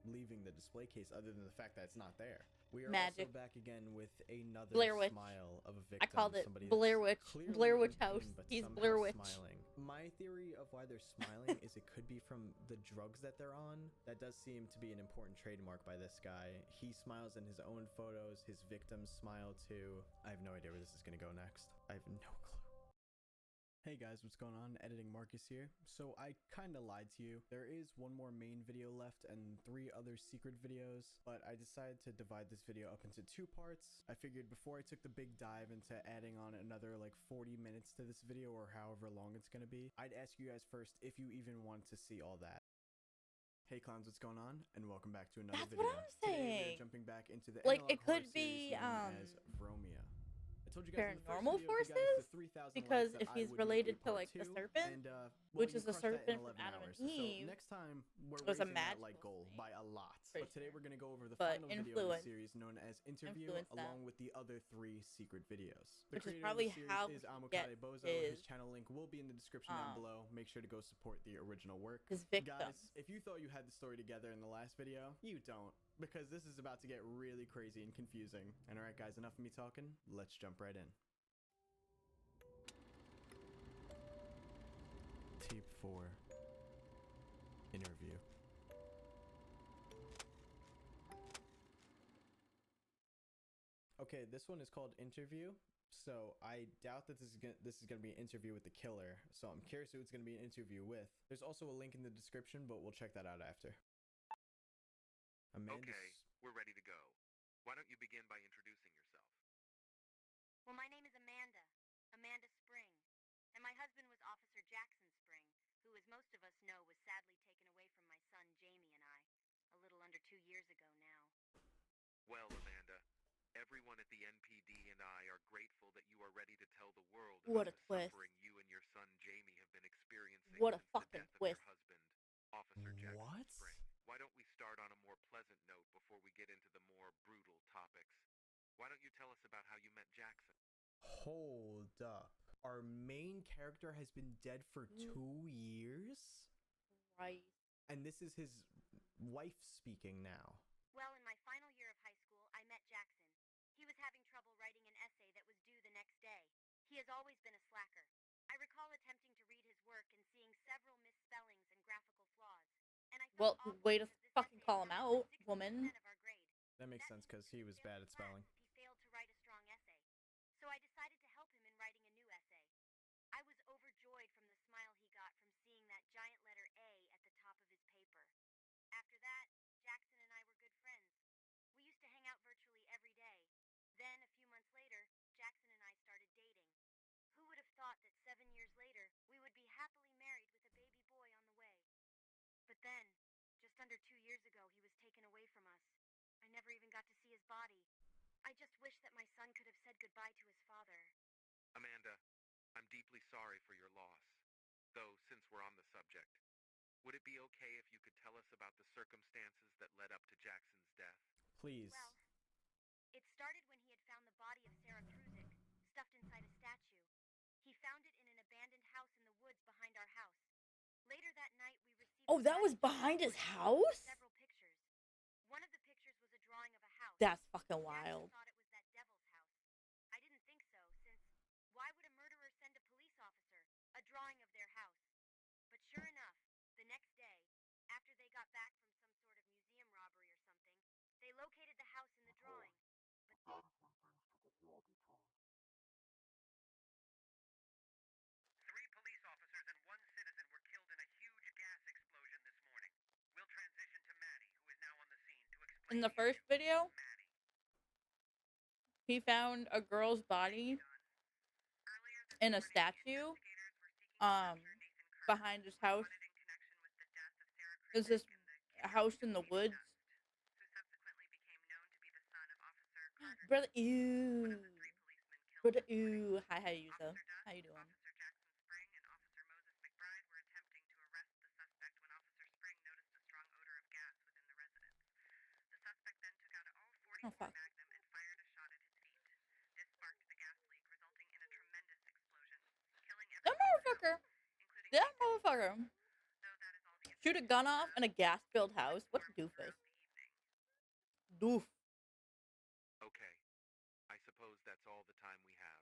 leaving the display case other than the fact that it's not there. We are also back again with another Blair Witch. smile of a victim. I called it Somebody Blair Witch. Blair Witch house. He's Blair Witch. Smiling. My theory of why they're smiling is it could be from the drugs that they're on. That does seem to be an important trademark by this guy. He smiles in his own photos. His victims smile too. I have no idea where this is going to go next. I have no clue. Hey guys, what's going on? Editing Marcus here. So I kinda lied to you. There is one more main video left and 3 other secret videos, but I decided to divide this video up into 2 parts. I figured before I took the big dive into adding on another like 40 minutes to this video or however long it's gonna be, I'd ask you guys first if you even want to see all that. Hey clowns, what's going on? And welcome back to another video. That's what I'm saying. Today we're jumping back into the like it analog could horror be series known as Vromia. Paranormal forces, because if he's related to like the serpent, which is the serpent from Adam and Eve, so next time we're was a raising that like goal by a lot. But today we're gonna go over the final video of the series known as Interview, along with the other 3 secret videos. The which is creator probably of the series how is he Amokade gets Bozo. his His channel link will be in the description down below. Make sure to go support the original work. His victims. Guys, if you thought you had the story together in the last video, you don't, because this is about to get really crazy and confusing. And alright guys, enough of me talking, let's jump right in. Tape 4. Interview. Okay, this one is called Interview. So I doubt that this is gonna be an interview with the killer. So I'm curious who it's gonna be an interview with. There's also a link in the description, but we'll check that out after. Amanda. Okay, we're ready to go. Why don't you begin by introducing yourself? Well, my name is Amanda Spring, and my husband was Officer Jackson Spring, who, as most of us know, was sadly taken away from my son Jamie and I, a little under 2 years ago now. Well, Amanda, everyone at the NPD and I are grateful that you are ready to tell the world What about a the twist. suffering you and your son Jamie have been experiencing What a since the fucking death twist. of your husband, Officer Jackson Spring. Why don't we start on a more pleasant note before we get into the more brutal topics? Why don't you tell us about how you met Jackson? Hold fucked up. Our main character has been dead for 2 years? Right. And this is his wife speaking now. Well, in my final year of high school, I met Jackson. He was having trouble writing an essay that was due the next day. He has always been a slacker. I recall attempting to read his work and seeing several misspellings and graphical flaws. And I Well, felt awful way to because this fucking essay call him accounted out, for 60% woman. of our grade. That makes sense because he was bad at spelling. If he failed to write a strong essay. So I decided to help him in writing a new essay. I was overjoyed from the smile he got from seeing that giant letter A at the top of his paper. After that, Jackson and I were good friends. We used to hang out virtually every day. Then, a few months later, Jackson and I started dating. Who would have thought that 7 years later, we would be happily married with a baby boy on the way? But then, just under 2 years ago, he was taken away from us. I never even got to see his body. I just wish that my son could have said goodbye to his father. Amanda, I'm deeply sorry for your loss. Though, since we're on the subject, would it be okay if you could tell us about the circumstances that led up to Jackson's death? Please. Well, it started when he had found the body of Sarah Kruzik, stuffed inside a statue. He found it in an abandoned house in the woods behind our house. Later that night, we received Oh, that was behind his house? several pictures. One of the pictures was a drawing of a house. That's fucking Jackson wild. thought it was that devil's house. I didn't think so, since why would a murderer send a police officer a drawing of their house? But sure enough, the next day, after they got back from some sort of museum robbery or something, they located the house in the drawing. But Three police officers and one citizen were killed in a huge gas explosion this morning. We'll transition to Maddie, who is now on the scene, to explain. In the first video, he found a girl's body in a statue behind his house. There's this house in the woods. Brother, ew. Brother, ew. Hi, Yuzo. How you doing? Oh, fuck. That motherfucker. That motherfucker. Shoot a gun off in a gas-filled house. What a doofus. Doof. Okay, I suppose that's all the time we have.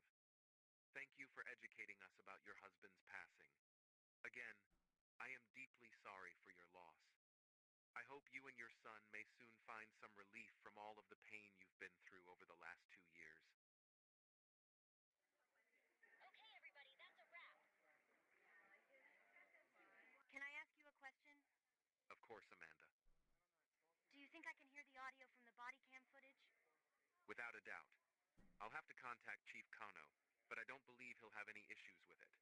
Thank you for educating us about your husband's passing. Again, I am deeply sorry for your loss. I hope you and your son may soon find some relief from all of the pain you've been through over the last 2 years. can I ask you a question? Of course, Amanda. Do you think I can hear the audio from the body cam footage? Without a doubt. I'll have to contact Chief Kano, but I don't believe he'll have any issues with it.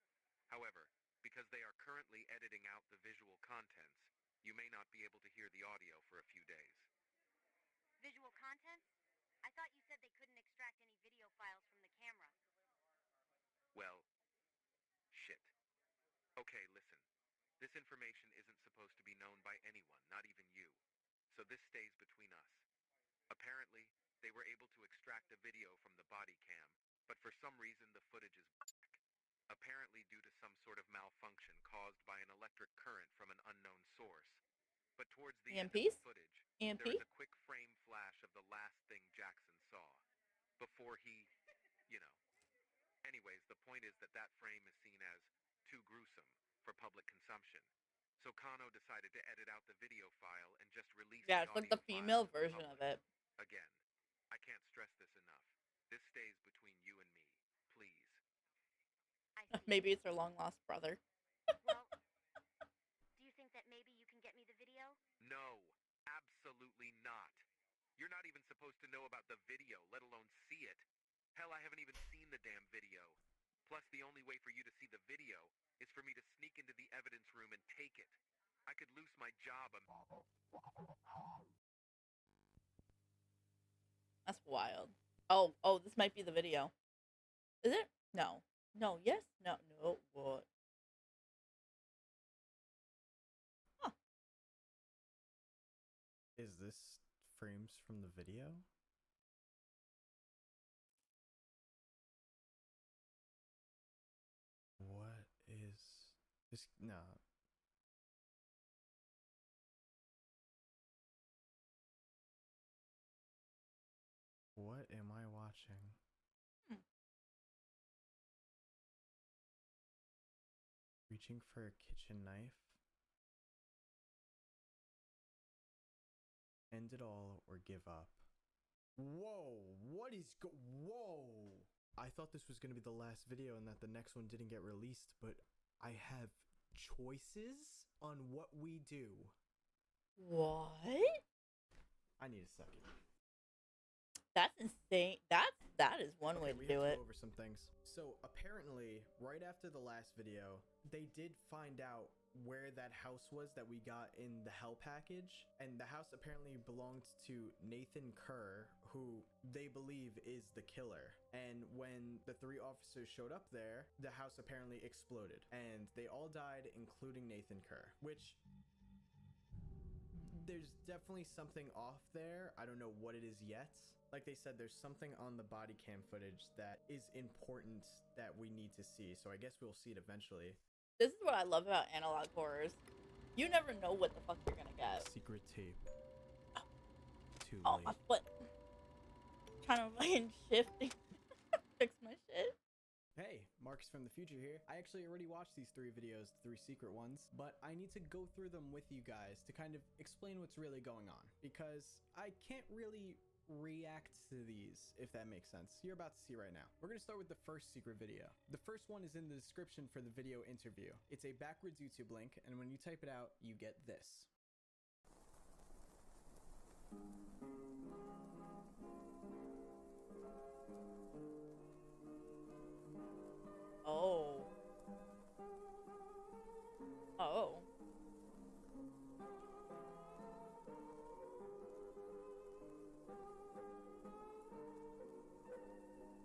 However, because they are currently editing out the visual contents, you may not be able to hear the audio for a few days. Visual content? I thought you said they couldn't extract any video files from the camera. Well, shit. Okay, listen. This information isn't supposed to be known by anyone, not even you. So this stays between us. Apparently, they were able to extract a video from the body cam, but for some reason the footage is black. Apparently due to some sort of malfunction caused by an electric current from an unknown source. But towards the end of the footage, there is a quick frame flash of the last thing Jackson saw. Before he, you know. Anyways, the point is that that frame is seen as too gruesome for public consumption. So Kano decided to edit out the video file and just release Yeah, the it's like audio the female version of it. Again, I can't stress this enough. This stays between you and me, please. Maybe it's her long-lost brother. Well, do you think that maybe you can get me the video? No, absolutely not. You're not even supposed to know about the video, let alone see it. Hell, I haven't even seen the damn video. Plus, the only way for you to see the video is for me to sneak into the evidence room and take it. I could lose my job. That's wild. Oh, this might be the video. Is it? No. No, yes? No, no, what? Huh. Is this frames from the video? Just no. What am I watching? Reaching for a kitchen knife? End it all or give up. Whoa, what is whoa! I thought this was gonna be the last video and that the next one didn't get released, but I have choices on what we do. What? I need a second. That's insane. That is one way to do it. Go over some things. So apparently, right after the last video, they did find out where that house was that we got in the hell package, and the house apparently belonged to Nathan Kerr, who they believe is the killer. And when the 3 officers showed up there, the house apparently exploded and they all died, including Nathan Kerr, which there's definitely something off there. I don't know what it is yet. Like they said, there's something on the body cam footage that is important that we need to see. So I guess we'll see it eventually. This is what I love about analog horrors. You never know what the fuck you're gonna get. Secret tape. Too oh, late. My foot. Trying to fucking shift. Fix my shit. Hey, Marcus from the future here. I actually already watched these 3 videos, the 3 secret ones, but I need to go through them with you guys to kind of explain what's really going on, because I can't really react to these, if that makes sense. You're about to see right now. We're gonna start with the first secret video. The first one is in the description for the video interview. It's a backwards YouTube link, and when you type it out, you get this. Oh. Oh.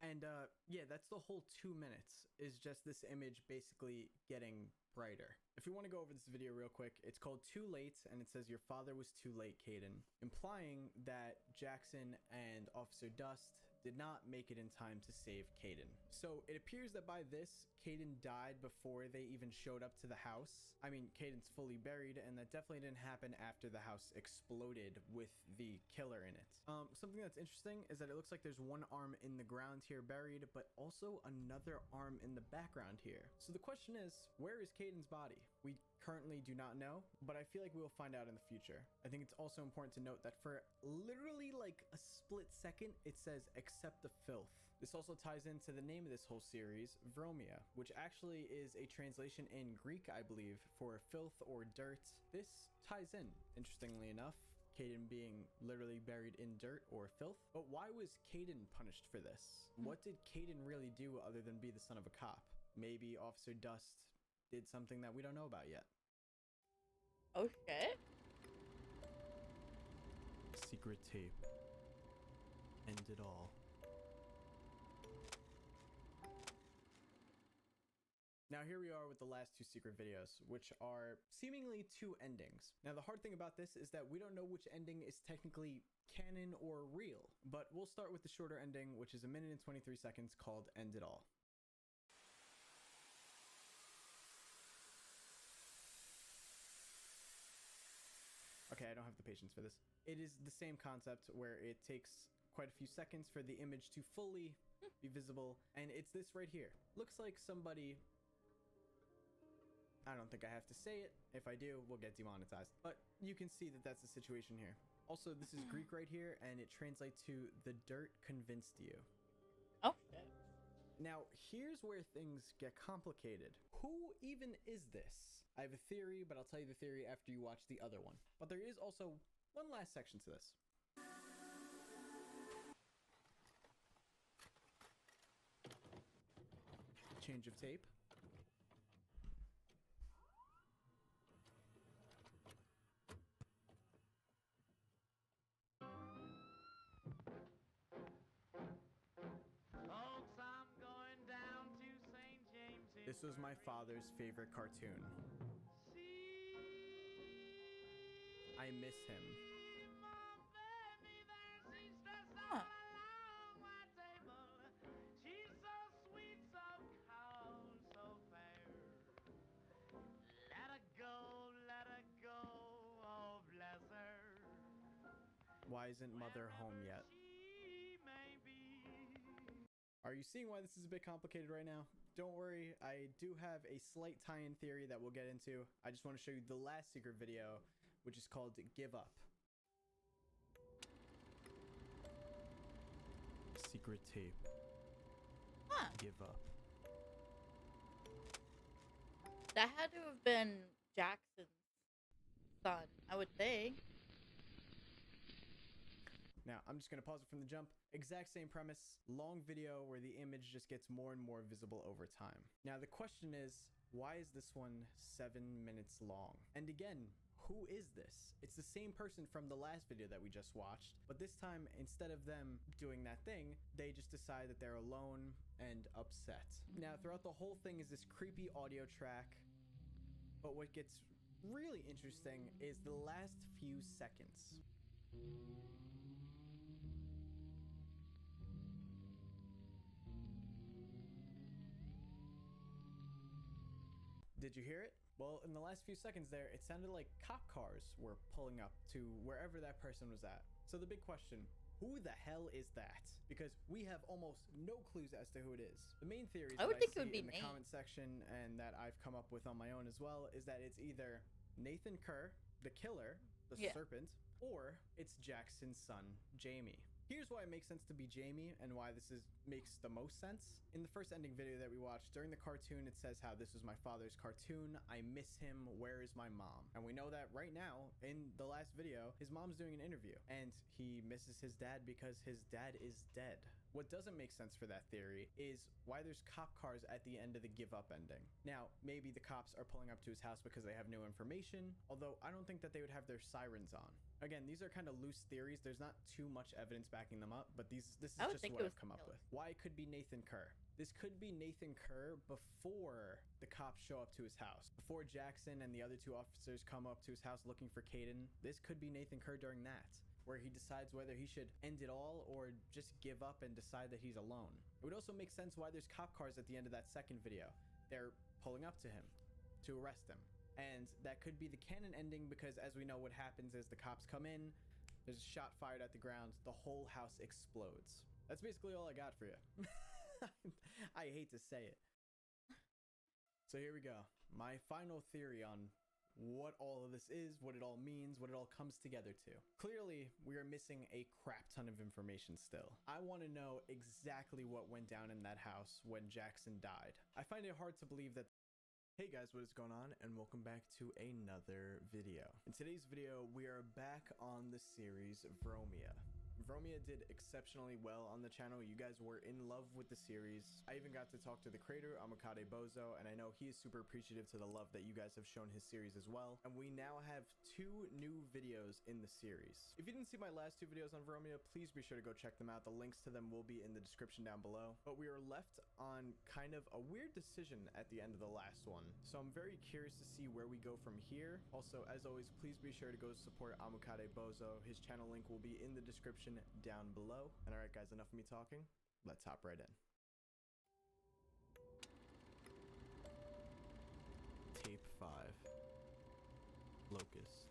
And yeah, that's the whole 2 minutes, is just this image basically getting brighter. If we want to go over this video real quick, it's called Too Late, and it says your father was too late, Caden, implying that Jackson and Officer Dust did not make it in time to save Caden. So it appears that by this, Caden died before they even showed up to the house. I mean, Caden's fully buried, and that definitely didn't happen after the house exploded with the killer in it. Something that's interesting is that it looks like there's one arm in the ground here buried, but also another arm in the background here. So the question is, where is Caden's body? We currently do not know, but I feel like we'll find out in the future. I think it's also important to note that for literally like a split second, it says accept the filth. This also ties into the name of this whole series, Vromia, which actually is a translation in Greek, I believe, for filth or dirt. This ties in, interestingly enough, Caden being literally buried in dirt or filth. But why was Caden punished for this? What did Caden really do other than be the son of a cop? Maybe Officer Dust did something that we don't know about yet. Oh shit. Secret tape. End it all. Now here we are with the last 2 secret videos, which are seemingly 2 endings. Now the hard thing about this is that we don't know which ending is technically canon or real, but we'll start with the shorter ending, which is 1 minute and 23 seconds, called End It All. Okay, I don't have the patience for this. It is the same concept where it takes quite a few seconds for the image to fully be visible, and it's this right here. Looks like somebody... I don't think I have to say it. If I do, we'll get demonetized. But you can see that that's the situation here. Also, this is Greek right here, and it translates to "the dirt convinced you." Oh, shit. Now, here's where things get complicated. Who even is this? I have a theory, but I'll tell you the theory after you watch the other one. But there is also one last section to this. Change of tape. Folks, I'm going down to St. James's. This was my father's favorite cartoon. I miss him. Huh. Why isn't Mother home yet? Are you seeing why this is a bit complicated right now? Don't worry, I do have a slight tie-in theory that we'll get into. I just want to show you the last secret video, which is called Give Up. Secret tape. Huh. Give up. That had to have been Jackson's son, I would think. Now, I'm just going to pause it from the jump. Exact same premise, long video where the image just gets more and more visible over time. Now, the question is, why is this one 7 minutes long? And again, who is this? It's the same person from the last video that we just watched, but this time, instead of them doing that thing, they just decide that they're alone and upset. Now, throughout the whole thing is this creepy audio track, but what gets really interesting is the last few seconds. Did you hear it? Well, in the last few seconds there, it sounded like cop cars were pulling up to wherever that person was at. So the big question, who the hell is that? Because we have almost no clues as to who it is. The main theories I would that think I it would see be in the Nate. comment section and that I've come up with on my own as well is that it's either Nathan Kerr, the killer, the serpent, or it's Jackson's son, Jamie. Here's why it makes sense to be Jamie and why this makes the most sense. In the first ending video that we watched, during the cartoon, it says how this was my father's cartoon. I miss him. Where is my mom? And we know that right now, in the last video, his mom's doing an interview and he misses his dad because his dad is dead. What doesn't make sense for that theory is why there's cop cars at the end of the Give Up ending. Now, maybe the cops are pulling up to his house because they have new information, although I don't think that they would have their sirens on. Again, these are kind of loose theories. There's not too much evidence backing them up, but this is just what I've come up with. Why it could be Nathan Kerr. This could be Nathan Kerr before the cops show up to his house. Before Jackson and the other two officers come up to his house looking for Caden, this could be Nathan Kerr during that, where he decides whether he should end it all or just give up and decide that he's alone. It would also make sense why there's cop cars at the end of that second video. They're pulling up to him to arrest him. And that could be the canon ending because as we know, what happens is the cops come in, there's a shot fired at the ground, the whole house explodes. That's basically all I got for you. I hate to say it. So here we go. My final theory on what all of this is, what it all means, what it all comes together to. Clearly, we are missing a crap ton of information still. I want to know exactly what went down in that house when Jackson died. I find it hard to believe that. Hey guys, what is going on, and welcome back to another video. In today's video, we are back on the series Vromia. Vromia did exceptionally well on the channel. You guys were in love with the series. I even got to talk to the creator, Amukade Bozo, and I know he is super appreciative to the love that you guys have shown his series as well. And we now have 2 new videos in the series. If you didn't see my last 2 videos on Vromia, please be sure to go check them out. The links to them will be in the description down below. But we are left on kind of a weird decision at the end of the last one. So I'm very curious to see where we go from here. Also, as always, please be sure to go support Amukade Bozo. His channel link will be in the description down below. And alright guys, enough of me talking. Let's hop right in. Tape 5. Locust.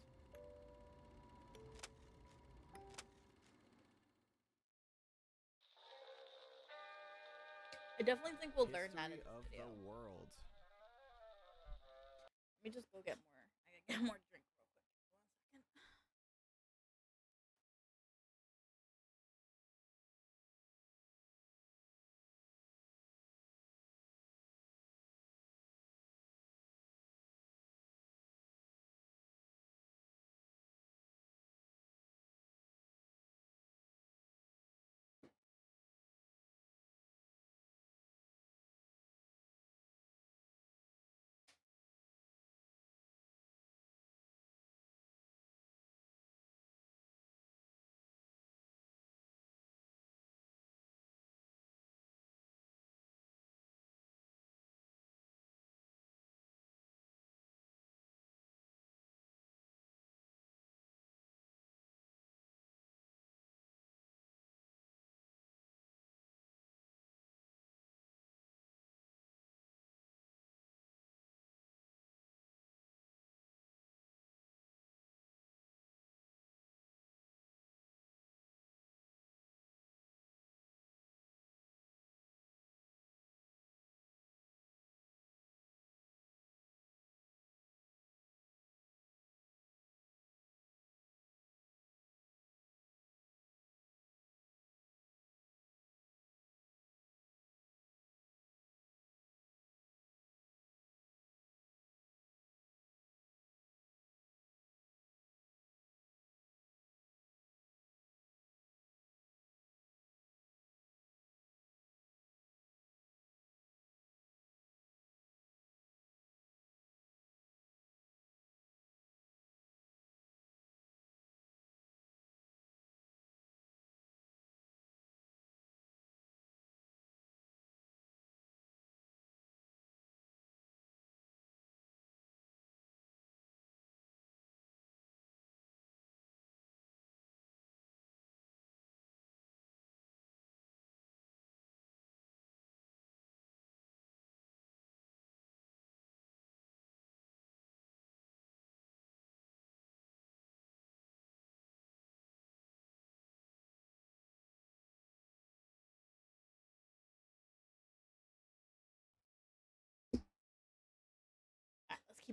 I definitely think we'll learn that in History this of video. the world. Let me just go get more. I gotta get more drink.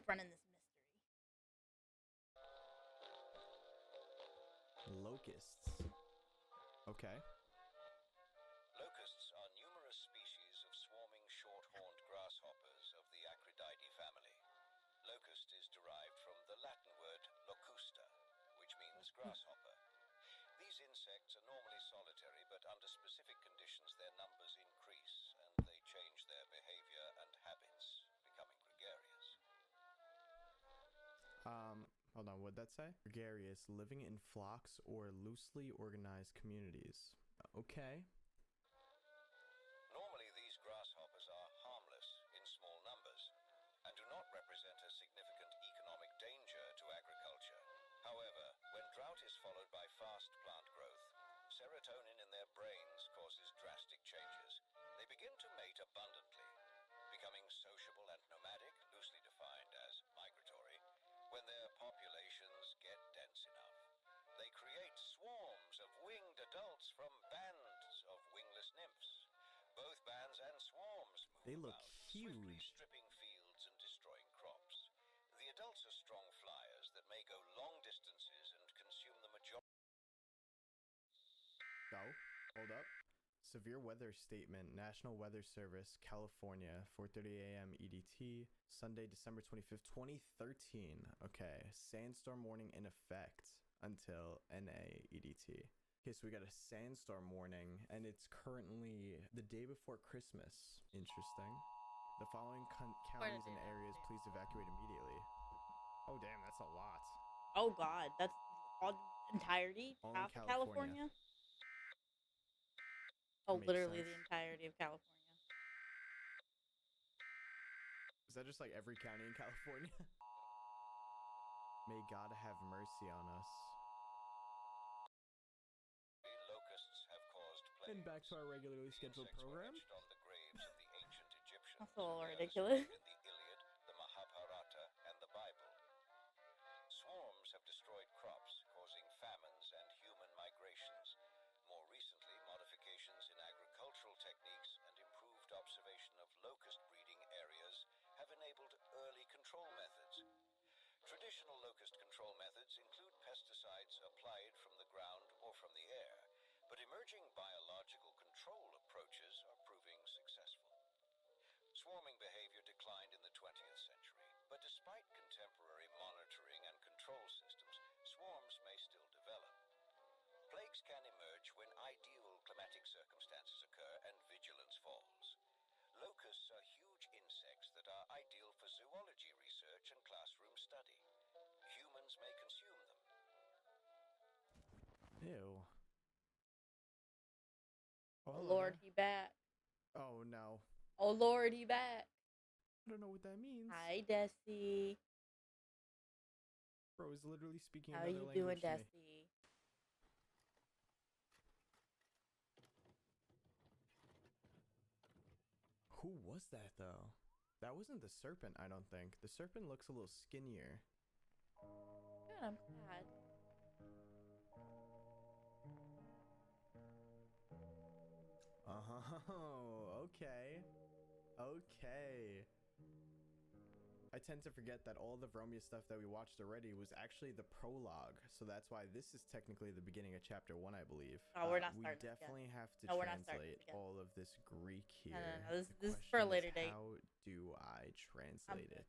keep running this mystery. Locusts. Okay. Locusts are numerous species of swarming short-horned grasshoppers of the Acrididae family. Locust is derived from the Latin word locusta, which means grasshopper. These insects are normally solitary, but under specific conditions their numbers increase and they change their behavior and habits, becoming gregarious. Hold on, what'd that say? Gregarious, living in flocks or loosely organized communities. Okay. Normally these grasshoppers are harmless in small numbers and do not represent a significant economic danger to agriculture. However, when drought is followed by fast plant growth, serotonin in their brains causes drastic changes. They begin to mate abundantly, becoming sociable and nomadic, loosely defined as migratory, when their populations get dense enough. They create swarms of winged adults from bands of wingless nymphs. Both bands and swarms They move look out, swiftly huge. stripping fields and destroying crops. The adults are strong flyers that may go long distances and consume the majority. Oh, hold up. Severe weather statement, National Weather Service, California, 4:30 a.m. EDT, Sunday, December 25th, 2013. Okay, sandstorm warning in effect until NA EDT. Okay, so we got a sandstorm warning, and it's currently the day before Christmas. Interesting. The following counties and areas, please evacuate immediately. Oh, damn, that's a lot. Oh God, that's all entirety, All in half of California. California. Oh, Makes literally sense. the entirety of California. Is that just like every county in California? May God have mercy on us. Locusts have caused plagues. And back to our regularly scheduled program. Etched on the graves of the ancient Egyptians. That's a little They are ridiculous. described in the Iliad, the Mahabharata, and the Bible. Swarms have destroyed crops, causing famines and human migrations. More recently, modifications in agricultural techniques and improved observation of locust breeding areas have enabled early control methods. Traditional locust control methods include pesticides applied from the ground or from the air, but emerging biological control approaches are proving successful. Swarming behavior declined in the 20th century, but despite contemporary monitoring and control systems, swarms may still develop. Plagues can emerge when ideal climatic circumstances occur and vigilance falls. Locusts are huge insects that are ideal for zoology research and classroom study. Humans may consume them. Ew. Oh hello Lord, there. he back. Oh no. Oh Lord, he back. I don't know what that means. Hi, Desi. Bro is literally speaking How another you language doing, to me. Desi? Who was that though? That wasn't the serpent, I don't think. The serpent looks a little skinnier. Good, I'm glad. Oh, okay. Okay. I tend to forget that all the Vromia stuff that we watched already was actually the prologue. So that's why this is technically the beginning of chapter 1, I believe. Oh, we're not we starting this definitely again. have to No, we're not starting translate this again. all of this Greek here. No. This The is for a question later date. How do I translate it?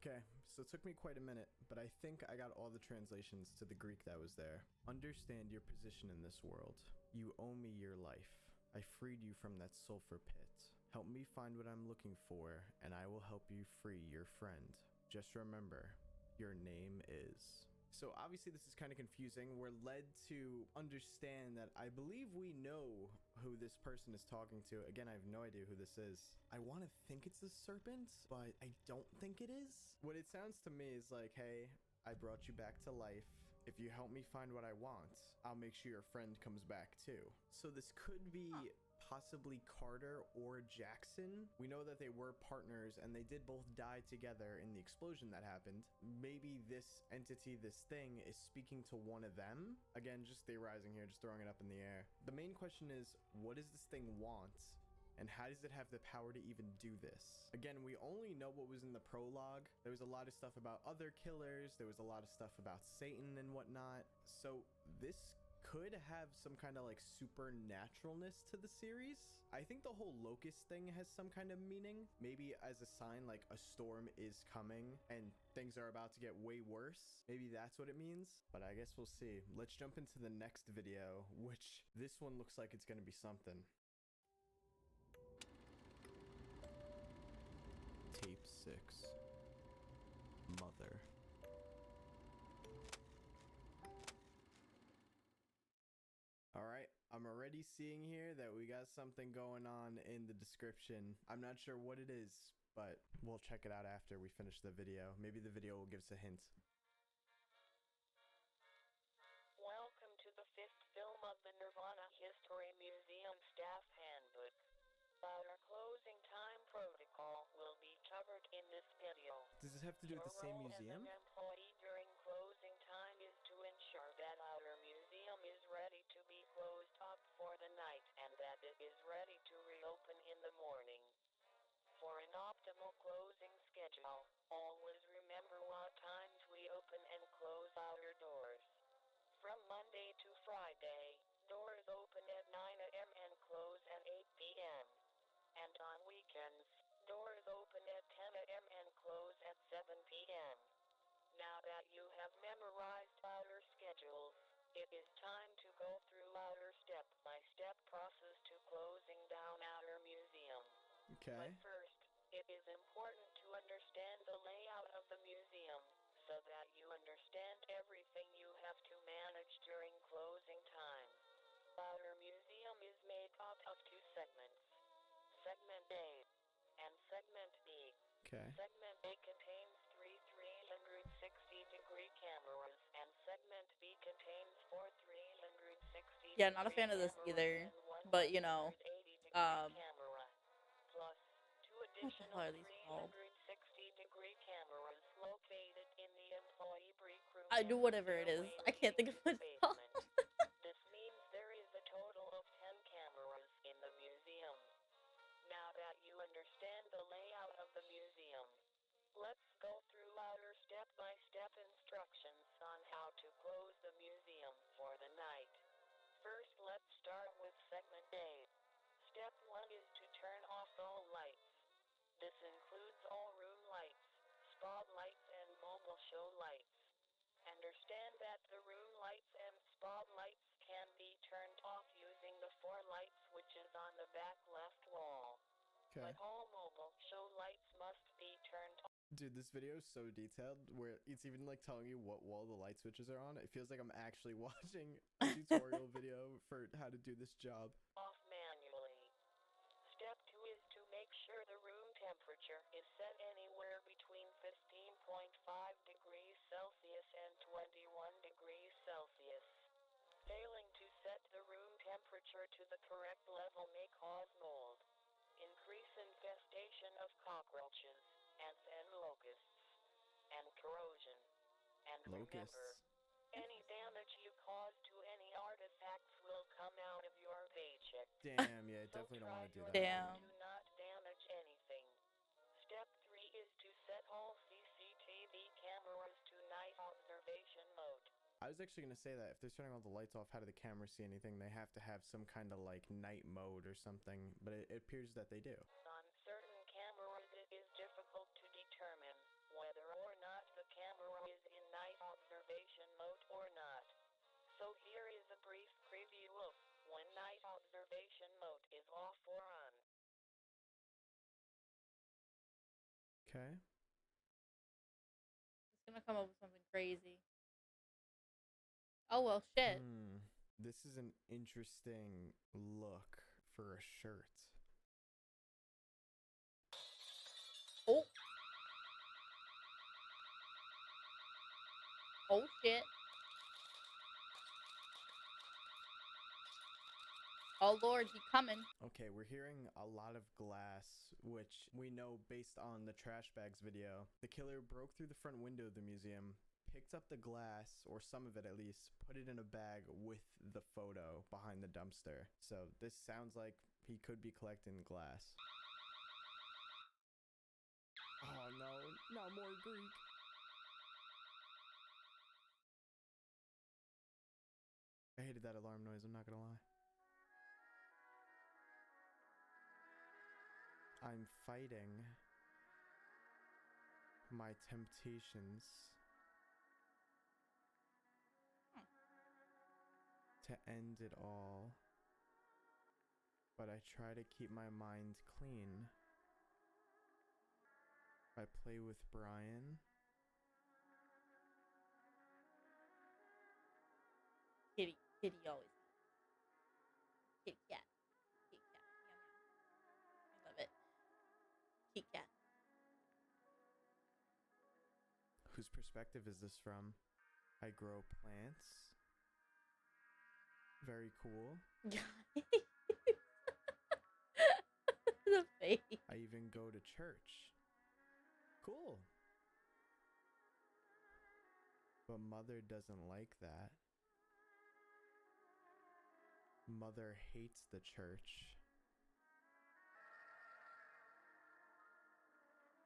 Okay, so it took me quite a minute, but I think I got all the translations to the Greek that was there. Understand your position in this world. You owe me your life. I freed you from that sulfur pit. Help me find what I'm looking for, and I will help you free your friend. Just remember, your name is... So obviously this is kind of confusing. We're led to understand that I believe we know who this person is talking to. Again, I have no idea who this is. I want to think it's the serpent, but I don't think it is. What it sounds to me is like, hey, I brought you back to life. If you help me find what I want, I'll make sure your friend comes back too. So this could be possibly Carter or Jackson. We know that they were partners and they did both die together in the explosion that happened. Maybe this entity, this thing, is speaking to one of them. Again, just theorizing here, just throwing it up in the air. The main question is, what does this thing want? And how does it have the power to even do this? Again, we only know what was in the prologue. There was a lot of stuff about other killers. There was a lot of stuff about Satan and whatnot. So this could have some kind of like supernaturalness to the series. I think the whole locust thing has some kind of meaning. Maybe as a sign like a storm is coming and things are about to get way worse. Maybe that's what it means. But I guess we'll see. Let's jump into the next video, which this one looks like it's going to be something. Tape 6. Mother. Alright, I'm already seeing here that we got something going on in the description. I'm not sure what it is, but we'll check it out after we finish the video. Maybe the video will give us a hint. Welcome to the 5th film of the Nirvana History Museum Staff Handbook. Our closing time protocol will be covered in this video. Does this have to do with the same Your role museum? as an employee during closing time is to ensure that our museum is ready to be closed up for the night and that it is ready to reopen in the morning. For an optimal closing schedule, always remember what times we open and close our doors. From Monday to Friday, doors open at 9 a.m. and close at 8 p.m. And on weekends, doors open at 10 a.m. and close at 7 p.m. Now that you have memorized our schedules, it is time to go through our step-by-step process to closing down our museum. Okay. But first, it is important to understand the layout of the museum, so that you understand everything you have to manage during closing time. Our museum is made up of 2 segments. Segment A and Segment B. Okay. Segment A contains 3 360-degree cameras, and Segment B contains 4 360-degree Yeah, not a fan of this either. But you know, camera, plus 2 what the additional hell are these called? 360-degree cameras located in the employee break room. I do whatever it is. I can't think of what it's called. This means there is a total of 10 cameras in the museum. Now that you understand the layout of the museum, let's go through our step-by-step instructions on how to close the museum for the night. First, let's start with Segment A. Step 1 is to turn off all lights. This includes all room lights, spotlights, and mobile show lights. Understand that the room lights and spotlights can be turned off using the 4 light switches on the back left wall. Okay. But all mobile show lights must be turned off. Dude, this video is so detailed where it's even like telling you what wall the light switches are on. It feels like I'm actually watching a tutorial video for how to do this job. Off manually. Step 2 is to make sure the room temperature is set anywhere between 15.5 degrees Celsius and 21 degrees Celsius. Failing to set the room temperature to the correct level may cause mold, increase infestation of cockroaches, ants and locusts, and corrosion. And remember, any damage you cause to any artifacts will come out of your paycheck. Damn, yeah, I definitely don't want to do that. Damn. Do not damage anything. Step 3 is to set all CCTV cameras to night observation mode. I was actually going to say that if they're turning all the lights off, how do the cameras see anything? They have to have some kind of like night mode or something, but it appears that they do. On certain cameras, it is difficult to determine whether or not the camera is in night observation mode or not. So here is a brief preview of when night observation mode is off or on. Okay. It's gonna come up with something crazy. Oh well, shit. This is an interesting look for a shirt. Oh. Oh shit. Oh lord, he coming. Okay, we're hearing a lot of glass, which we know based on the trash bags video. The killer broke through the front window of the museum, picked up the glass, or some of it at least, put it in a bag with the photo behind the dumpster. So this sounds like he could be collecting glass. Oh no, not more Greek. I hated that alarm noise, I'm not gonna lie. I'm fighting my temptations to end it all, but I try to keep my mind clean. I play with Brian. Kitty, kitty always. Kitty cat. Kitty cat. Meow meow. I love it. Kitty cat. Whose perspective is this from? I grow plants. Very cool. The face. I even go to church. Cool. But Mother doesn't like that. Mother hates the church.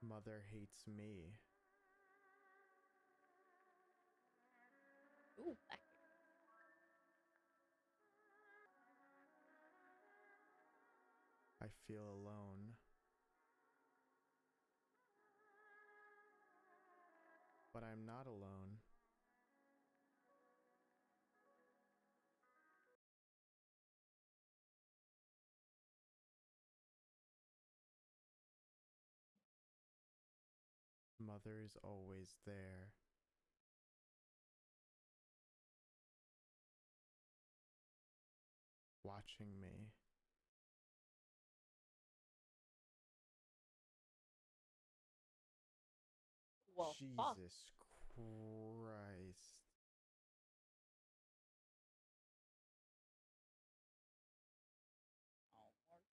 Mother hates me. Ooh, back. I feel alone. But I'm not alone. Mother is always there. Watching me. Well, fuck. Jesus Christ.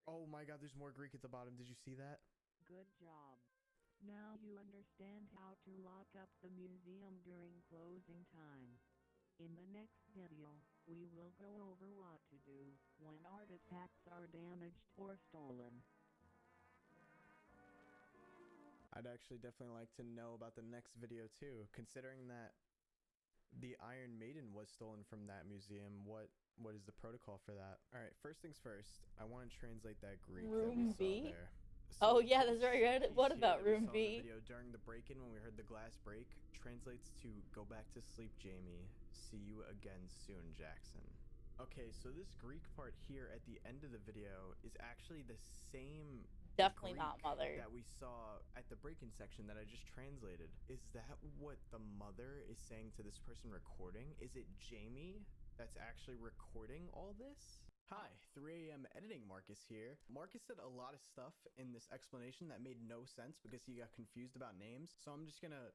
Oh my god, there's more Greek at the bottom. Did you see that? Good job. Now you understand how to lock up the museum during closing time. In the next video, we will go over what to do when artifacts are damaged or stolen. I'd actually definitely like to know about the next video too, considering that the Iron Maiden was stolen from that museum. What is the protocol for that? All right, first things first, I want to translate that Greek Room that we B? saw there. Oh yeah, that's right. What about Room B? Video during the break-in when we heard the glass break translates to "Go back to sleep, Jamie. See you again soon, Jackson." Okay, so this Greek part here at the end of the video is actually the same Definitely Greek not Mother. that we saw at the break-in section that I just translated. Is that what the mother is saying to this person recording? Is it Jamie that's actually recording all this? Hi, 3 a.m. editing Marcus here. Marcus said a lot of stuff in this explanation that made no sense because he got confused about names, so I'm just gonna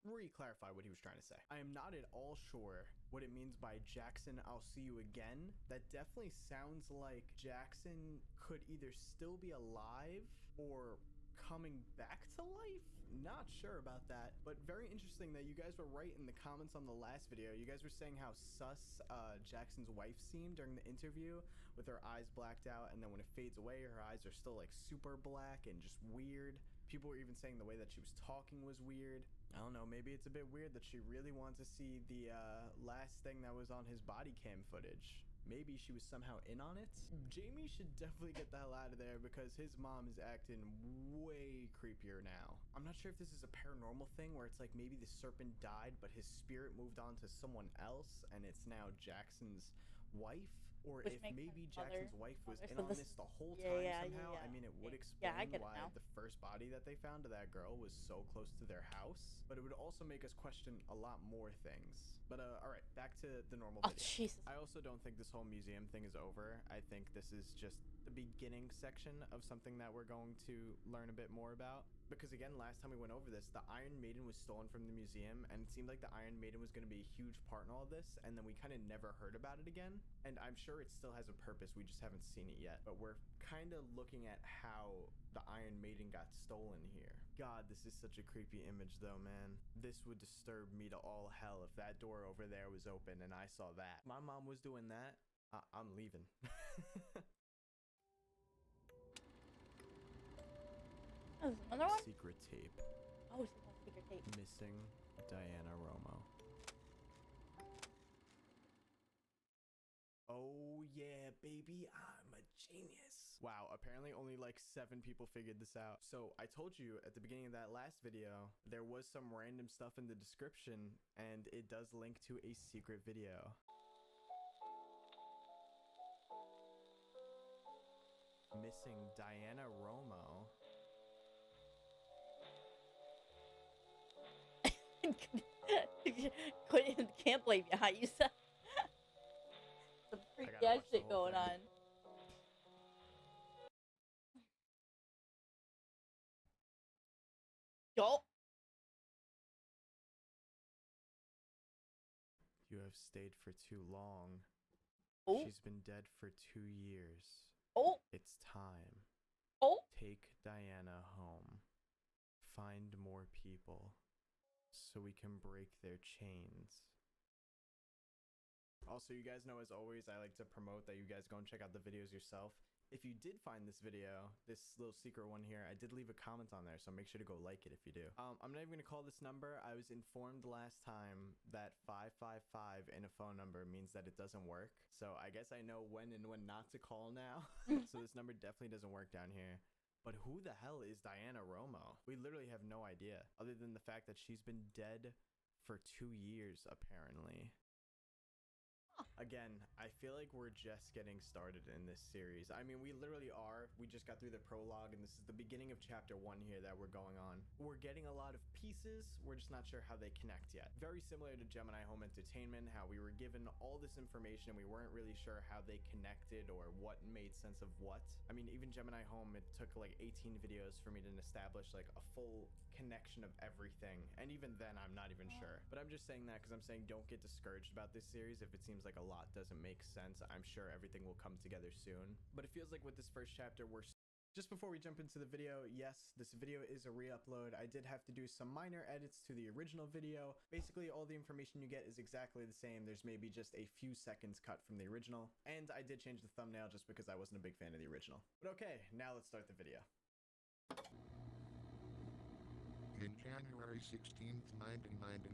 re-clarify what he was trying to say. I am not at all sure what it means by Jackson, I'll see you again. That definitely sounds like Jackson could either still be alive or coming back to life. Not sure about that, but very interesting that you guys were right in the comments on the last video. You guys were saying how sus Jackson's wife seemed during the interview with her eyes blacked out, and then when it fades away, her eyes are still like super black and just weird. People were even saying the way that she was talking was weird. I don't know, maybe it's a bit weird that she really wanted to see the last thing that was on his body cam footage. Maybe she was somehow in on it. Jamie should definitely get the hell out of there because his mom is acting way creepier now. I'm not sure if this is a paranormal thing where it's like maybe the serpent died but his spirit moved on to someone else and it's now Jackson's wife, or Which if makes maybe sense. Jackson's wife was Mother. in So on this- this the whole yeah, time yeah, somehow. yeah. I mean, it would Yeah, explain I get it why now. the first body that they found of that girl was so close to their house, but it would also make us question a lot more things. But all right, back to the normal Oh, video. Jesus. I also don't think this whole museum thing is over. I think this is just the beginning section of something that we're going to learn a bit more about. Because again, last time we went over this, the Iron Maiden was stolen from the museum, and it seemed like the Iron Maiden was going to be a huge part in all of this, and then we kind of never heard about it again. And I'm sure it still has a purpose, we just haven't seen it yet. But we're kind of looking at how the Iron Maiden got stolen here. God, this is such a creepy image though, man. This would disturb me to all hell if that door over there was open and I saw that. My mom was doing that, I'm leaving. Oh, there's another one? Secret tape. Oh, it's a secret tape. Missing Diana Romo. Oh yeah, baby, I'm a genius. Wow, apparently only like 7 people figured this out. So I told you at the beginning of that last video, there was some random stuff in the description, and it does link to a secret video. Missing Diana Romo. Can't blame you. How you said some freaky ass shit going on. Yo. You have stayed for too long. Oh. She's been dead for 2 years. Oh. It's time. Oh. Take Diana home. Find more people so we can break their chains. Also, you guys know, as always, I like to promote that you guys go and check out the videos yourself. If you did find this video, this little secret one here, I did leave a comment on there, so make sure to go like it if you do. I'm not even gonna call this number. I was informed last time that 555 in a phone number means that it doesn't work. So I guess I know when and when not to call now. So this number definitely doesn't work down here. But who the hell is Diana Romo? We literally have no idea, other than the fact that she's been dead for 2 years, apparently. Again, I feel like we're just getting started in this series. I mean, we literally are. We just got through the prologue, and this is the beginning of chapter 1 here that we're going on. We're getting a lot of pieces. We're just not sure how they connect yet. Very similar to Gemini Home Entertainment, how we were given all this information and we weren't really sure how they connected or what made sense of what. I mean, even Gemini Home, it took like 18 videos for me to establish like a full connection of everything, and even then I'm not even sure. But I'm just saying that because I'm saying don't get discouraged about this series if it seems like a lot doesn't make sense. I'm sure everything will come together soon, but it feels like with this first chapter we're just before we jump into the video, yes, this video is a re-upload. I did have to do some minor edits to the original video. Basically, all the information you get is exactly the same. There's maybe just a few seconds cut from the original, and I did change the thumbnail just because I wasn't a big fan of the original. But okay, now let's start the video. In January 16th, 1999,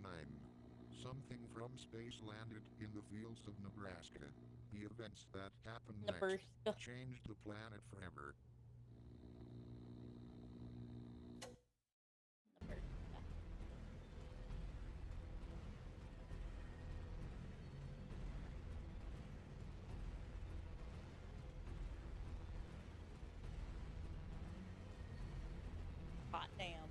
something from space landed in the fields of Nebraska. The events that happened next changed the planet forever. Hot damn.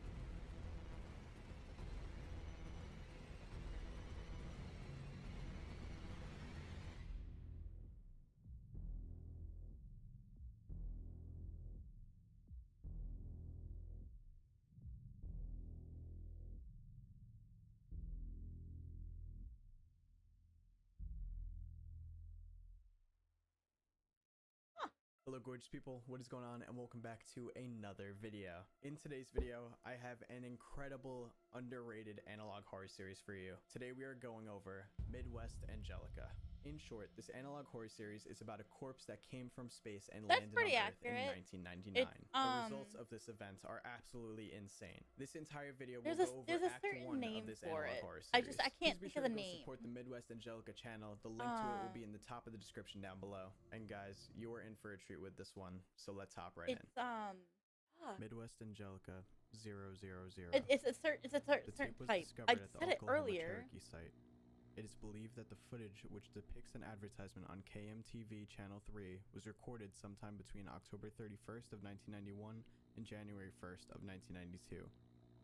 Hello gorgeous people, what is going on, and welcome back to another video. In today's video, I have an incredible underrated analog horror series for you. Today we are going over Midwest Angelica. In short, this analog horror series is about a corpse that came from space and landed on Earth in 1999. The results of this event are absolutely insane. This entire video will go over Act 1 of this analog horror series. I can't Please think be sure of the to go name. support the Midwest Angelica channel. The link to it will be in the top of the description down below. And guys, you are in for a treat with this one, so let's hop right in. Midwest Angelica 000. It's a certain type. I said it earlier. Site. It is believed that the footage, which depicts an advertisement on KMTV Channel 3, was recorded sometime between October 31st of 1991 and January 1st of 1992.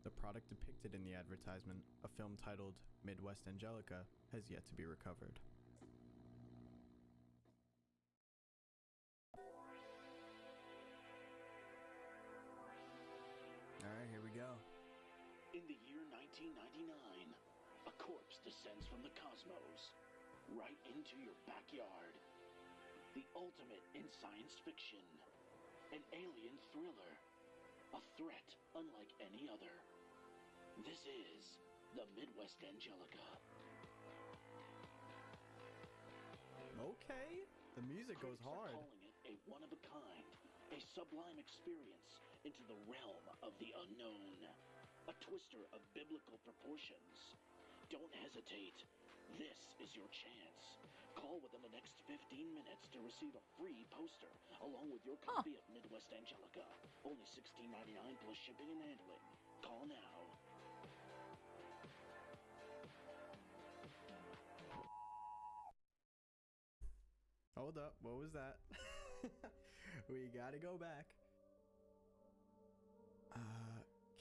The product depicted in the advertisement, a film titled Midwest Angelica, has yet to be recovered. Alright, here we go. In the year 1999, a corpse descends from the cosmos, right into your backyard. The ultimate in science fiction. An alien thriller. A threat unlike any other. This is the Midwest Angelica. Okay, the music goes hard. Critics are calling it a one-of-a-kind, a sublime experience into the realm of the unknown. A twister of biblical proportions. Don't hesitate. This is your chance. Call within the next 15 minutes to receive a free poster, along with your copy of Midwest Angelica. Only $16.99 plus shipping and handling. Call now. Hold up, what was that? We gotta go back.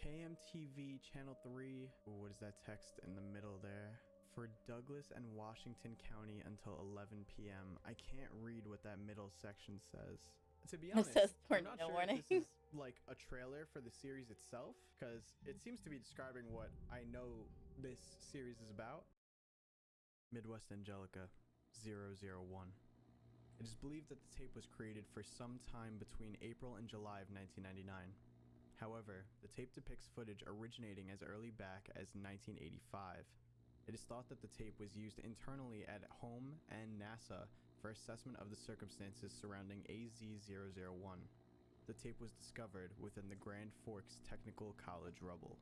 KMTV Channel 3. What is that text in the middle there? For Douglas and Washington County until 11 p.m. I can't read what that middle section says. To be honest, I'm not sure if this is like a trailer for the series itself, because it seems to be describing what I know this series is about. Midwest Angelica 001. It is believed that the tape was created for some time between April and July of 1999. However, the tape depicts footage originating as early back as 1985. It is thought that the tape was used internally at home and NASA for assessment of the circumstances surrounding AZ-001. The tape was discovered within the Grand Forks Technical College rubble.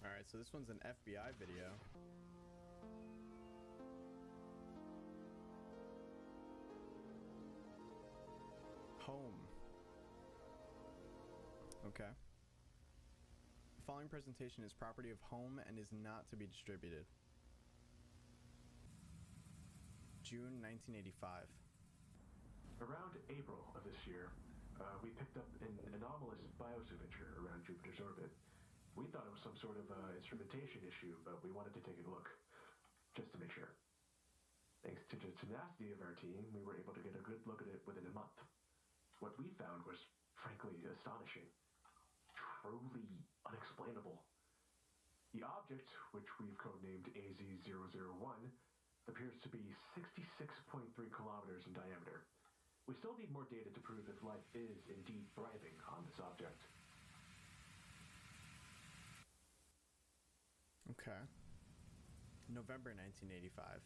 Alright, so this one's an FBI video. Home. Okay. The following presentation is property of Home and is not to be distributed. June 1985. Around April of this year, we picked up an anomalous biosignature around Jupiter's orbit. We thought it was some sort of instrumentation issue, but we wanted to take a look, just to make sure. Thanks to the tenacity of our team, we were able to get a good look at it within a month. What we found was, frankly, astonishing. Truly unexplainable. The object, which we've codenamed AZ-001, appears to be 66.3 kilometers in diameter. We still need more data to prove if life is indeed thriving on this object. Okay. November 1985.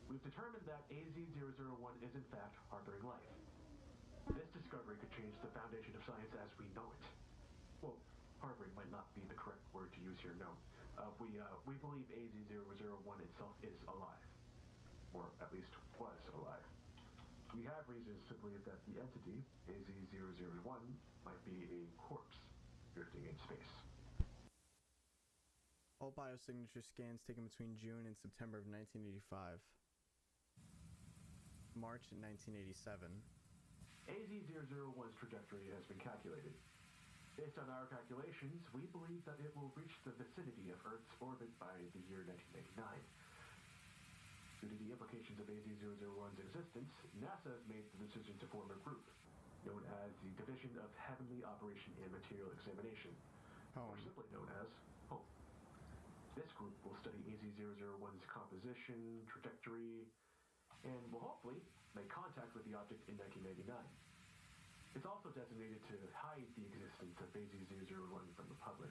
We've determined that AZ-001 is in fact harboring life. This discovery could change the foundation of science as we know it. Well, harboring might not be the correct word to use here, no. We believe AZ-001 itself is alive. Or at least was alive. We have reasons to believe that the entity, AZ-001, might be a corpse drifting in space. All biosignature scans taken between June and September of 1985. March 1987. AZ-001's trajectory has been calculated. Based on our calculations, we believe that it will reach the vicinity of Earth's orbit by the year 1999. Due to the implications of AZ-001's existence, NASA has made the decision to form a group, known as the Division of Heavenly Operation and Material Examination, or simply known as HOME. This group will study AZ-001's composition, trajectory, and will hopefully make contact with the object in 1999. It's also designated to hide the existence of AZ-001 from the public.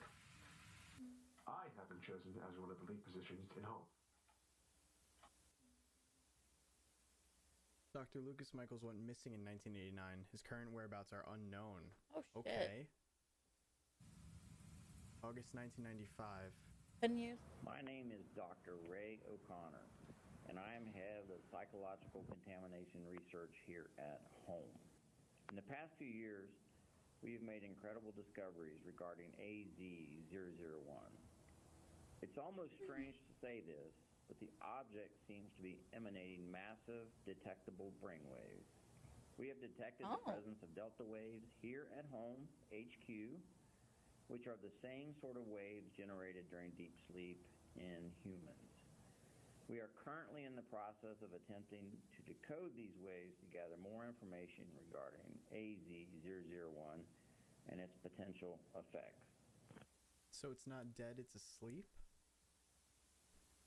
I have been chosen as one of the lead positions in HOME. Dr. Lucas Michaels went missing in 1989. His current whereabouts are unknown. Oh, shit. Okay. August 1995. Couldn't use. My name is Dr. Ray O'Connor, and I am head of the psychological contamination research here at HOME. In the past few years, we have made incredible discoveries regarding AZ-001. It's almost strange to say this, but the object seems to be emanating massive detectable brainwaves. We have detected the presence of delta waves here at HOME HQ, which are the same sort of waves generated during deep sleep in humans. We are currently in the process of attempting to decode these waves to gather more information regarding AZ-001 and its potential effects. So it's not dead, it's asleep?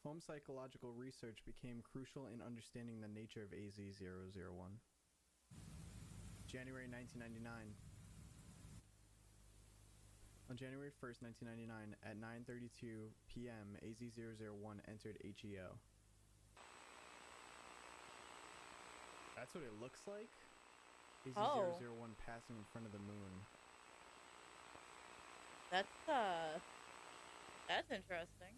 Home psychological research became crucial in understanding the nature of AZ-001. January 1999. On January 1st, 1999, at 9:32 p.m., AZ-001 entered HEO. That's what it looks like? Oh. AZ-001 passing in front of the moon. That's interesting.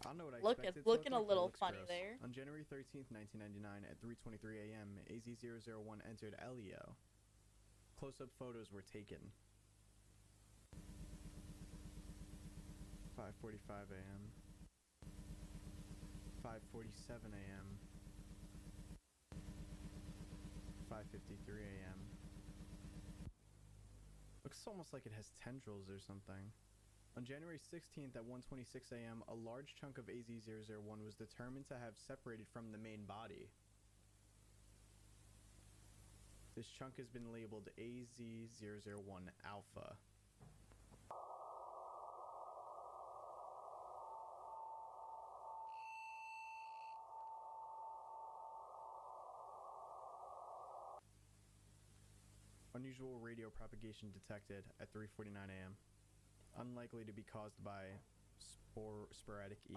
I don't know what I Look, expected it's looking to a look like, little but it looks funny gross. there. On January 13th, 1999, at 3:23 a.m., AZ-001 entered LEO. Close-up photos were taken. 5:45 a.m. 5:47 a.m. 5:53 a.m. Looks almost like it has tendrils or something. On January 16th at 1:26 a.m., a large chunk of AZ-001 was determined to have separated from the main body. This chunk has been labeled AZ-001 Alpha. Unusual radio propagation detected at 3:49 a.m. Unlikely to be caused by sporadic E.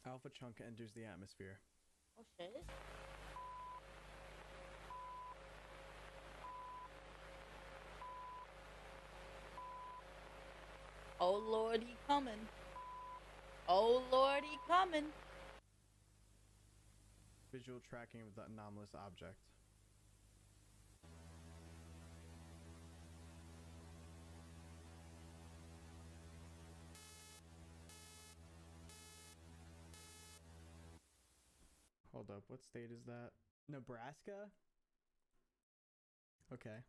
Alpha chunk enters the atmosphere. Oh shit. Oh Lord, he coming. Oh Lord, he coming. Visual tracking of the anomalous object. Hold up, what state is that? Nebraska? Okay.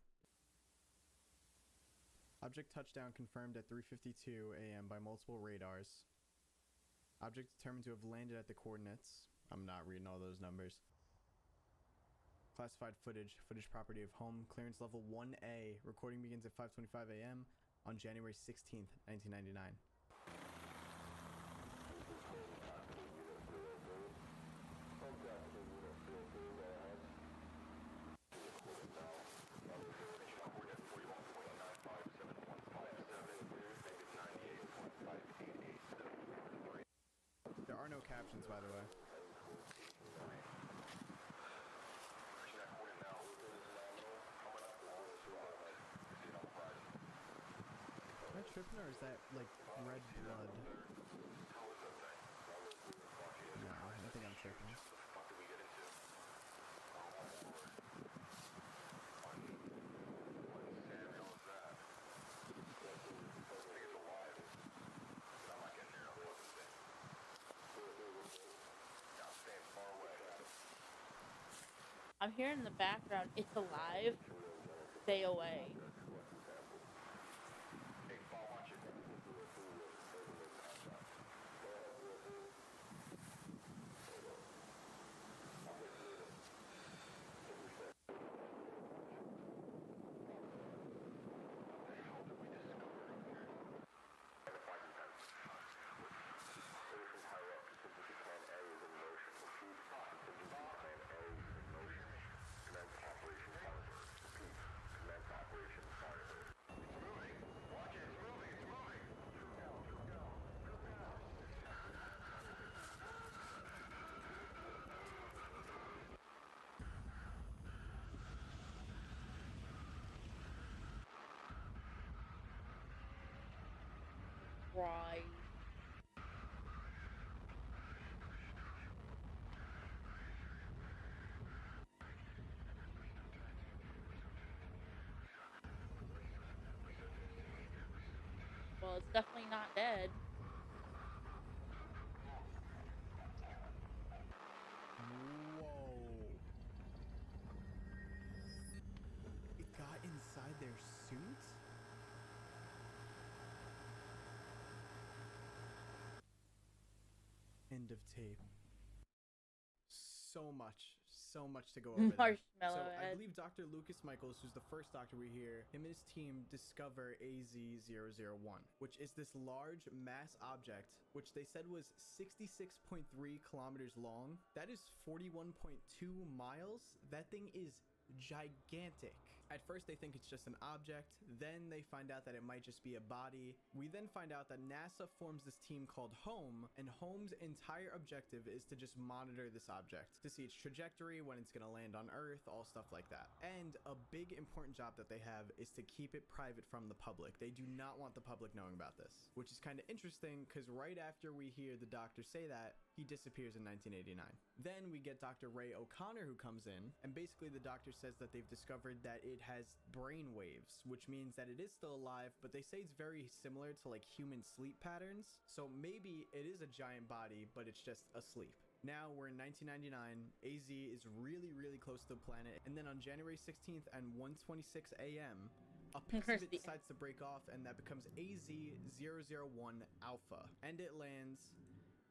Object touchdown confirmed at 3:52 a.m. by multiple radars. Object determined to have landed at the coordinates. I'm not reading all those numbers. Classified footage. Footage property of home. Clearance level 1A. Recording begins at 5:25 a.m. on January 16th, 1999. There are no captions, by the way. Am I tripping, or is that like red blood? No, I think I'm tripping. I'm hearing in the background, it's alive. Stay away. Right. Well, it's definitely not dead. Whoa. It got inside their suit? End of tape. So much to go over there. Marshmallow So I head. believe Dr. Lucas Michaels, who's the first doctor we hear, him and his team discover AZ-001, which is this large mass object, which they said was 66.3 kilometers long. That is 41.2 miles. That thing is gigantic. At first they think it's just an object, then they find out that it might just be a body. We then find out that NASA forms this team called HOME, and HOME's entire objective is to just monitor this object, to see its trajectory, when it's gonna land on Earth, all stuff like that. And a big important job that they have is to keep it private from the public. They do not want the public knowing about this, which is kind of interesting because right after we hear the doctor say that, he disappears in 1989. Then we get Dr. Ray O'Connor who comes in, and basically the doctor says that they've discovered that it has brain waves, which means that it is still alive, but they say it's very similar to like human sleep patterns. So maybe it is a giant body, but it's just asleep. Now we're in 1999, AZ is really close to the planet, and then on January 16th at 1:26 a.m., a piece of it decides to break off, and that becomes AZ-001 Alpha, and it lands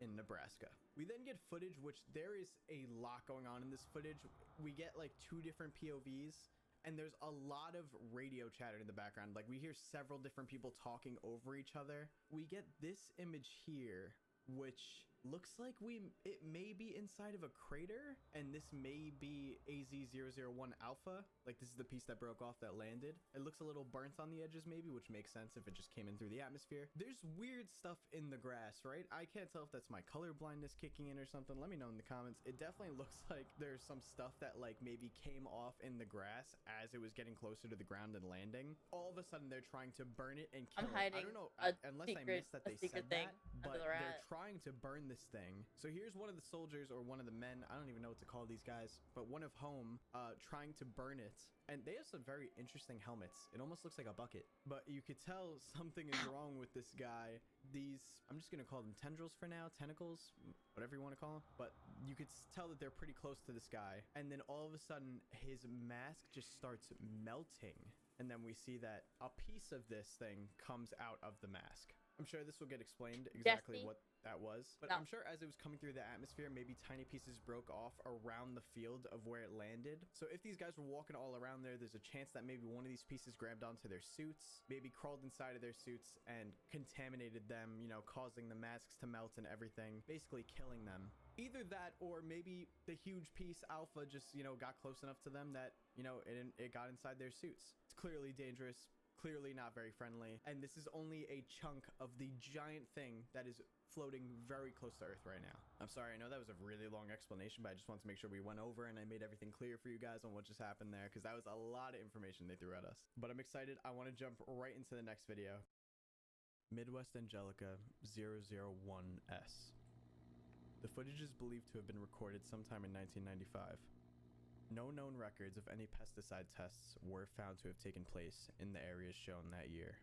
in Nebraska. We then get footage, which there is a lot going on in this footage. We get like 2 different POVs, and there's a lot of radio chatter in the background. Like we hear several different people talking over each other. We get this image here, which looks like it may be inside of a crater, and this may be AZ-001 Alpha. Like this is the piece that broke off that landed. It looks a little burnt on the edges maybe, which makes sense if it just came in through the atmosphere. There's weird stuff in the grass, right? I can't tell if that's my color blindness kicking in or something. Let me know in the comments. It definitely looks like there's some stuff that like maybe came off in the grass as it was getting closer to the ground and landing. All of a sudden they're trying to burn it and kill it. I don't know, unless I missed that they said that, but they're trying to burn this thing. So here's one of the soldiers, or one of the men, I don't even know what to call these guys, but one of HOME trying to burn it. And they have some very interesting helmets. It almost looks like a bucket, but you could tell something is wrong with this guy. These, I'm just gonna call them tendrils for now, tentacles, whatever you want to call them, but you could tell that they're pretty close to this guy. And then all of a sudden his mask just starts melting, and then we see that a piece of this thing comes out of the mask. I'm sure this will get explained exactly what that was, but I'm sure as it was coming through the atmosphere, maybe tiny pieces broke off around the field of where it landed. So if these guys were walking all around there, there's a chance that maybe one of these pieces grabbed onto their suits, maybe crawled inside of their suits and contaminated them, you know, causing the masks to melt and everything, basically killing them. Either that, or maybe the huge piece Alpha just, you know, got close enough to them that, you know, it got inside their suits. It's clearly dangerous, clearly not very friendly, and this is only a chunk of the giant thing that is floating very close to Earth right now. I'm sorry, I know that was a really long explanation, but I just wanted to make sure we went over and I made everything clear for you guys on what just happened there, because that was a lot of information they threw at us. But I'm excited. I want to jump right into the next video. Midwest Angelica 001S. The footage is believed to have been recorded sometime in 1995. No known records of any pesticide tests were found to have taken place in the areas shown that year.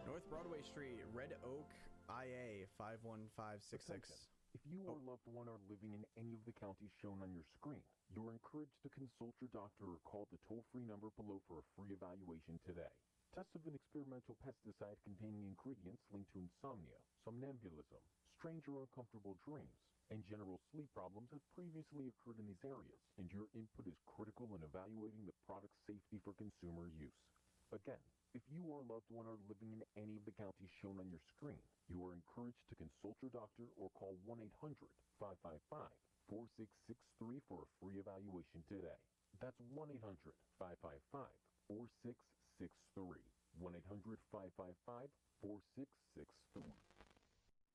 North Broadway Street, Red Oak, IA 51566. If you or a loved one are living in any of the counties shown on your screen, you're encouraged to consult your doctor or call the toll-free number below for a free evaluation today. Tests of an experimental pesticide containing ingredients linked to insomnia, somnambulism, strange or uncomfortable dreams, and general sleep problems have previously occurred in these areas, and your input is critical in evaluating the product's safety for consumer use. Again, if you or a loved one are living in any of the counties shown on your screen, you are encouraged to consult your doctor or call 1-800-555-4663 for a free evaluation today. That's 1-800-555-4663. 1-800-555-4663.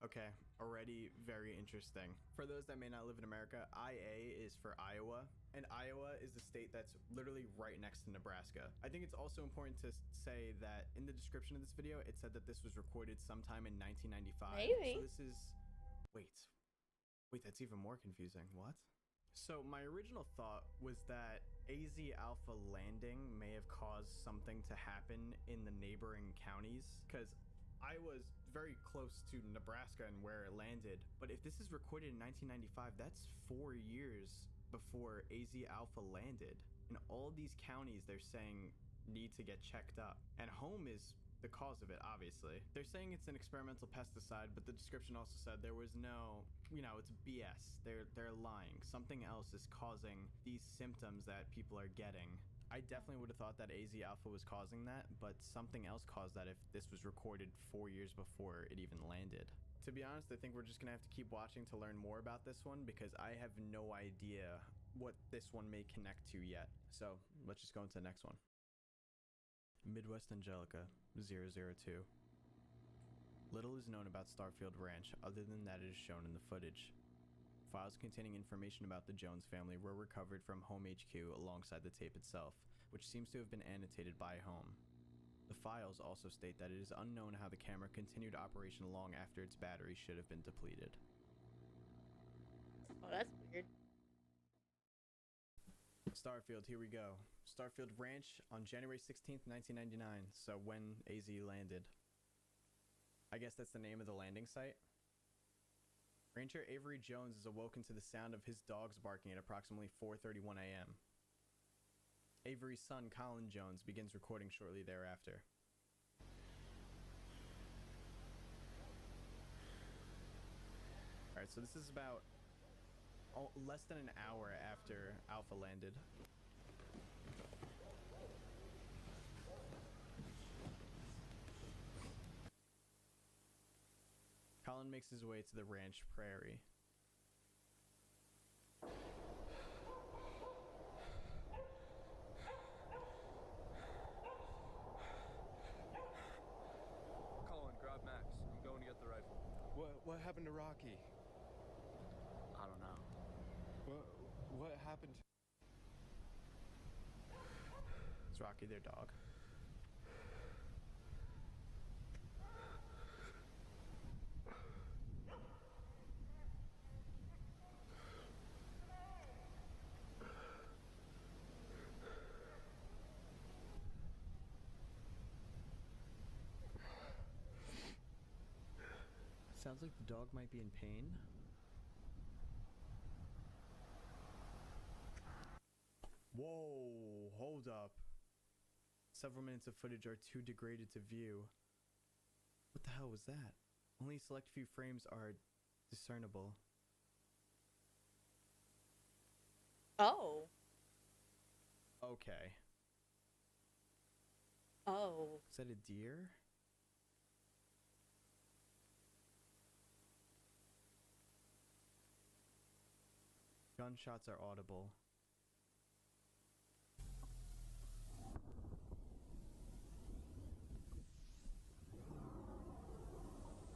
Okay, already very interesting. For those that may not live in America, IA is for Iowa, and Iowa is the state that's literally right next to Nebraska. I think it's also important to say that in the description of this video, it said that this was recorded sometime in 1995. Maybe. So this is... Wait, that's even more confusing. What? So my original thought was that AZ Alpha landing may have caused something to happen in the neighboring counties, because I was very close to Nebraska and where it landed. But if this is recorded in 1995, that's 4 years before AZ Alpha landed. And all these counties they're saying need to get checked up. And HOME is the cause of it, obviously. They're saying it's an experimental pesticide, but the description also said there was no, you know, it's BS. They're lying. Something else is causing these symptoms that people are getting. I definitely would have thought that AZ Alpha was causing that, but something else caused that if this was recorded 4 years before it even landed. To To be honest, I think we're just gonna have to keep watching to learn more about this one because I have no idea what this one may connect to yet. So let's just go into the next one. Midwest Angelica 002. Little is known about Starfield Ranch other than that it is shown in the footage. Files containing information about the Jones family were recovered from Home HQ alongside the tape itself, which seems to have been annotated by Home. The files also state that it is unknown how the camera continued operation long after its battery should have been depleted. Oh, that's weird. Starfield, here we go. Starfield Ranch on January 16th, 1999, so when AZ landed. I guess that's the name of the landing site? Ranger Avery Jones is awoken to the sound of his dogs barking at approximately 4:31 a.m. Avery's son, Colin Jones, begins recording shortly thereafter. Alright, so this is about less than an hour after Alpha landed. Colin makes his way to the ranch prairie. Colin, grab Max. I'm going to get the rifle. What happened to Rocky? I don't know. What happened to... Is Rocky their dog? Sounds like the dog might be in pain. Whoa, hold up. Several minutes of footage are too degraded to view. What the hell was that? Only a select few frames are discernible. Oh. Okay. Oh. Is that a deer? Gunshots are audible.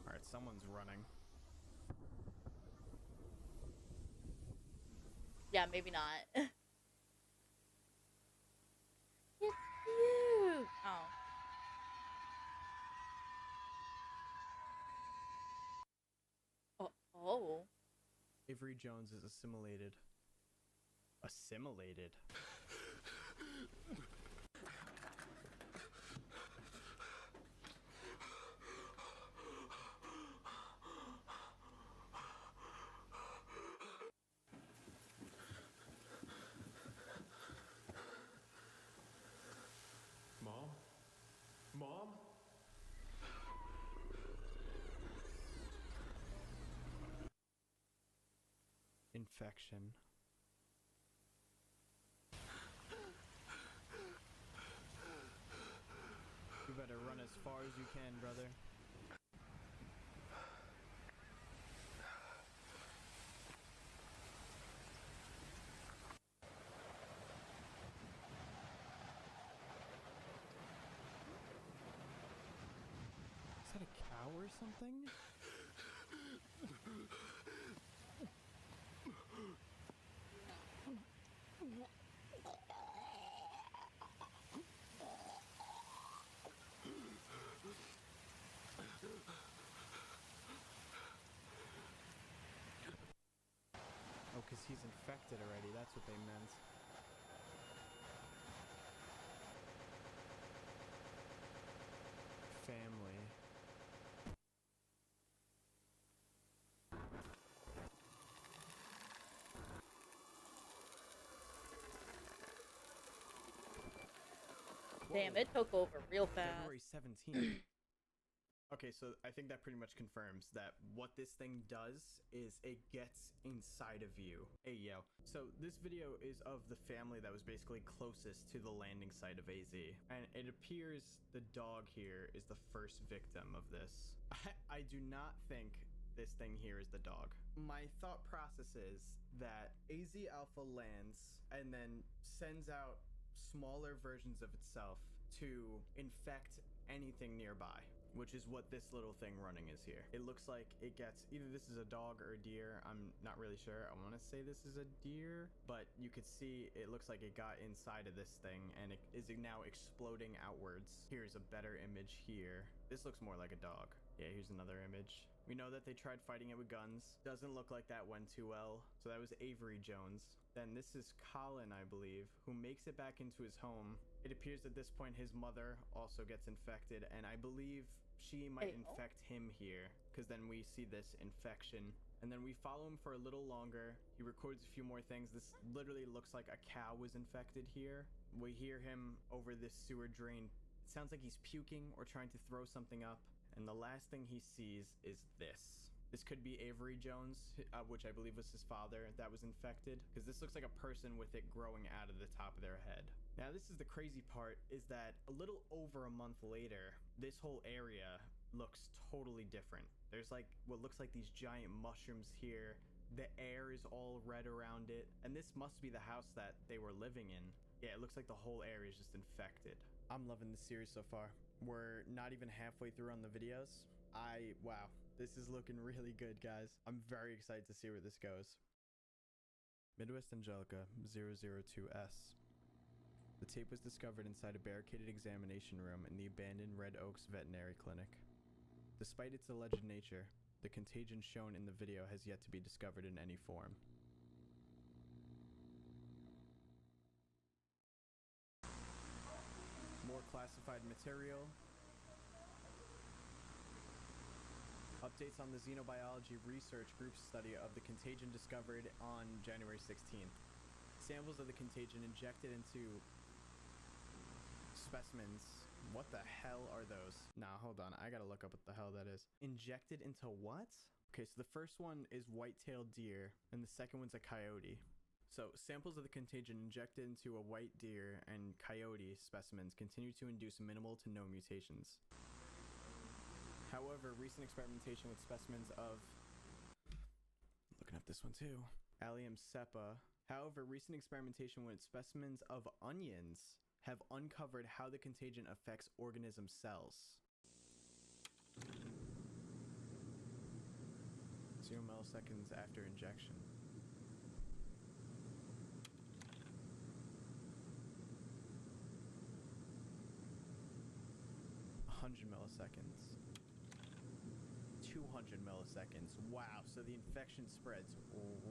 Alright, someone's running. Yeah, maybe not. It's cute! Oh. Oh. Avery Jones is assimilated. Assimilated? Mom? Mom? Infection. You better run as far as you can, brother. Is that a cow or something? Oh, because he's infected already. That's what they meant. Family. Damn, it took over real fast. February 17th. Okay, so I think that pretty much confirms that what this thing does is it gets inside of you. Hey, yo. So this video is of the family that was basically closest to the landing site of AZ. And it appears the dog here is the first victim of this. I do not think this thing here is the dog. My thought process is that AZ Alpha lands and then sends out smaller versions of itself to infect anything nearby, which is what this little thing running is here. It looks like it gets, either this is a dog or a deer, I'm not really sure. I want to say this is a deer, but you could see it looks like it got inside of this thing and it is now exploding outwards. Here's a better image here. This looks more like a dog. Yeah, here's another image. We know that they tried fighting it with guns. Doesn't look like that went too well. So that was Avery Jones. Then this is Colin, I believe, who makes it back into his home. It appears at this point his mother also gets infected, and I believe she might infect him here, because then we see this infection. And then we follow him for a little longer. He records a few more things. This literally looks like a cow was infected here. We hear him over this sewer drain. It sounds like he's puking or trying to throw something up. And the last thing he sees is this. This could be Avery Jones, which I believe was his father, that was infected, because this looks like a person with it growing out of the top of their head. Now, this is the crazy part, is that a little over a month later, this whole area looks totally different. There's like what looks like these giant mushrooms here. The air is all red around it, and this must be the house that they were living in. Yeah, it looks like the whole area is just infected. I'm loving this series so far. We're not even halfway through on the videos. Wow, this is looking really good, guys. I'm very excited to see where this goes. Midwest Angelica 002S. The tape was discovered inside a barricaded examination room in the abandoned Red Oaks Veterinary Clinic. Despite its alleged nature, the contagion shown in the video has yet to be discovered in any form. More classified material. Updates on the Xenobiology Research Group's study of the contagion discovered on January 16th. Samples of the contagion injected into specimens. What the hell are those? Nah, hold on. I gotta look up what the hell that is. Injected into what? Okay, so the first one is white-tailed deer, and the second one's a coyote. So, samples of the contagion injected into a white deer and coyote specimens continue to induce minimal to no mutations. However, recent experimentation with specimens of... looking up this one too. Allium cepa. However, recent experimentation with specimens of onions have uncovered how the contagion affects organism cells. 0 milliseconds after injection. 100 milliseconds. 200 milliseconds. Wow, so the infection spreads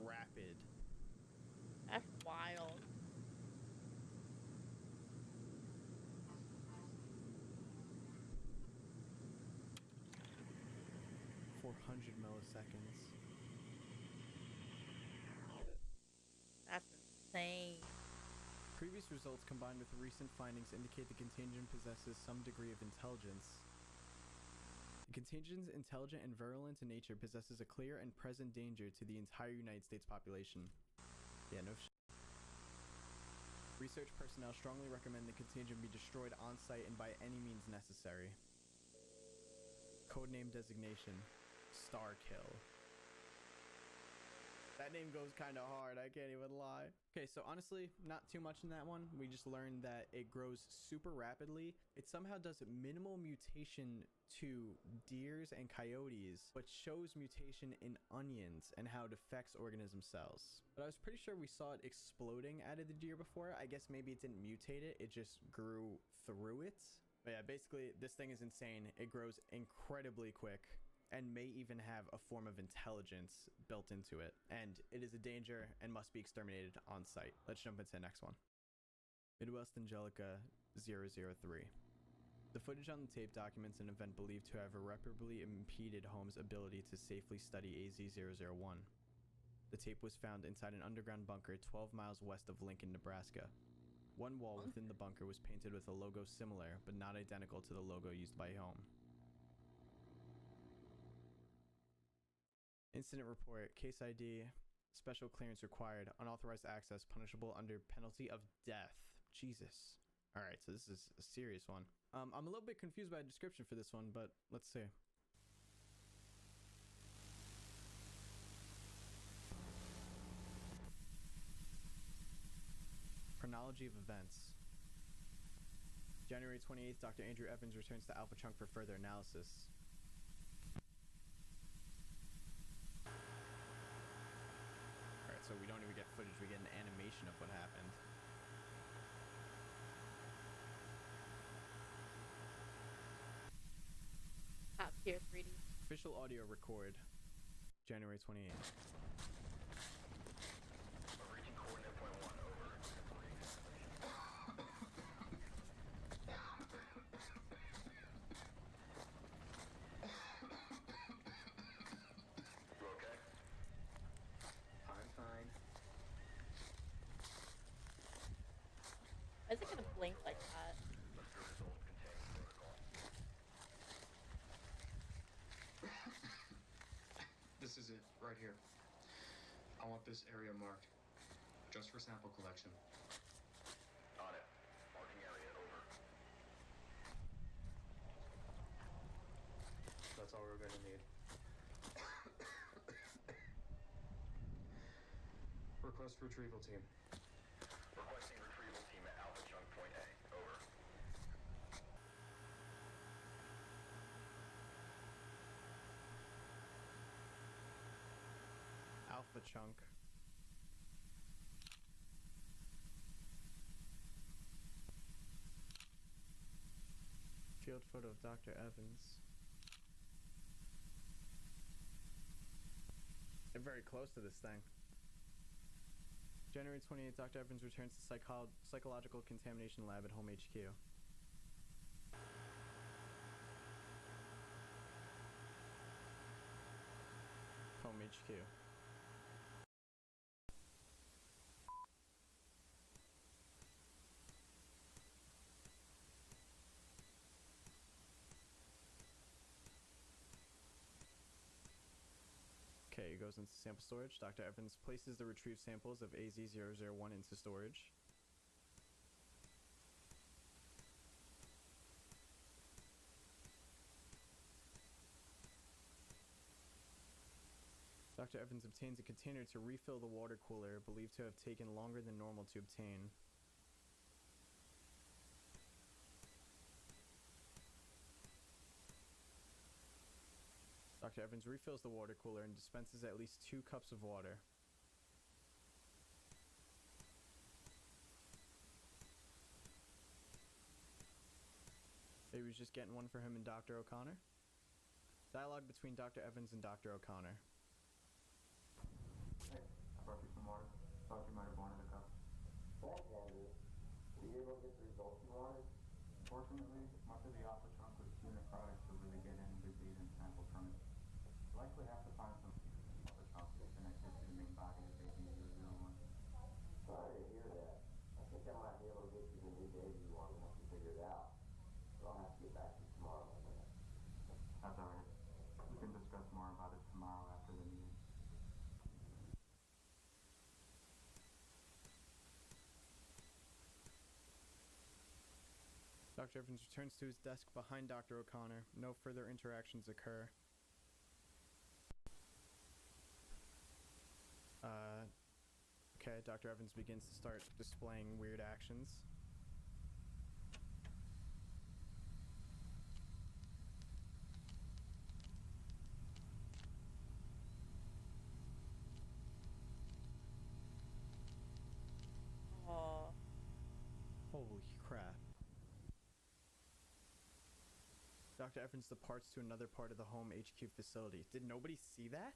rapid. That's wild. Milliseconds. That's insane. Previous results combined with recent findings indicate the contagion possesses some degree of intelligence. The contagion's intelligent and virulent in nature possesses a clear and present danger to the entire United States population. Yeah, no shit. Research personnel strongly recommend the contagion be destroyed on site and by any means necessary. Codename designation. Star Kill. That name goes kind of hard, I can't even lie. Okay, so honestly, not too much in that one. We just learned that it grows super rapidly. It somehow does minimal mutation to deers and coyotes, but shows mutation in onions and how it affects organism cells. But I was pretty sure we saw it exploding out of the deer before. I guess maybe it didn't mutate it, it just grew through it. But yeah, basically, this thing is insane. It grows incredibly quick and may even have a form of intelligence built into it. And it is a danger and must be exterminated on site. Let's jump into the next one. Midwest Angelica 003. The footage on the tape documents an event believed to have irreparably impeded Holmes' ability to safely study AZ-001. The tape was found inside an underground bunker 12 miles west of Lincoln, Nebraska. One wall within the bunker was painted with a logo similar, but not identical to the logo used by Holmes. Incident report, case ID, special clearance required, unauthorized access punishable under penalty of death. Jesus. Alright, so this is a serious one. I'm a little bit confused by the description for this one, but let's see. chronology of events. January 28th, Dr. Andrew Evans returns to Alpha Chunk for further analysis. Alright, so we don't even get footage, we get an animation of what happened. Top tier 3D. Official audio record, January 28th. Why is it gonna blink like that? This is it, right here. I want this area marked, just for sample collection. On it. Marking area, over. That's all we're gonna need. Request retrieval team. Requesting retrieval team at Alpha Chunk Point A, over. Alpha Chunk. Field photo of Dr. Evans. They're very close to this thing. January 28th, Dr. Evans returns to psychological contamination lab at Home HQ. Home HQ. Okay, it goes into sample storage. Dr. Evans places the retrieved samples of AZ001 into storage. Dr. Evans obtains a container to refill the water cooler, believed to have taken longer than normal to obtain. Dr. Evans refills the water cooler and dispenses at least 2 cups of water. Maybe he was just getting one for him and Dr. O'Connor? Dialogue between Dr. Evans and Dr. O'Connor. Hey, I brought you some water. Thought you might have wanted a cup. Thanks, Andrew. Were you able to get the results you wanted? Fortunately, much of the Alpha Chunk was too necrotic to really get any disease and sample from it. Likely have to find some Alpha Chunk connected to the main body of AZ001. Sorry to hear that. I think I might be able to get you the new data you wanted once you figure it out. So I'll have to get back to you tomorrow on that. That's alright. We can discuss more about it tomorrow after the meeting. Dr. Evans returns to his desk behind Dr. O'Connor. No further interactions occur. Okay, Dr. Evans begins to start displaying weird actions. Aww. Holy crap. Dr. Evans departs to another part of the Home HQ facility. Did nobody see that?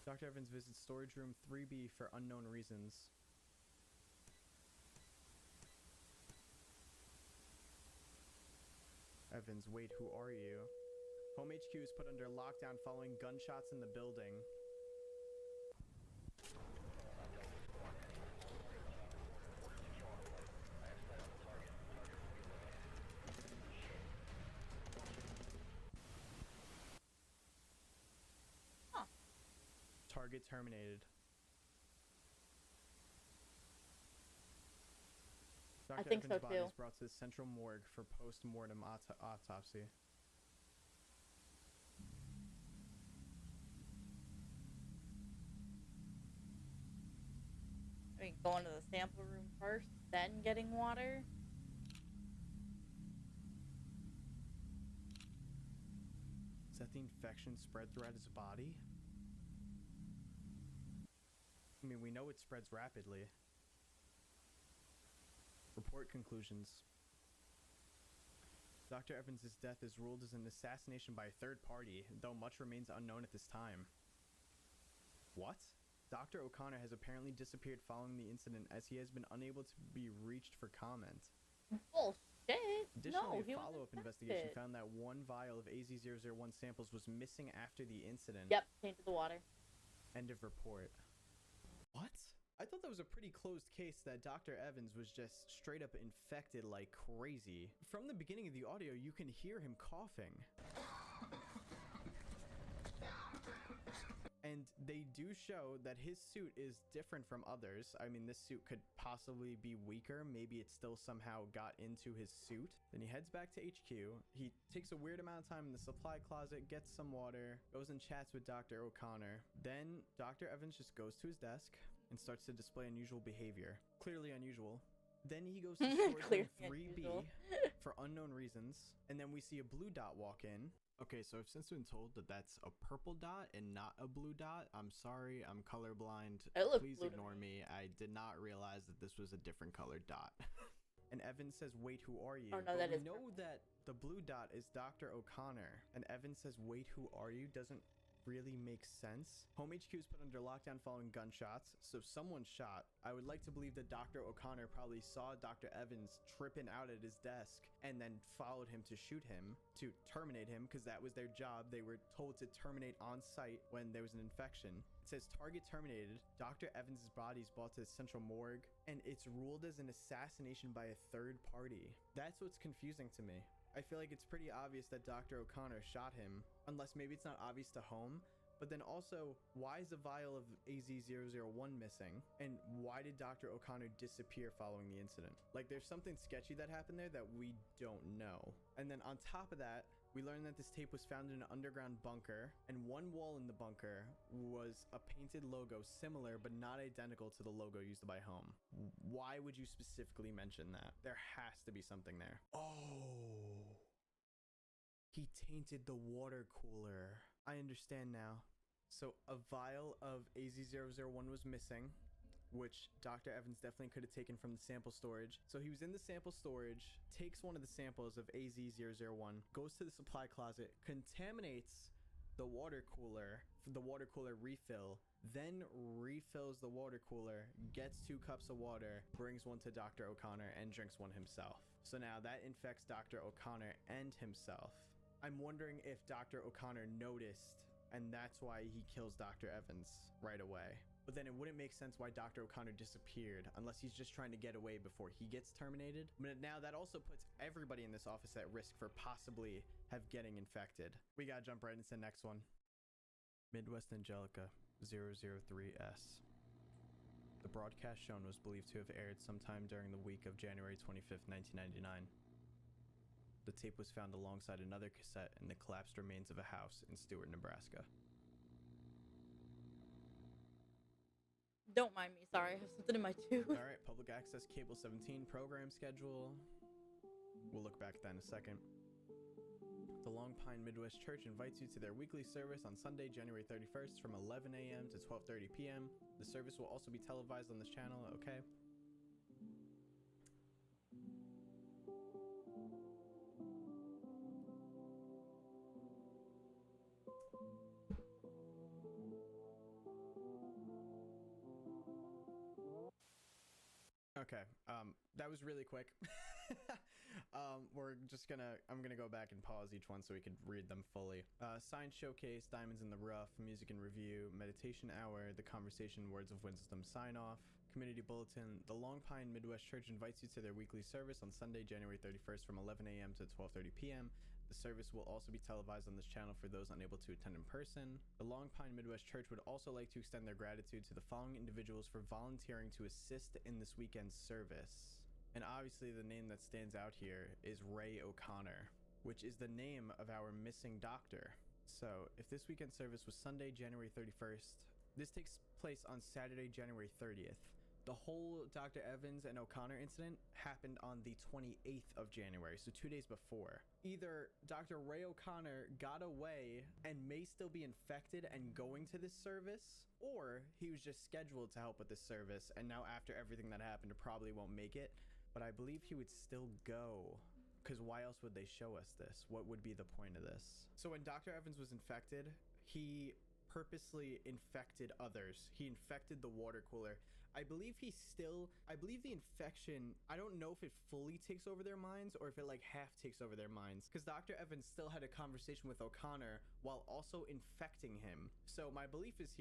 Dr. Evans visits storage room 3B for unknown reasons. Evans, wait, who are you? Home HQ is put under lockdown following gunshots in the building. Target terminated. Dr. I think Evans' so body too. is brought to the central morgue for post-mortem autopsy. Like going to the sample room first, then getting water. Is that the infection spread throughout his body? I mean, we know it spreads rapidly. Report conclusions. Dr. Evans' death is ruled as an assassination by a third party, though much remains unknown at this time. What? Dr. O'Connor has apparently disappeared following the incident, as he has been unable to be reached for comment. Bullshit. Additionally, No, a follow-up investigation found that one vial of AZ-001 samples was missing after the incident. Yep, tainted the water. End of report. What? I thought that was a pretty closed case, that Dr. Evans was just straight up infected like crazy. From the beginning of the audio, you can hear him coughing. And they do show that his suit is different from others. I mean, this suit could possibly be weaker. Maybe it still somehow got into his suit. Then he heads back to HQ. He takes a weird amount of time in the supply closet, gets some water, goes and chats with Dr. O'Connor. Then Dr. Evans just goes to his desk and starts to display unusual behavior. Clearly unusual. Then he goes to storage room 3B for unknown reasons. And then we see a blue dot walk in. Okay, so I've since been told that that's a purple dot and not a blue dot. I'm sorry, I'm colorblind. Please ignore me. I did not realize that this was a different colored dot. And Evan says, "Wait, who are you?" Oh, no, but that we is know that the blue dot is Dr. O'Connor. And Evan says, "Wait, who are you?" doesn't really makes sense. Home HQ is put under lockdown following gunshots, so someone shot. I would like to believe that Dr. O'Connor probably saw Dr. Evans tripping out at his desk and then followed him to shoot him, to terminate him, because that was their job. They were told to terminate on site when there was an infection. It says target terminated. Dr. Evans' body is brought to the central morgue, and it's ruled as an assassination by a third party. That's what's confusing to me. I feel like it's pretty obvious that Dr. O'Connor shot him, unless maybe it's not obvious to Home. But then also, why is a vial of AZ-001 missing? And why did Dr. O'Connor disappear following the incident? Like, there's something sketchy that happened there that we don't know. And then on top of that, we learned that this tape was found in an underground bunker, and one wall in the bunker was a painted logo similar but not identical to the logo used by Home. Why would you specifically mention that? There has to be something there. Oh. He tainted the water cooler. I understand now. So a vial of AZ-001 was missing, which Dr. Evans definitely could have taken from the sample storage. So he was in the sample storage, takes one of the samples of AZ-001, goes to the supply closet, contaminates the water cooler refill, then refills the water cooler, gets 2 cups of water, brings one to Dr. O'Connor, and drinks one himself. So now that infects Dr. O'Connor and himself. I'm wondering if Dr. O'Connor noticed, and that's why he kills Dr. Evans right away. But then it wouldn't make sense why Dr. O'Connor disappeared unless he's just trying to get away before he gets terminated. But now that also puts everybody in this office at risk for possibly getting infected. We gotta jump right into the next one. Midwest Angelica 003S. The broadcast shown was believed to have aired sometime during the week of January 25th, 1999. The tape was found alongside another cassette in the collapsed remains of a house in Stewart, Nebraska. Don't mind me, sorry, I have something in my tooth. Alright, public access cable 17 program schedule. We'll look back at that in a second. The Long Pine Midwest Church invites you to their weekly service on Sunday, January 31st from 11 a.m. to 12:30 p.m. The service will also be televised on this channel, okay? Okay, that was really quick. I'm gonna go back and pause each one so we can read them fully. Science Showcase, Diamonds in the Rough, Music and Review, Meditation Hour, The Conversation, Words of Wisdom Sign Off, Community Bulletin. The Long Pine Midwest Church invites you to their weekly service on Sunday, January 31st from 11 a.m. to 12:30 p.m. The service will also be televised on this channel for those unable to attend in person. The Long Pine Midwest Church would also like to extend their gratitude to the following individuals for volunteering to assist in this weekend's service. And obviously the name that stands out here is Ray O'Connor, which is the name of our missing doctor. So if this weekend service was Sunday, January 31st, this takes place on Saturday, January 30th. The whole Dr. Evans and O'Connor incident happened on the 28th of January, so 2 days before. Either Dr. Ray O'Connor got away and may still be infected and going to this service, or he was just scheduled to help with this service, and now after everything that happened, probably won't make it. But I believe he would still go, because why else would they show us this? What would be the point of this? So when Dr. Evans was infected, he purposely infected others. He infected the water cooler. I believe the infection, I don't know if it fully takes over their minds or if it like half takes over their minds, because Dr. Evans still had a conversation with O'Connor while also infecting him. So my belief is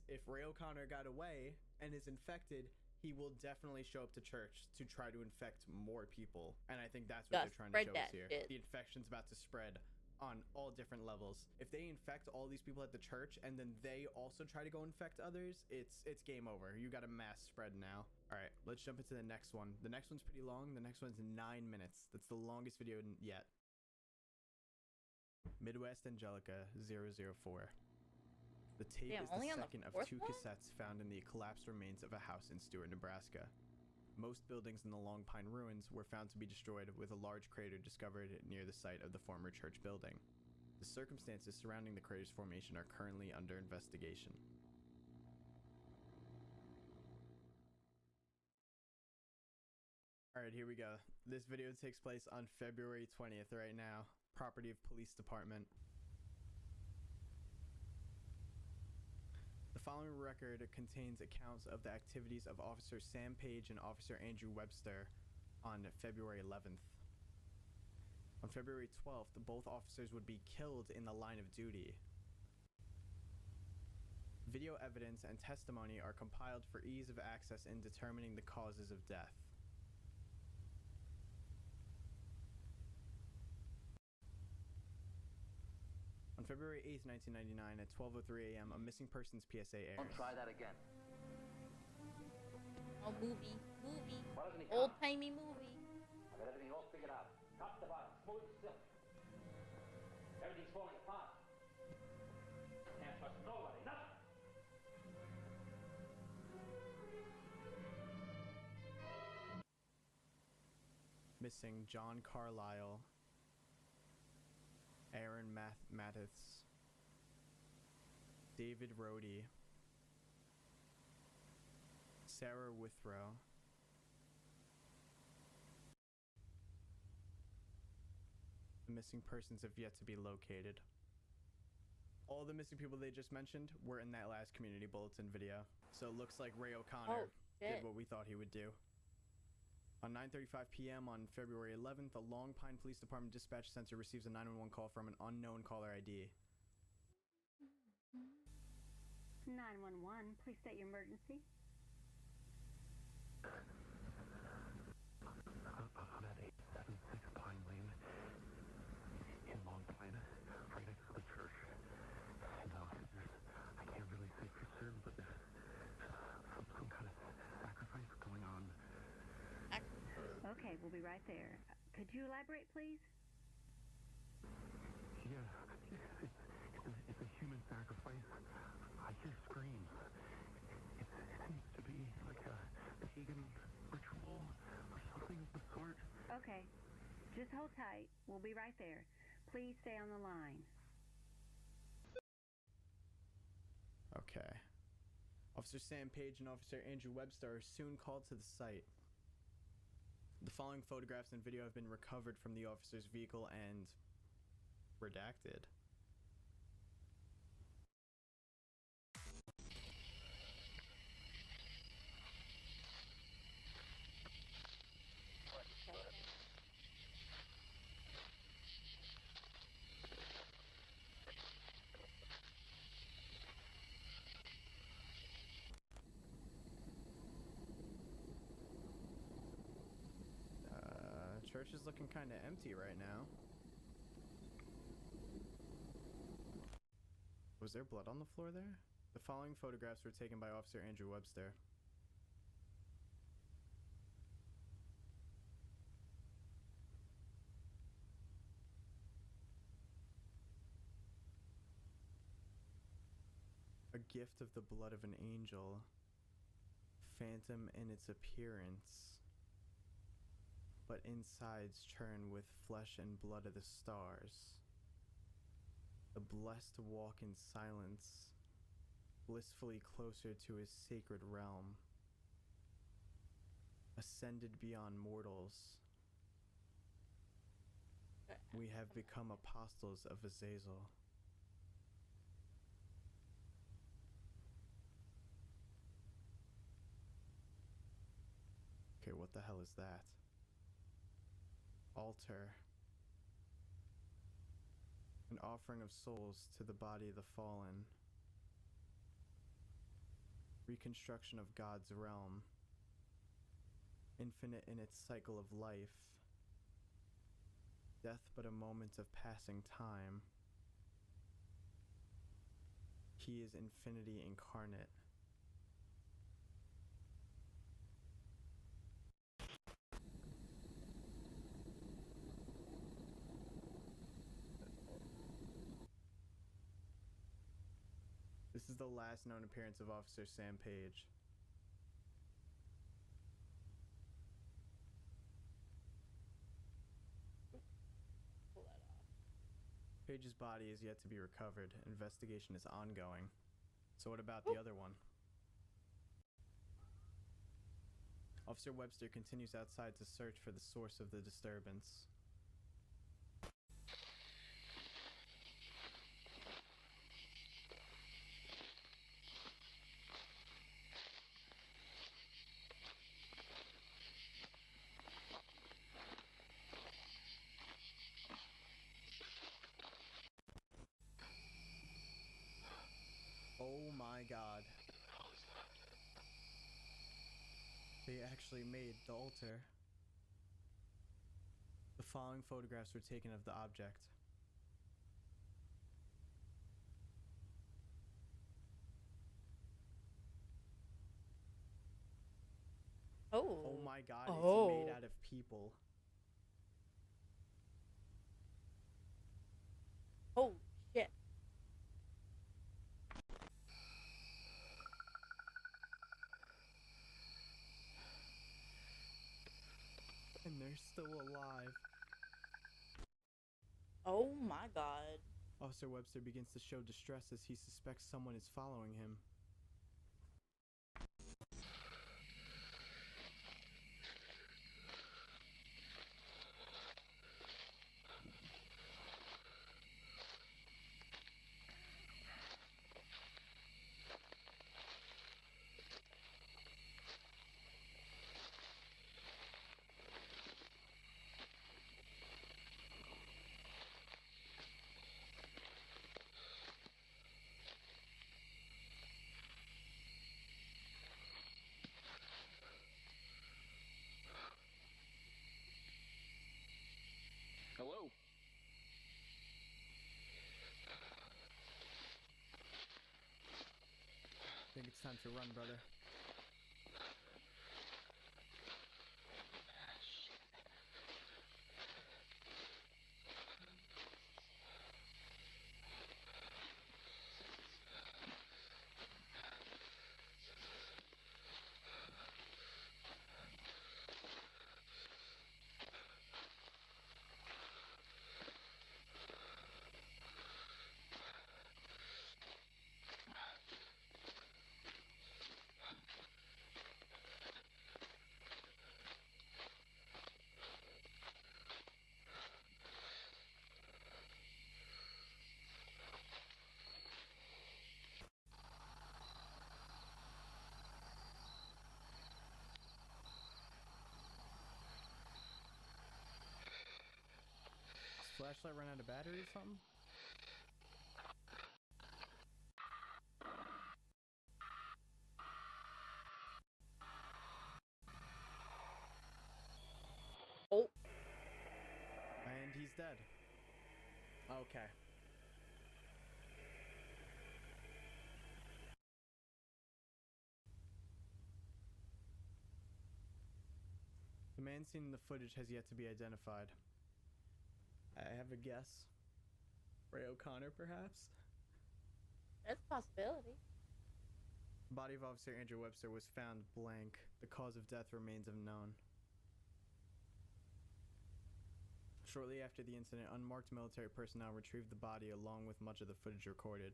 if Ray O'Connor got away and is infected, he will definitely show up to church to try to infect more people. And I think that's what they're trying to show us here. The infection's about to spread on all different levels. If they infect all these people at the church and then they also try to go infect others, it's game over. You got a mass spread now. All right, let's jump into the next one. The next one's pretty long. The next one's 9 minutes. That's the longest video yet. Midwest Angelica 004. The tape is the second of 2 cassettes found in the collapsed remains of a house in Stewart, Nebraska. Most buildings in the Long Pine ruins were found to be destroyed, with a large crater discovered near the site of the former church building. The circumstances surrounding the crater's formation are currently under investigation. Alright, here we go. This video takes place on February 20th right now. Property of police department. The following record contains accounts of the activities of Officer Sam Page and Officer Andrew Webster on February 11th. On February 12th, both officers would be killed in the line of duty. Video evidence and testimony are compiled for ease of access in determining the causes of death. On February 8th, 1999, at 12:03 a.m., a missing persons PSA airs. Don't try that again. Oh, movie. Old-timey movie. I got everything all figured out. Top to bottom, smooth as silk. Everything's falling apart. Can't trust nobody, nothing. Missing John Carlisle, Aaron Mathis, David Rohde, Sarah Withrow, the missing persons have yet to be located. All the missing people they just mentioned were in that last community bulletin video. So it looks like Ray O'Connor did what we thought he would do. On 9:35 p.m. on February 11th, the Long Pine Police Department Dispatch Center receives a 911 call from an unknown caller ID. 911, please state your emergency. I'm at 876 Pine Lane in Long Pine, right next to the church. And I can't really say for certain, but there's some kind of sacrifice going on. Okay, we'll be right there. Could you elaborate, please? Yeah, it's a human sacrifice. I hear screams. It seems to be like a pagan ritual or something of the sort. Okay, just hold tight. We'll be right there. Please stay on the line. Okay. Officer Sam Page and Officer Andrew Webster are soon called to the site. The following photographs and video have been recovered from the officer's vehicle and redacted. Church is looking kind of empty right now. Was there blood on the floor there? The following photographs were taken by Officer Andrew Webster. A gift of the blood of an angel. phantom in its appearance, but insides churn with flesh and blood of the stars. The blessed walk in silence, blissfully closer to his sacred realm, ascended beyond mortals. We have become apostles of Azazel. Okay, what the hell is that? Altar. An offering of souls to the body of the fallen. Reconstruction of God's realm. Infinite in its cycle of life. Death but a moment of passing time. He is infinity incarnate. This is the last known appearance of Officer Sam Page. Page's body is yet to be recovered. Investigation is ongoing. So what about the other one? Officer Webster continues outside to search for the source of the disturbance. Oh my god. They actually made the altar. The following photographs were taken of the object. Oh my god, it's made out of people. Oh shit. And they're still alive. Oh my god. Officer Webster begins to show distress as he suspects someone is following him. Hello? I think it's time to run, brother. Flashlight run out of battery or something? Oh. And he's dead. Okay. The man seen in the footage has yet to be identified. I have a guess. Ray O'Connor, perhaps? That's a possibility. The body of Officer Andrew Webster was found blank. The cause of death remains unknown. Shortly after the incident, unmarked military personnel retrieved the body along with much of the footage recorded.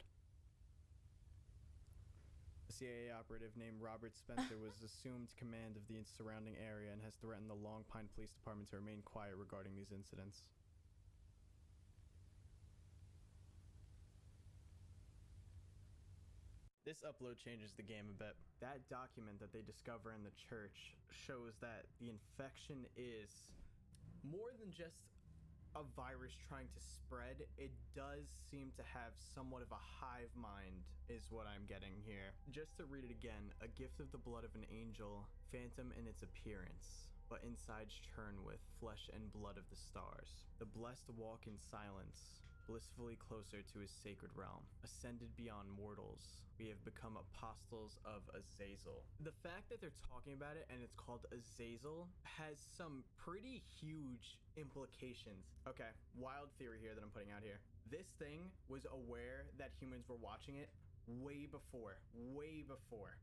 A CIA operative named Robert Spencer was assumed command of the surrounding area and has threatened the Long Pine Police Department to remain quiet regarding these incidents. This upload changes the game a bit. That document that they discover in the church shows that the infection is more than just a virus trying to spread. It does seem to have somewhat of a hive mind, is what I'm getting here. Just to read it again, a gift of the blood of an angel, phantom in its appearance, but insides churn with flesh and blood of the stars. The blessed walk in silence, blissfully closer to his sacred realm. Ascended beyond mortals, we have become apostles of Azazel. The fact that they're talking about it and it's called Azazel has some pretty huge implications. Okay, wild theory here that I'm putting out here. This thing was aware that humans were watching it way before.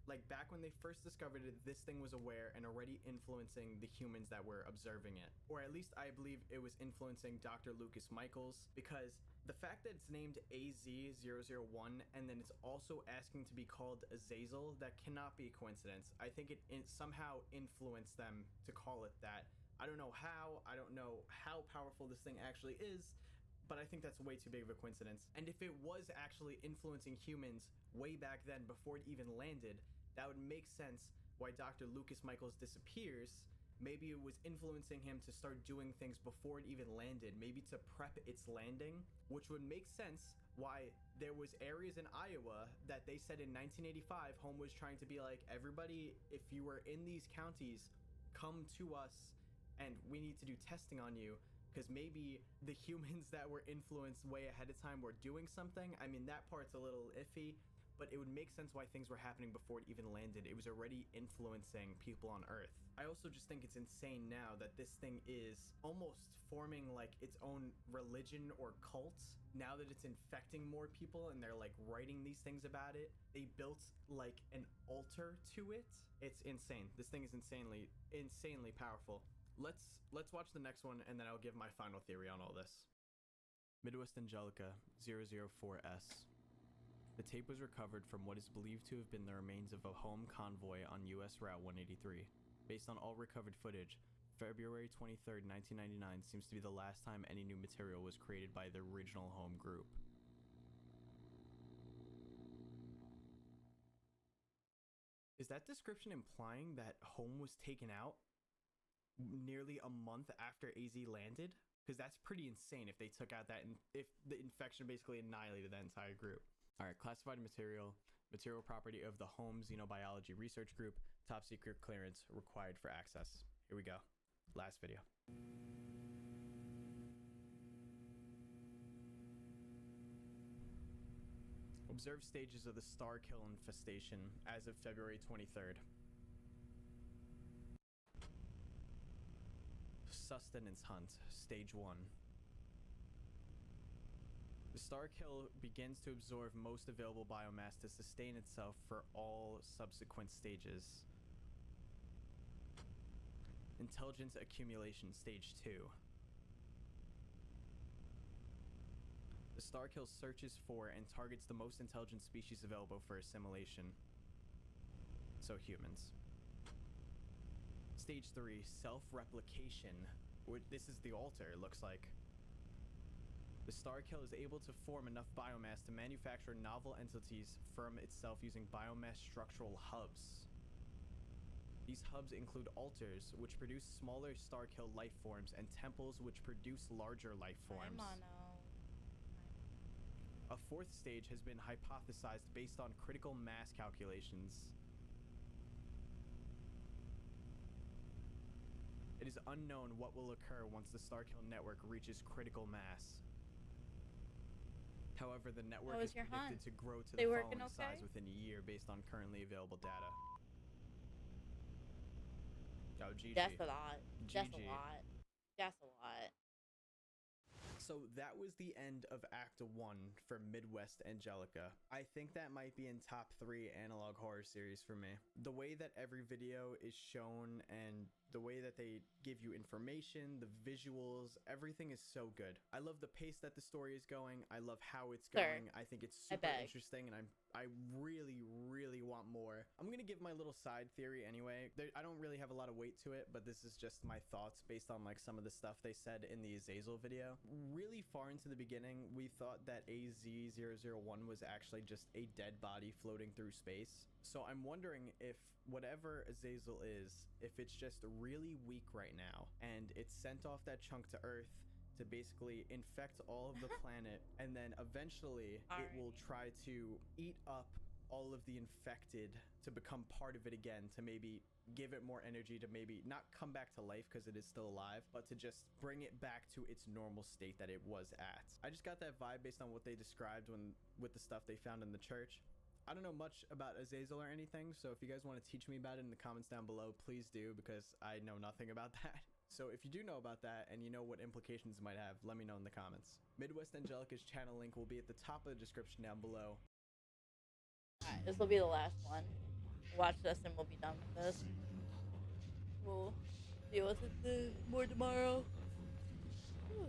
Like back when they first discovered it, this thing was aware and already influencing the humans that were observing it. Or at least I believe it was influencing Dr. Lucas Michaels, because the fact that it's named AZ001 and then it's also asking to be called Azazel, that cannot be a coincidence. I think it somehow influenced them to call it that. I don't know how powerful this thing actually is, but I think that's way too big of a coincidence. And if it was actually influencing humans way back then before it even landed, that would make sense why Dr. Lucas Michaels disappears. Maybe it was influencing him to start doing things before it even landed, maybe to prep its landing, which would make sense why there was areas in Iowa that they said in 1985, Home was trying to be like, everybody, if you were in these counties, come to us and we need to do testing on you, because maybe the humans that were influenced way ahead of time were doing something. I mean, that part's a little iffy, but it would make sense why things were happening before it even landed. It was already influencing people on Earth. I also just think it's insane now that this thing is almost forming like its own religion or cult. Now that it's infecting more people and they're like writing these things about it, they built like an altar to it. It's insane. This thing is insanely powerful. Let's watch the next one and then I'll give my final theory on all this. Midwest Angelica 004S. The tape was recovered from what is believed to have been the remains of a home convoy on US Route 183. Based on all recovered footage, February 23rd, 1999 seems to be the last time any new material was created by the original home group. Is that description implying that home was taken out nearly a month after AZ landed? Because that's pretty insane if they took out that, if the infection basically annihilated that entire group. All right, classified material property of the Home Xenobiology Research Group, top secret clearance required for access. Here we go. Last video. Observed stages of the star kill infestation as of February 23rd. Sustenance hunt, stage 1. The star kill begins to absorb most available biomass to sustain itself for all subsequent stages. Intelligence accumulation, stage 2. The star kill searches for and targets the most intelligent species available for assimilation. So humans. Stage 3, self-replication. This is the altar, it looks like. The star kill is able to form enough biomass to manufacture novel entities from itself using biomass structural hubs. These hubs include altars, which produce smaller star kill life forms, and temples, which produce larger life forms. A fourth stage has been hypothesized based on critical mass calculations. It is unknown what will occur once the star kill network reaches critical mass. However, the network is predicted to grow to the following size within a year based on currently available data. Oh, GG. That's a lot. That's a GG. lot. That's a lot. So that was the end of Act 1 for Midwest Angelica. I think that might be in top 3 analog horror series for me. The way that every video is shown and the way that they give you information, the visuals, everything is so good. I love the pace that the story is going. I love how it's going. I think it's super interesting, and I really, really want more. I'm gonna give my little side theory anyway. I don't really have a lot of weight to it, but this is just my thoughts based on like some of the stuff they said in the Azazel video. Really far into the beginning, we thought that AZ-001 was actually just a dead body floating through space. So I'm wondering if whatever Azazel is, if it's just really weak right now, and it's sent off that chunk to Earth to basically infect all of the planet, and then eventually it will try to eat up all of the infected to become part of it again, to maybe give it more energy, to maybe not come back to life because it is still alive, but to just bring it back to its normal state that it was at. I just got that vibe based on what they described with the stuff they found in the church. I don't know much about Azazel or anything, so if you guys want to teach me about it in the comments down below, please do, because I know nothing about that. So if you do know about that and you know what implications it might have, let me know in the comments. Midwest Angelica's channel link will be at the top of the description down below. Alright, this will be the last one. Watch this and we'll be done with this. We'll deal with it more tomorrow. Ooh.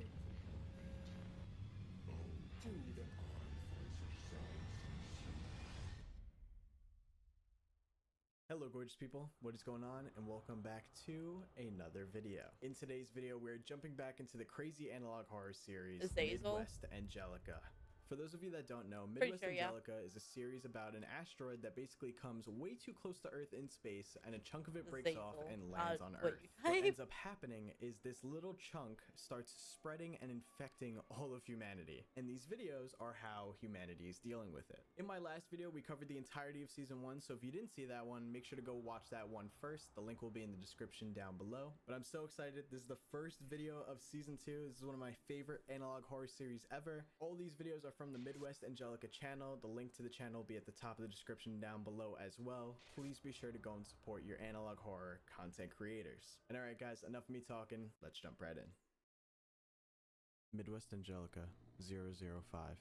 Hello gorgeous people, what is going on, and welcome back to another video. In today's video, we're jumping back into the crazy analog horror series, Midwest Angelica. For those of you that don't know, Midwest Angelica is a series about an asteroid that basically comes way too close to Earth in space, and a chunk of it breaks off and lands on Earth. What ends up happening is this little chunk starts spreading and infecting all of humanity, and these videos are how humanity is dealing with it. In my last video, we covered the entirety of season 1, so if you didn't see that one, make sure to go watch that one first. The link will be in the description down below. But I'm so excited. This is the first video of season 2. This is one of my favorite analog horror series ever. All these videos are from the Midwest Angelica channel. The link to the channel will be at the top of the description down below as well. Please be sure to go and support your analog horror content creators. And alright guys, enough of me talking, let's jump right in. Midwest Angelica 005.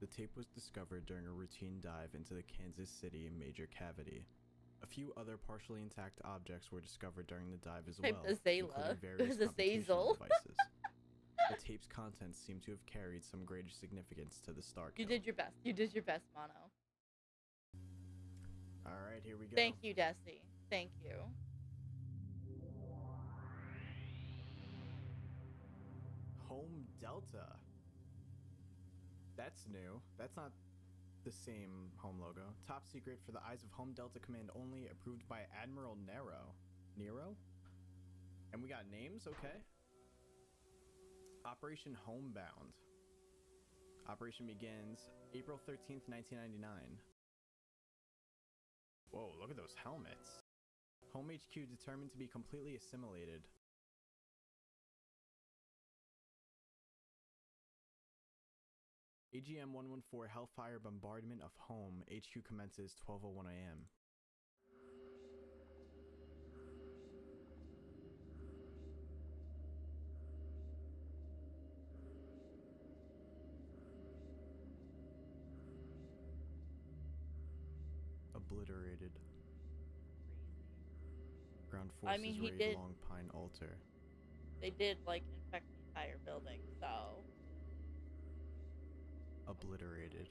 The tape was discovered during a routine dive into the Kansas City major cavity. A few other partially intact objects were discovered during the dive as well, including various computational devices. The tape's contents seem to have carried some greater significance to the star kill. You did your best. You did your best, Mono. Alright, here we go. Thank you, Desi. Thank you. Home Delta. That's new. That's not the same home logo. Top secret for the eyes of Home Delta Command only, approved by Admiral Nero. Nero? And we got names? Okay. Operation Homebound. Operation begins April 13th, 1999. Whoa, look at those helmets. Home HQ determined to be completely assimilated. AGM-114 Hellfire bombardment of Home HQ commences 12:01 a.m. Obliterated. Ground forces raid Long Pine Altar. They did like infect the entire building, so. Obliterated.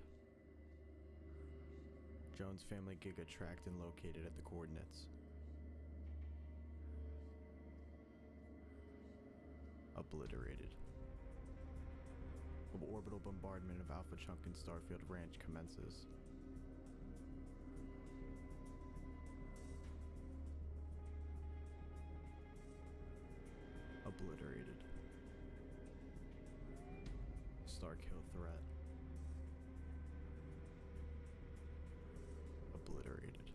Jones family Giga tracked and located at the coordinates. Obliterated. Orbital bombardment of Alpha Chunk and Starfield Ranch commences. Obliterated. Starkill threat. Obliterated.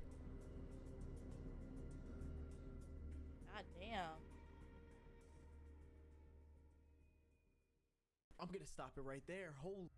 God damn. I'm gonna stop it right there. Holy.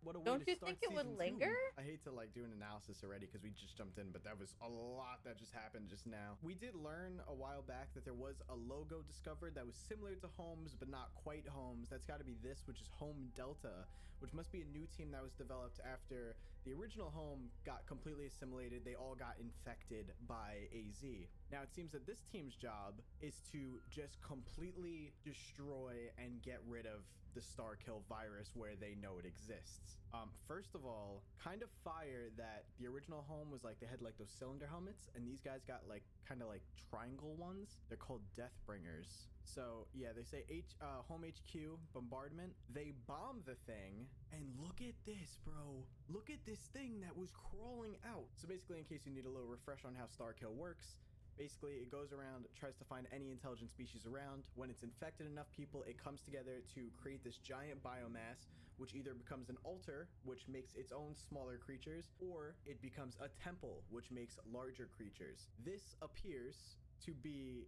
What a way Don't to you start think it would season linger? 2. I hate to like do an analysis already because we just jumped in, but that was a lot that just happened just now. We did learn a while back that there was a logo discovered that was similar to Home's, but not quite Home's. That's got to be this, which is Home Delta, which must be a new team that was developed after the original Home got completely assimilated. They all got infected by AZ. Now it seems that this team's job is to just completely destroy and get rid of the Starkill virus where they know it exists. First of all, kind of fire that the original Home was like, they had like those cylinder helmets, and these guys got like kind of like triangle ones. They're called Deathbringers. So yeah, they say Home HQ bombardment. They bomb the thing, and look at this, bro. Look at this thing that was crawling out. So basically, in case you need a little refresh on how Starkill works, basically, it goes around, tries to find any intelligent species around. When it's infected enough people, it comes together to create this giant biomass, which either becomes an altar, which makes its own smaller creatures, or it becomes a temple, which makes larger creatures. This appears to be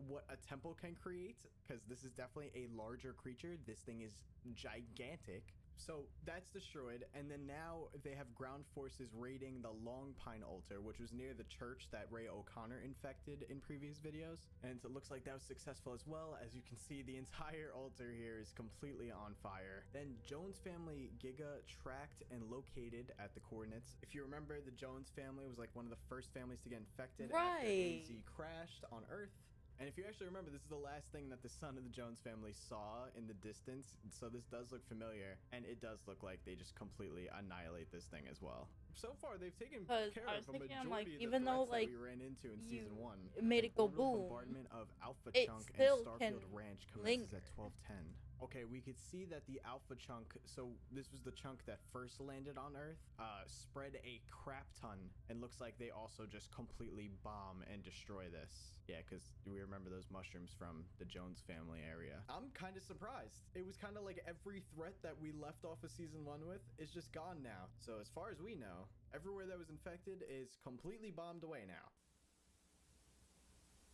what a temple can create, because this is definitely a larger creature. This thing is gigantic. So that's destroyed, and then now they have ground forces raiding the Long Pine altar, which was near the church that Ray O'Connor infected in previous videos, and it looks like that was successful as well. As you can see, the entire altar here is completely on fire. Then Jones family Giga tracked and located at the coordinates. If you remember, the Jones family was like one of the first families to get infected after AZ crashed on Earth. And if you actually remember, this is the last thing that the son of the Jones family saw in the distance. So this does look familiar, and it does look like they just completely annihilate this thing as well. So far, they've taken care of a majority of the threats that we ran into in season 1. It made it go boom. Bombardment of Alpha It Chunk and still Starfield can Ranch commences linger. at 12:10. Okay, we could see that the Alpha Chunk, so this was the chunk that first landed on Earth, spread a crap ton, and looks like they also just completely bomb and destroy this. Yeah, because we remember those mushrooms from the Jones family area. I'm kind of surprised. It was kind of like every threat that we left off of season 1 with is just gone now. So as far as we know, everywhere that was infected is completely bombed away now.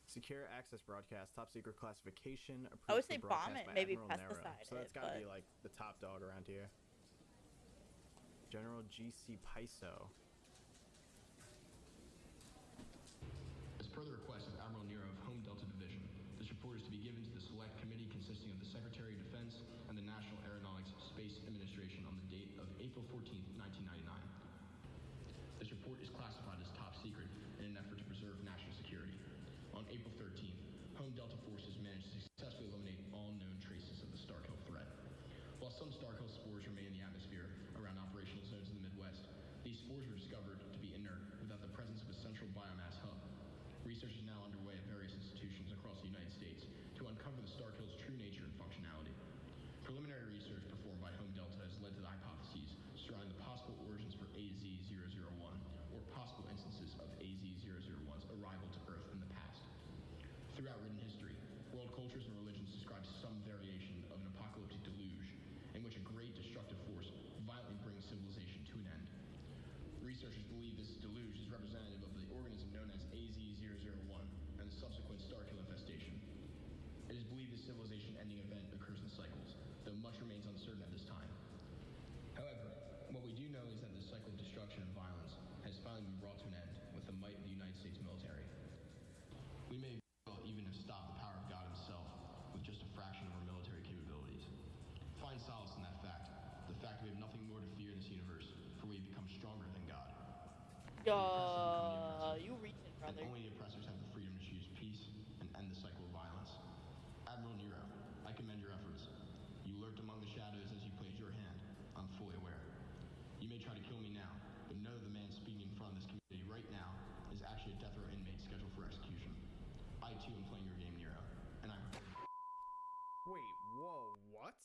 Secure access broadcast, top secret classification. I would say for bomb broadcast it, by maybe Admiral Nero. pesticide So that's it, gotta but- be like the top dog around here. General GC Paiso. As per the request of Admiral Nero of Home Delta Division, this report is to be given to the Select Committee consisting of the Secretary of Defense and the National Aeronautics Space Administration on the date of April 14th, 1999. This report is classified as top secret in an effort to preserve national security. On April 13th, Home Delta forces managed to successfully eliminate all known traces of the Starkill threat. While some Starkill spores remain in the atmosphere around operational zones in the Midwest, these spores were discovered to be inert without the presence of a central biomass hub. Research is now underway at various institutions across the United States to uncover the Starkill's true nature and functionality. Preliminary research performed by Home Delta has led to the hypotheses surrounding the possible origins for AZ-001, or possible instances of AZ-001's arrival to Earth in the past. Throughout written history, world cultures and religions describe some variation of an apocalyptic deluge in which a great destructive force violently brings civilization to an end. Researchers believe this deluge is representative of the organism known as AZ-001 and the subsequent Starkill infestation. It is believed this civilization-ending event occurs in cycles, though much remains uncertain at this time. However, what we do know is that the cycle of destruction and violence has finally been brought to an end with the might of the United States military. We may even have stopped the power of God himself with just a fraction of our military capabilities. Find solace in that fact, the fact that we have nothing more to fear in this universe, for we have become stronger than God. You reaching, brother. And only the oppressors have the freedom to choose peace and end the cycle of violence. Admiral Nero, I commend your efforts. You lurked among the shadows as you played your hand. I'm fully aware. You may try to kill me now, but know that the man speaking in front of this committee right now is actually a death row inmate scheduled for execution. I too am playing your game, Nero, and I'm... Wait, whoa, what?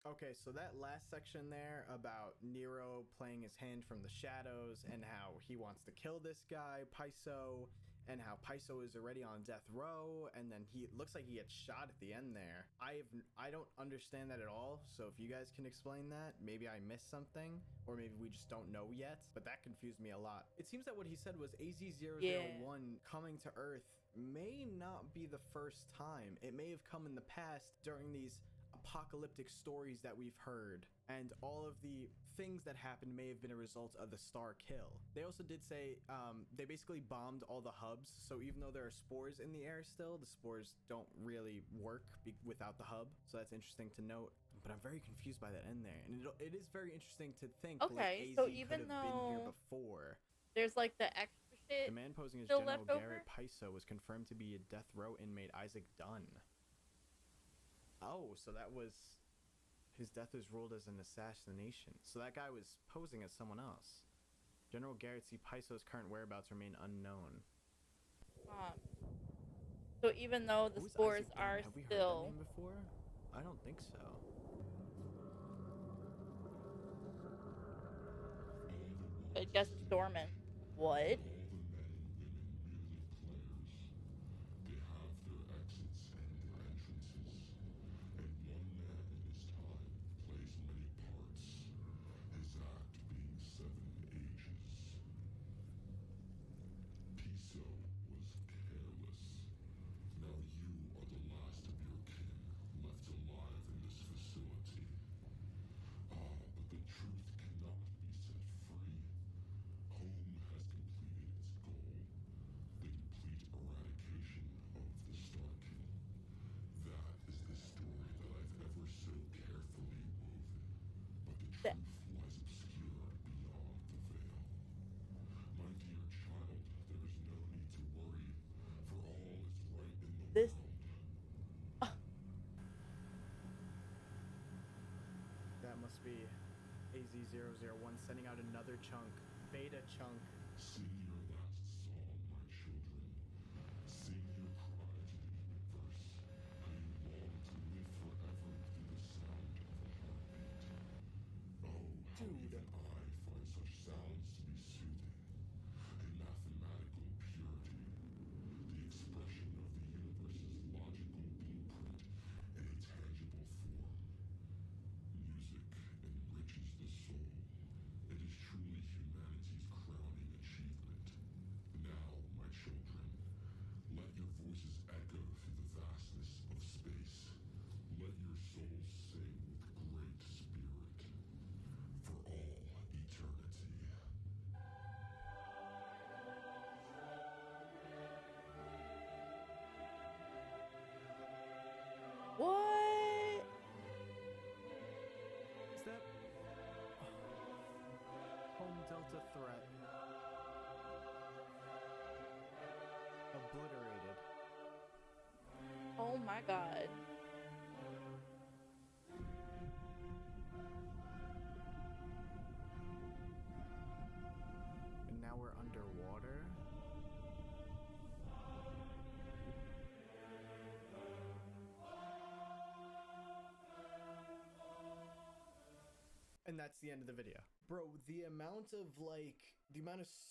Okay, so that last section there about Nero playing his hand from the shadows and how he wants to kill this guy, Paiso, and how Paiso is already on death row, and then he looks like he gets shot at the end there. I don't understand that at all, so if you guys can explain that, maybe I missed something, or maybe we just don't know yet, but that confused me a lot. It seems that what he said was AZ-001 coming to Earth may not be the first time. It may have come in the past during these apocalyptic stories that we've heard, and all of the things that happened may have been a result of the star kill. They also did say they basically bombed all the hubs, so even though there are spores in the air still, the spores don't really work without the hub, so that's interesting to note. But I'm very confused by that end there, and it is very interesting to think Okay, like so AZ even could have been here though before. there's like the extra shit The man posing as still General left over. Garrett Paiso was confirmed to be a death row inmate Isaac Dunn. Oh, so that was... His death is ruled as an assassination. So that guy was posing as someone else. General Garrett C. Paiso's current whereabouts remain unknown. So even though the spores are Have we heard that still... name before? I don't think so. I guess it's dormant. What? This... That must be AZ001 sending out another chunk. Beta chunk. Sing your last song, my children. Sing your cry to the universe. How you long to live forever through the sound of a heartbeat. Oh, how even I find such sounds to be soothing. A mathematical purity. The expression of the universe's logical blueprint in a tangible form. Music enriches the soul. It is truly humanity's crowning achievement. Now, my children, let your voices echo through the vastness of space. Let your souls sing with great spirit. For all eternity. What? Is that... Home Delta threat. Obliterated. Oh my god. And now we're underwater? And that's the end of the video. Bro, the amount of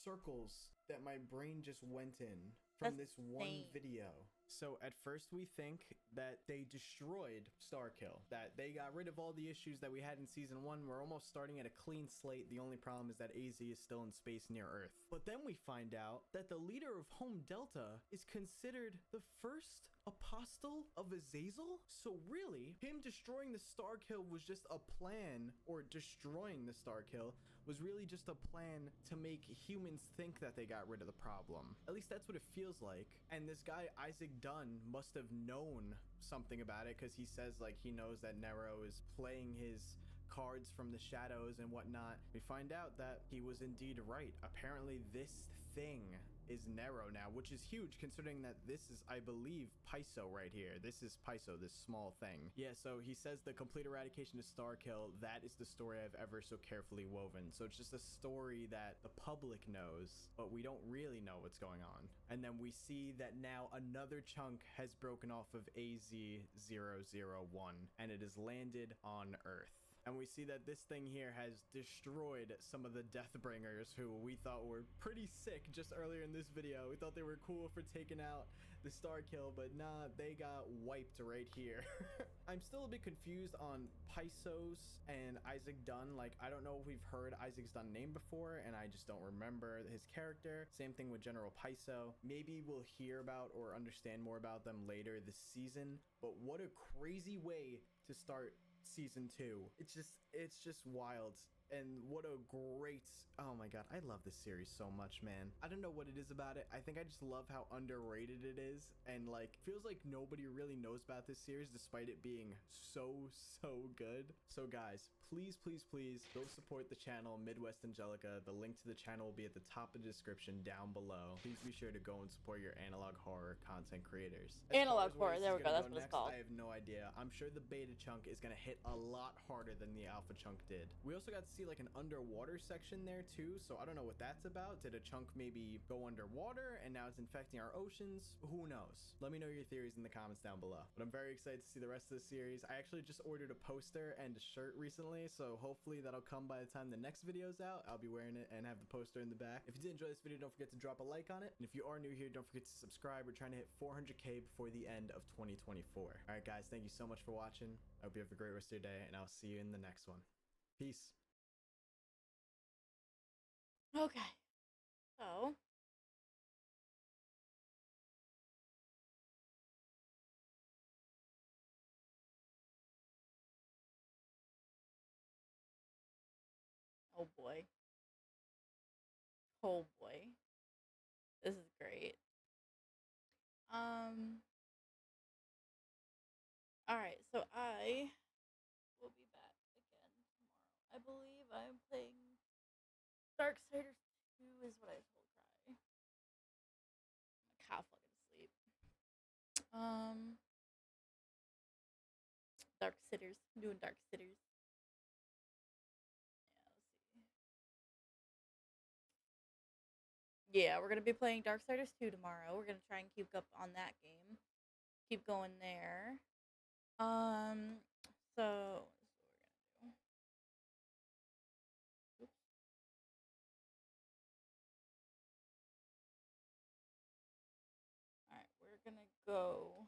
circles that my brain just went in from this one video. So at first we think that they destroyed Starkill, that they got rid of all the issues that we had in season 1. We're almost starting at a clean slate. The only problem is that AZ is still in space near Earth. But then we find out that the leader of Home Delta is considered the first apostle of Azazel? So really, him destroying the Starkill was just a plan, or destroying the Starkill was really just a plan to make humans think that they got rid of the problem. At least that's what it feels like. And this guy, Isaac Dunn, must have known something about it, because he says like he knows that Nero is playing his cards from the shadows and whatnot. We find out that he was indeed right. Apparently this thing is Nero now, which is huge considering that this is, I believe, Paiso right here. This is Paiso, this small thing. Yeah, so he says the complete eradication of Starkill, that is the story I've ever so carefully woven. So it's just a story that the public knows, but we don't really know what's going on. And then we see that now another chunk has broken off of AZ001, and it has landed on Earth. And we see that this thing here has destroyed some of the Deathbringers who we thought were pretty sick just earlier in this video. We thought they were cool for taking out the Starkill, but nah, they got wiped right here. I'm still a bit confused on Paisos and Isaac Dunn. Like, I don't know if we've heard Isaac's Dunn name before, and I just don't remember his character. Same thing with General Paiso. Maybe we'll hear about or understand more about them later this season, but what a crazy way to start season 2. It's just wild. and what a great, oh my god, I love this series so much, man. I don't know what it is about it. I think I just love how underrated it is, and like feels like nobody really knows about this series despite it being so good. So guys, please go support the channel Midwest Angelica. The link to the channel will be at the top of the description down below. Please be sure to go and support your analog horror content creators. Analog horror, there we go, that's what it's called. I have no idea. I'm sure the beta chunk is gonna hit a lot harder than the alpha chunk did. We also got to see like an underwater section there too, so I don't know what that's about. Did a chunk maybe go underwater and now it's infecting our oceans? Who knows? Let me know your theories in the comments down below. But I'm very excited to see the rest of the series. I actually just ordered a poster and a shirt recently, so hopefully that'll come by the time the next video's out. I'll be wearing it and have the poster in the back. If you did enjoy this video, don't forget to drop a like on it. And if you are new here, don't forget to subscribe. We're trying to hit 400k before the end of 2024. All right, guys, thank you so much for watching. I hope you have a great rest of your day, and I'll see you in the next one. Peace. Okay. So. Oh boy. Oh boy. This is great. Alright, so I will be back again tomorrow. I believe I'm playing Darksiders 2 is what I told Cry. I'm like half fucking asleep. Darksiders. I'm doing Darksiders. Yeah, we're gonna be playing Darksiders 2 tomorrow. We're gonna try and keep up on that game. Keep going there. So this is what we're gonna do. Oops. Alright, we're gonna go.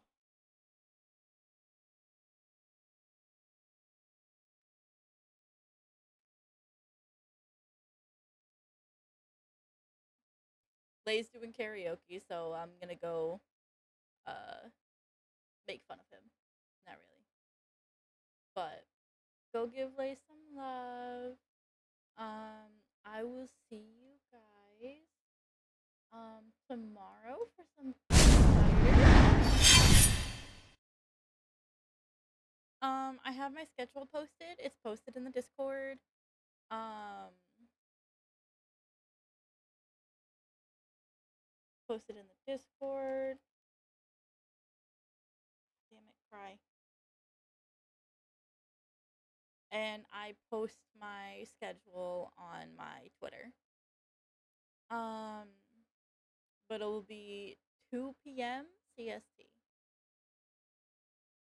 Lay's doing karaoke, so I'm gonna go make fun of him. Not really. But go give Lay some love. I will see you guys tomorrow for some I have my schedule posted. It's posted in the Discord. Posted in the Discord. Damn it, Cry. And I post my schedule on my Twitter. But it will be 2 p.m. CST.